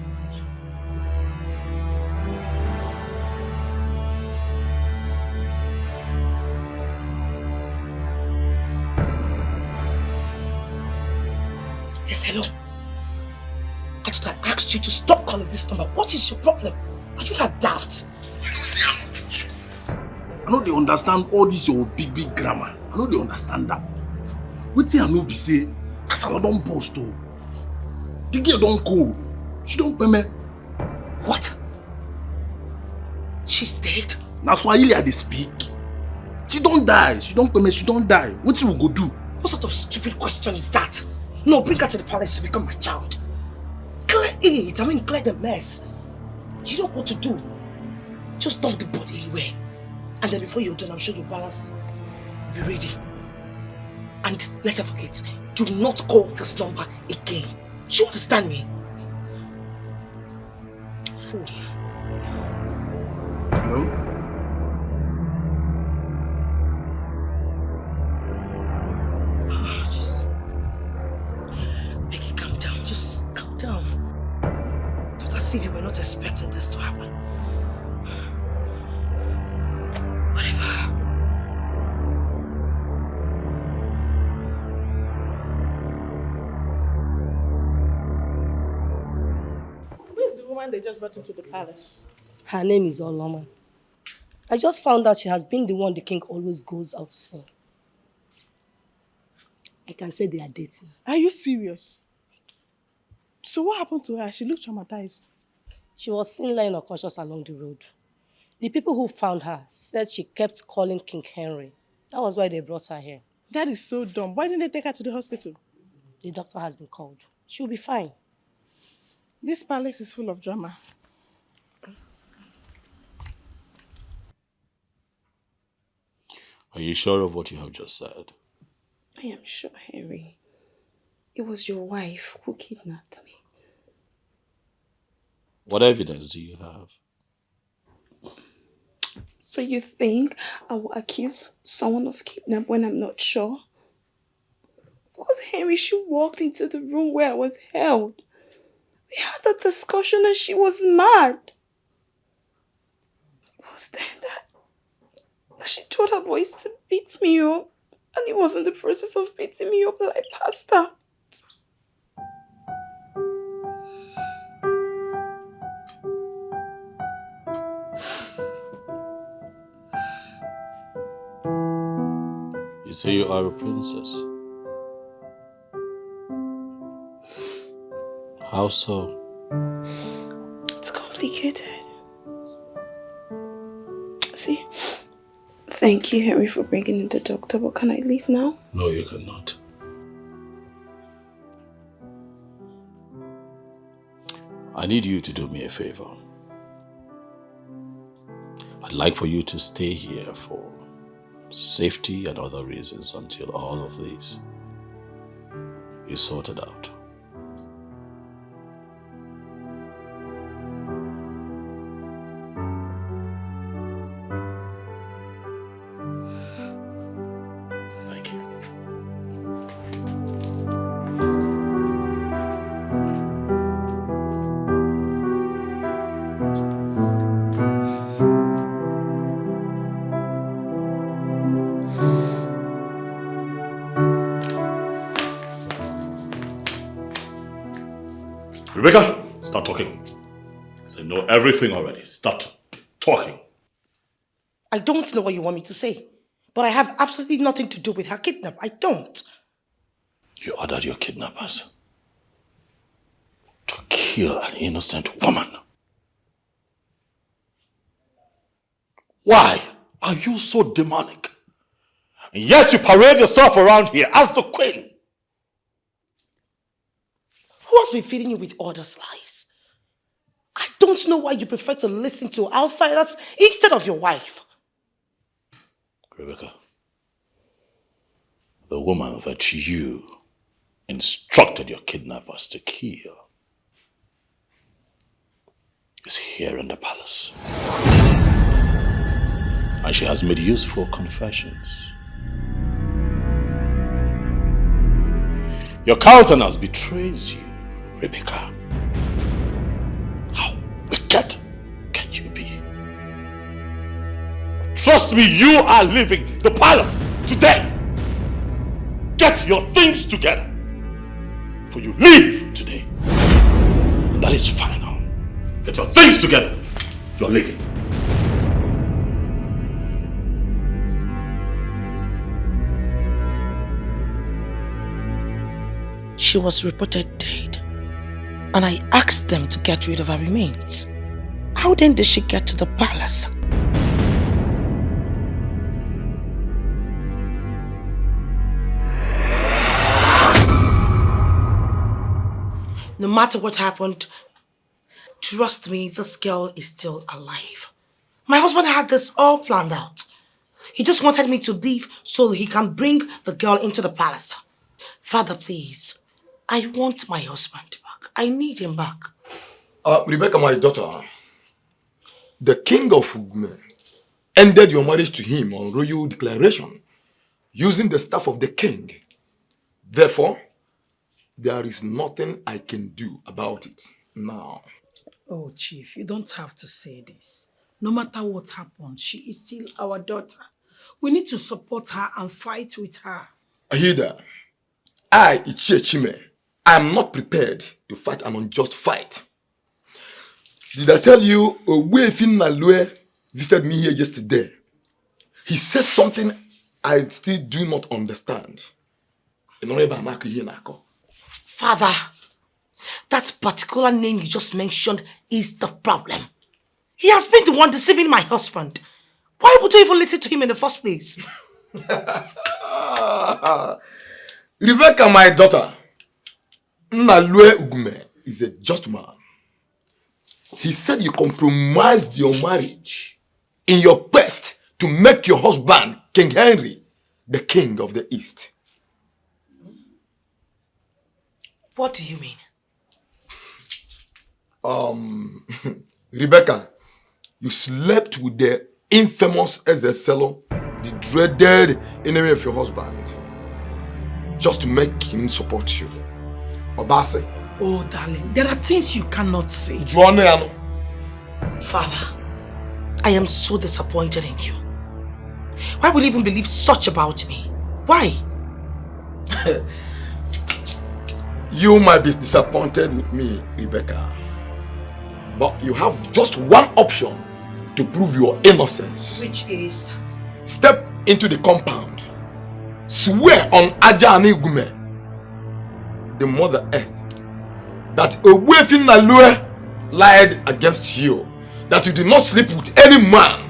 S1: Yes, hello. I thought I asked you to stop calling this number. What is your problem? Are you that daft?
S4: You know, see, I'm not in school. I know they understand all this your big grammar. I know they understand that. Wetin I know be say, kasala don burst o. The girl don go. She don pay me.
S1: What? She's dead?
S4: Na Swahili I dey speak. She don die. She don pay me. She don die. Wetin we go do?
S1: What sort of stupid question is that? No, bring her to the palace to become my child. Clear it. Clear the mess. You know what to do. Just dump the body anywhere. And then before you're done, I'm sure the palace will be ready. And let's not forget, do not call this number again. Do you understand me? Fool.
S7: Hello?
S1: Just calm down. It's as if you were not expecting this to happen. Whatever.
S16: Who's the woman they just brought into the palace? Her name is Oloma. I just found out she has been the one the king always goes out to see. I can say they are dating.
S12: Are you serious? So what happened to her? She looked traumatized.
S16: She was seen lying unconscious along the road. The people who found her said she kept calling King Henry. That was why they brought her here.
S12: That is so dumb. Why didn't they take her to the hospital?
S16: The doctor has been called. She'll be fine.
S12: This palace is full of drama.
S2: Are you sure of what you have just said?
S11: I am sure, Henry. It was your wife who kidnapped me.
S2: What evidence do you have?
S11: So you think I will accuse someone of kidnapping when I'm not sure? Of course, Henry, she walked into the room where I was held. We had a discussion and she was mad. It was then that she told her boys to beat me up. And it was in the process of beating me up that I passed out.
S2: You say you are a princess. How so?
S11: It's complicated. See, thank you, Henry, for bringing in the doctor, but can I leave now?
S2: No, you cannot. I need you to do me a favor. I'd like for you to stay here for safety and other reasons until all of this is sorted out. Thank you.
S3: Rebecca, start talking. I know everything already. Start talking.
S1: I don't know what you want me to say, but I have absolutely nothing to do with her kidnap. I don't.
S2: You ordered your kidnappers to kill an innocent woman.
S3: Why are you so demonic? And yet you parade yourself around here as the queen.
S1: Who has been feeding you with all these lies? I don't know why you prefer to listen to outsiders instead of your wife.
S2: Rebecca, the woman that you instructed your kidnappers to kill is here in the palace. And she has made useful confessions. Your countenance betrays you, Rebecca. How wicked can you be?
S3: Trust me, you are leaving the palace today. Get your things together. For you leave today.
S2: And that is final.
S3: Get your things together. You're leaving.
S1: She was reported dead, and I asked them to get rid of her remains. How then did she get to the palace? No matter what happened, trust me, this girl is still alive. My husband had this all planned out. He just wanted me to leave so he can bring the girl into the palace. Father, please, I want my husband back. I need him back.
S4: Rebecca, my daughter, the king of Ugume ended your marriage to him on royal declaration using the staff of the king. Therefore, there is nothing I can do about it now.
S9: Oh, Chief, you don't have to say this. No matter what happens, she is still our daughter. We need to support her and fight with her.
S4: Ahida, I, Ichie Chime, I am not prepared to fight an unjust fight. Did I tell you, Owefin Nalue visited me here yesterday? He said something I still do not understand.
S1: Father, that particular name you just mentioned is the problem. He has been the one deceiving my husband. Why would you even listen to him in the first place?
S4: Rebecca, my daughter, Nalue Ugume is a just man. He said you compromised your marriage in your quest to make your husband King Henry the king of the East.
S1: What do you mean?
S4: Rebecca, you slept with the infamous Ezeselo, the dreaded enemy of your husband, just to make him support you. Obase.
S9: Oh, darling, there are things you cannot say.
S1: Father, I am so disappointed in you. Why will you even believe such about me? Why?
S4: You might be disappointed with me, Rebecca, but you have just one option to prove your innocence.
S1: Which is?
S4: Step into the compound. Swear on Ajani Gume, the Mother Earth, that Owefin Nalue lied against you, that you did not sleep with any man.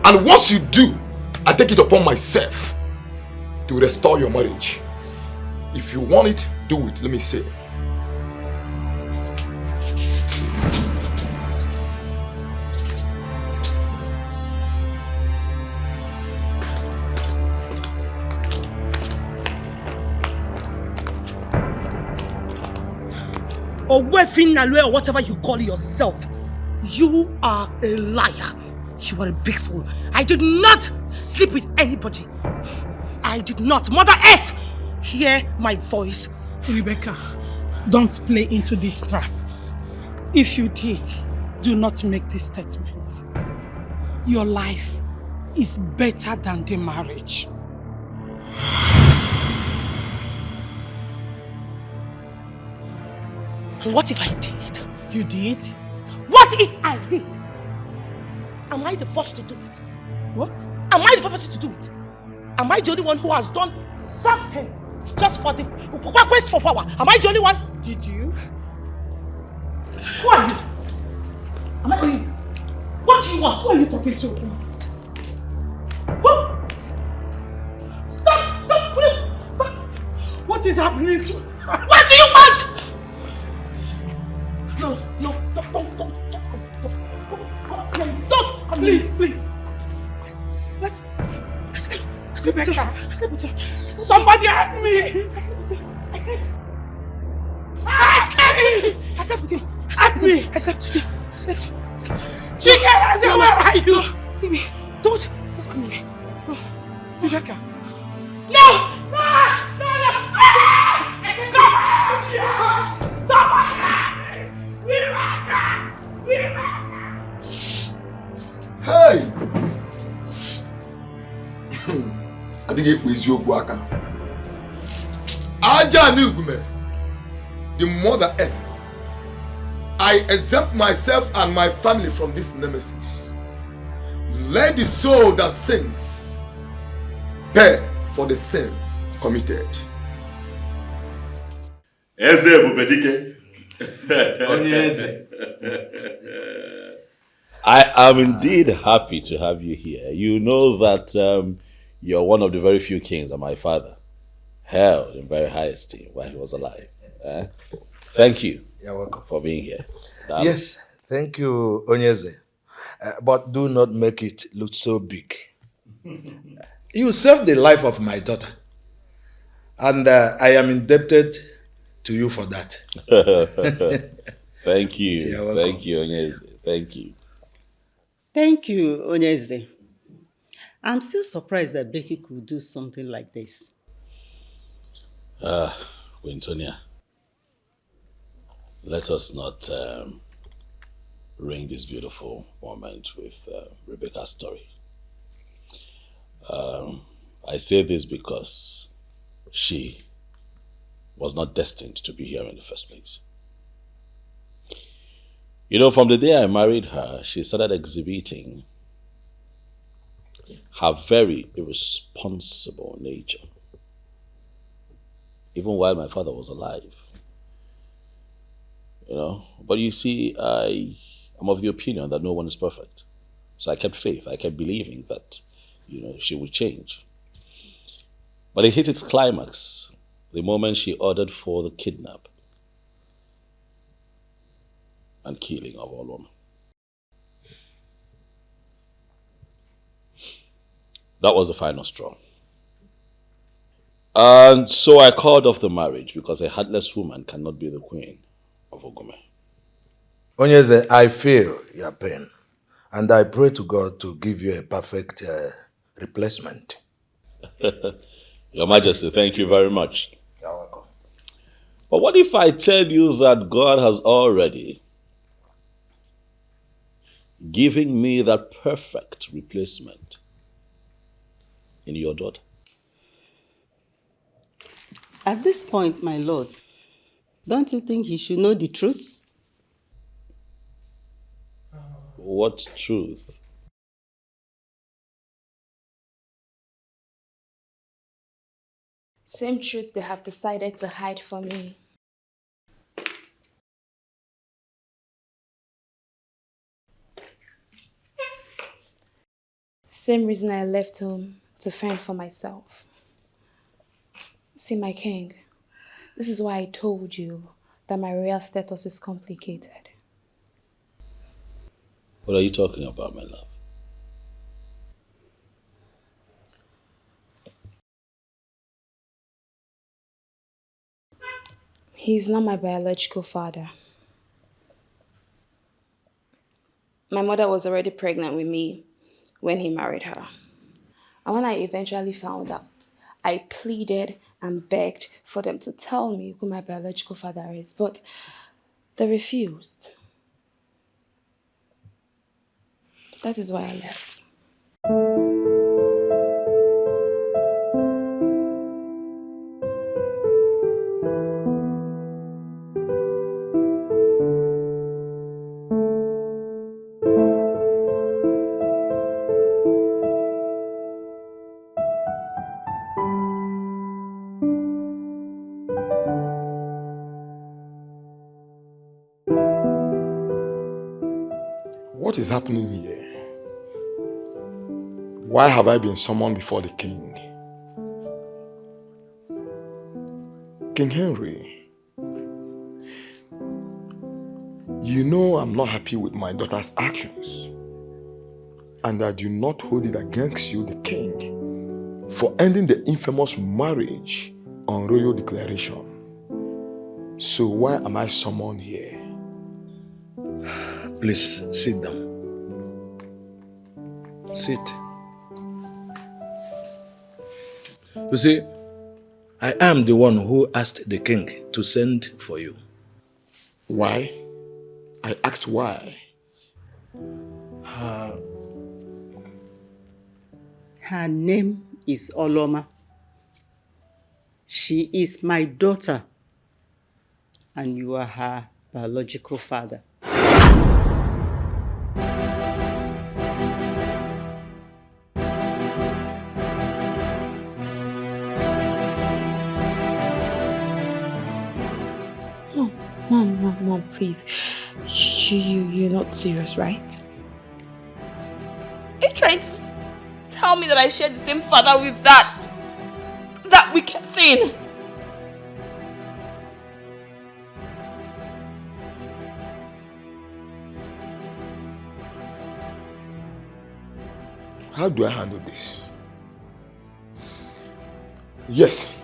S4: And once you do, I take it upon myself to restore your marriage. If you want it, do it, let me say.
S1: or Wefin Nalue or whatever you call yourself, you are a liar. You are a big fool. I did not sleep with anybody. I did not. Mother Earth, hear my voice.
S9: Rebecca, don't play into this trap. If you did, do not make this statement. Your life is better than the marriage.
S1: And what if I did?
S9: You did?
S1: What if I did? Am I the first to do it?
S9: What?
S1: Am I the first person to do it? Am I the only one who has done something just for the quest for power? Am I the only one?
S9: Did you?
S1: Who are you? Am I? What do you want?
S9: Who are you talking to?
S1: Who? Stop! Stop!
S9: What is happening to?
S1: What do you want? No, don't come. Don't come.
S9: Please.
S1: I slept
S9: Rebecca,
S1: with her.
S9: somebody ask me.
S1: I slept.
S9: I slept with him. Ask me.
S1: I slept.
S9: Chicken, I said, where are you?
S1: Leave me. Don't come near me. No.
S9: Rebecca.
S1: No!
S4: Hey! I think it was your worker. Aja Nigume, the mother earth. I exempt myself and my family from this nemesis. Let the soul that sins pay for the sin committed.
S3: Eze Bubedike.
S2: I am indeed happy to have you here. You know that you're one of the very few kings that my father held in very high esteem while he was alive. Thank you.
S21: You're welcome
S2: for being here.
S21: Yes, thank you, Onyeze. But do not make it look so big. You saved the life of my daughter. And I am indebted to you for that.
S2: Thank you.
S21: You're welcome.
S2: Thank you, Onyeze. Thank you.
S10: Thank you, Onyeze. I'm still surprised that Becky could do something like this.
S2: Wintonia, let us not ring this beautiful moment with Rebecca's story. I say this because she was not destined to be here in the first place. You know, from the day I married her, she started exhibiting her very irresponsible nature, even while my father was alive. You know, but you see, I'm of the opinion that no one is perfect. So I kept faith. I kept believing that, you know, she would change. But it hit its climax the moment she ordered for the kidnap and killing of all women. That was the final straw. And so I called off the marriage because a heartless woman cannot be the queen of Ugume.
S21: Onyeze, I feel your pain. And I pray to God to give you a perfect replacement.
S2: Your Majesty, thank you very much.
S21: You're welcome.
S2: But what if I tell you that God has already given me that perfect replacement in your daughter?
S10: At this point, my lord, don't you think he should know the truth?
S2: What truth?
S17: Same truth they have decided to hide from me. Same reason I left home to fend for myself. See, my king, this is why I told you that my royal status is complicated.
S2: What are you talking about, my love?
S17: He's not my biological father. My mother was already pregnant with me when he married her. And when I eventually found out, I pleaded and begged for them to tell me who my biological father is, but they refused. That is why I left.
S4: What is happening here? Why have I been summoned before the king? King Henry, you know I'm not happy with my daughter's actions, and I do not hold it against you, the king, for ending the infamous marriage on royal declaration. So why am I summoned here?
S21: Please sit down. Sit. You see, I am the one who asked the king to send for you.
S4: Why? I asked why.
S10: Her name is Oloma. She is my daughter, and you are her biological father.
S17: Mom, please. You're not serious, right?
S11: Are you trying to tell me that I shared the same father with that wicked thing?
S4: How do I handle this? Yes,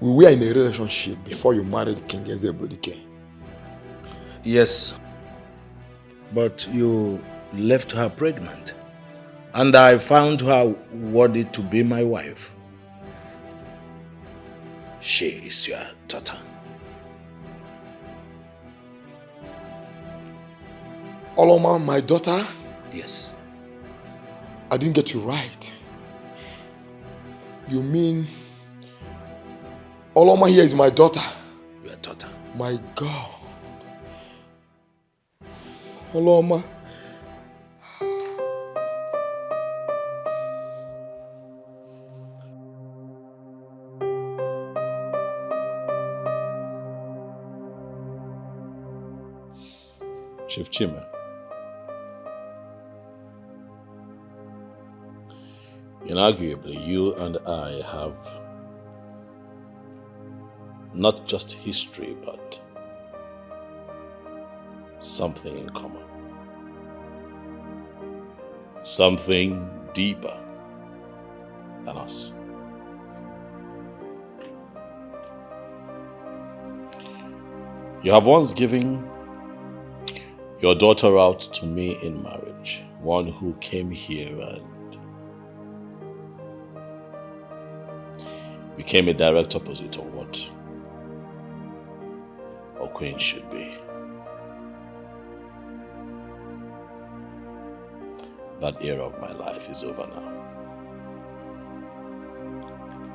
S4: we were in a relationship before you married King Ezebodike.
S21: Yes, but you left her pregnant, and I found her worthy to be my wife. She is your daughter.
S4: Oloma, my daughter?
S21: Yes.
S4: I didn't get you right. You mean Oloma here is my daughter?
S21: Your daughter.
S4: My God. Oloma.
S2: Chief Chima, inarguably, you and I have not just history, but something in common. Something deeper than us. You have once given your daughter out to me in marriage, one who came here and became a direct opposite of what a queen should be. That era of my life is over now.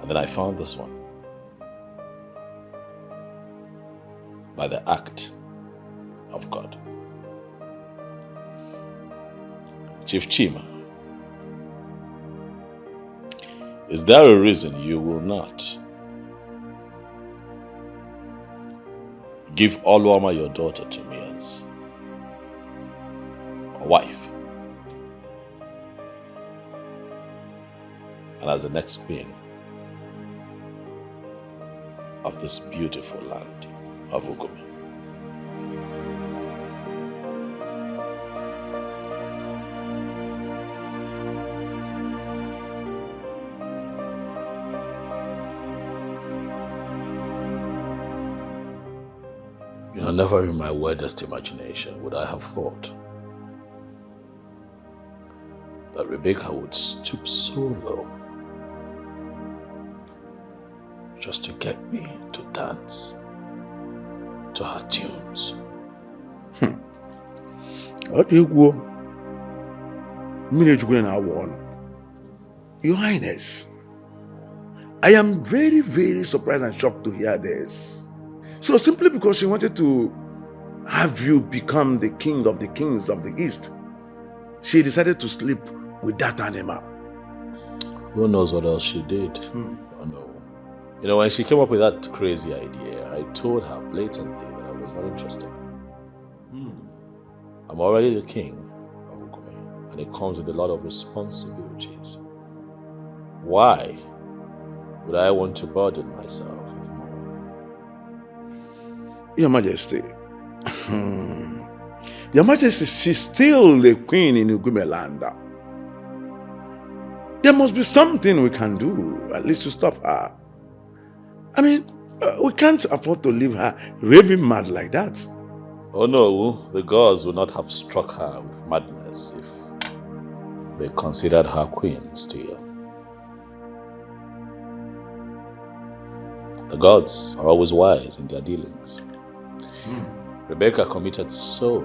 S2: And then I found this one. By the act of God. Chief Chima, is there a reason you will not give Oluoma, your daughter, to me as a wife and as the next queen of this beautiful land of Ugume? Never in my wildest imagination would I have thought that Rebecca would stoop so low just to get me to dance to her tunes.
S7: Your Highness, I am very, very surprised and shocked to hear this. So simply because she wanted to have you become the king of the kings of the East, she decided to sleep with that animal.
S2: Who knows what else she did? Oh no. You know, when she came up with that crazy idea, I told her blatantly that I was not interested. I'm already the king of Ugume, and it comes with a lot of responsibilities. Why would I want to burden myself with more?
S7: Your Majesty, Your Majesty, she's still the queen in Ugume land. There must be something we can do, at least to stop her. I mean, we can't afford to leave her raving mad like that.
S2: Oh no, the gods would not have struck her with madness if they considered her queen still. The gods are always wise in their dealings. Rebecca committed so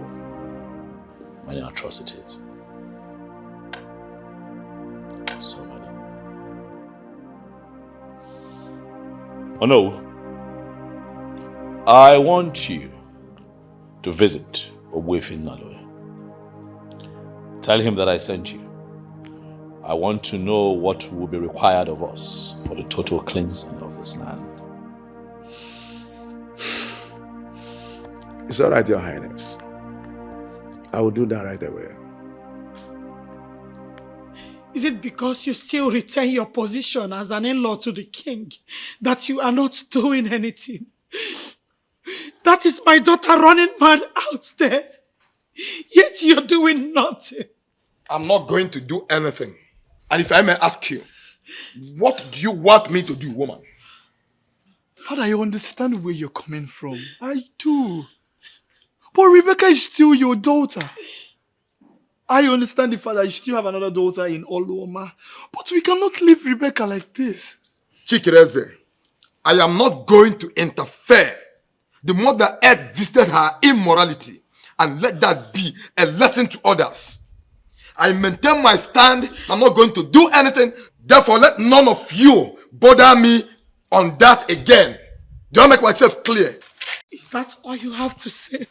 S2: many atrocities. So many. Oh no. I want you to visit Ogbuefi Nalue. Tell him that I sent you. I want to know what will be required of us for the total cleansing of this land.
S7: It's all right, Your Highness. I will do that right away.
S5: Is it because you still retain your position as an in-law to the king that you are not doing anything? That is my daughter running mad out there. Yet you're doing nothing.
S4: I'm not going to do anything. And if I may ask you, what do you want me to do, woman?
S5: Father, I understand where you're coming from. I do. But Rebecca is still your daughter. I understand the fact that you still have another daughter in Oloma. But we cannot leave Rebecca like this.
S4: Chikireze, I am not going to interfere. The Mother Earth visited her immorality, and let that be a lesson to others. I maintain my stand. I'm not going to do anything. Therefore, let none of you bother me on that again. Do I make myself clear?
S5: Is that all you have to say?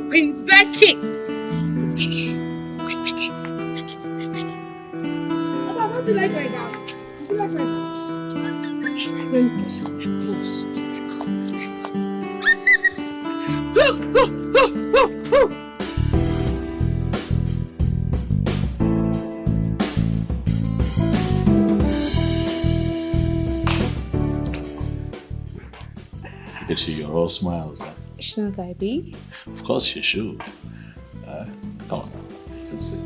S5: Queen Becky! Queen Becky! Papa, what do you like right now? What do you like right now? Let me pause.
S2: Get you, you're all smiles.
S17: Shouldn't I be?
S2: Of course you should. Come on, you can sit.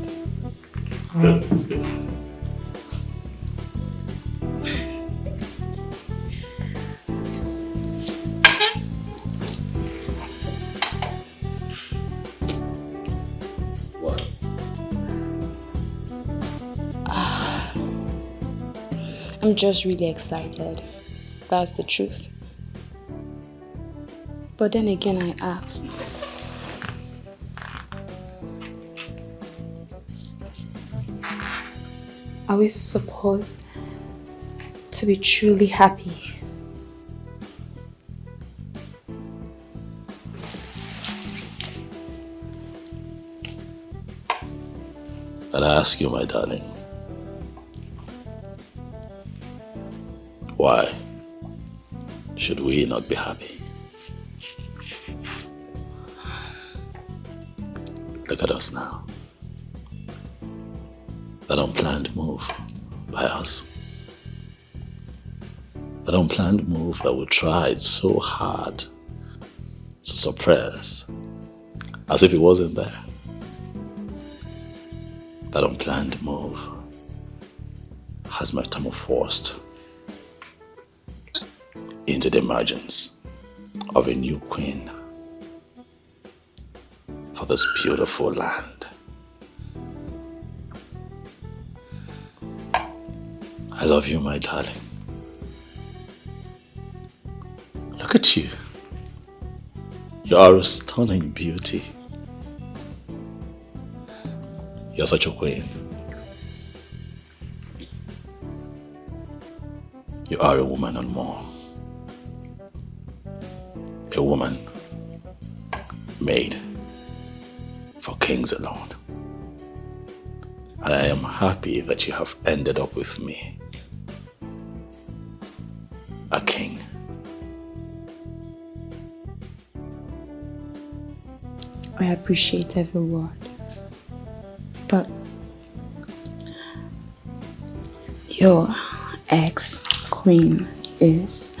S2: What?
S17: I'm just really excited. That's the truth. But then again, I ask, are we supposed to be truly happy?
S2: And I ask you, my darling, why should we not be happy? Look at us now. That unplanned move by us. That unplanned move that we tried so hard to suppress, as if it wasn't there. That unplanned move has metamorphosed into the emergence of a new queen for this beautiful land. I love you, my darling. Look at you. You are a stunning beauty. You're such a queen. You are a woman and more. A woman made for kings alone. And I am happy that you have ended up with me, a king.
S17: I appreciate every word. But your ex-queen is...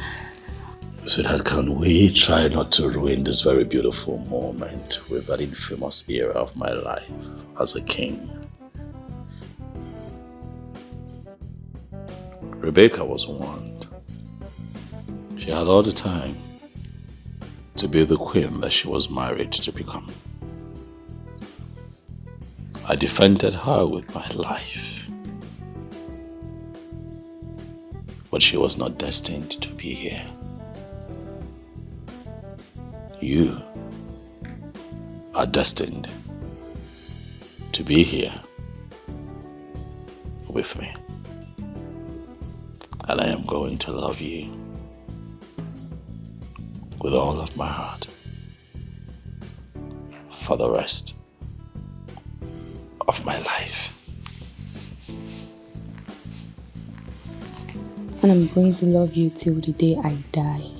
S2: Sweetheart, can we try not to ruin this very beautiful moment with that infamous era of my life as a king? Rebecca was warned. She had all the time to be the queen that she was married to become. I defended her with my life. But she was not destined to be here. You are destined to be here with me. And I am going to love you with all of my heart for the rest of my life.
S17: And I'm going to love you till the day I die.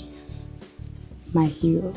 S17: My hero.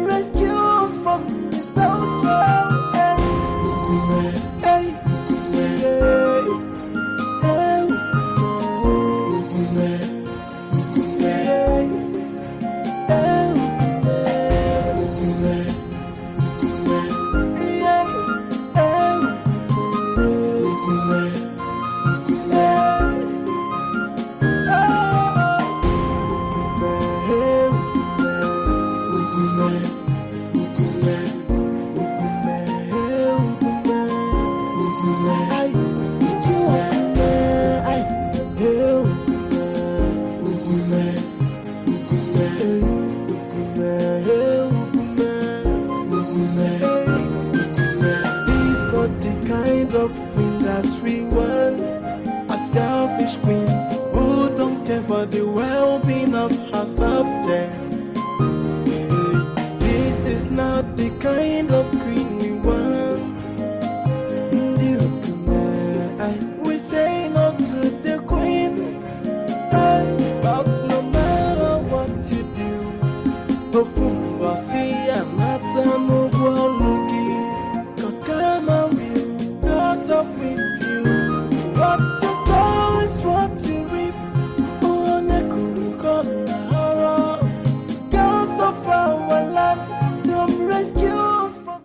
S14: Rescue us from this town. care for the well-being of her subjects. This is not the kind of queen we want. We say no to the queen, but no matter what you do, see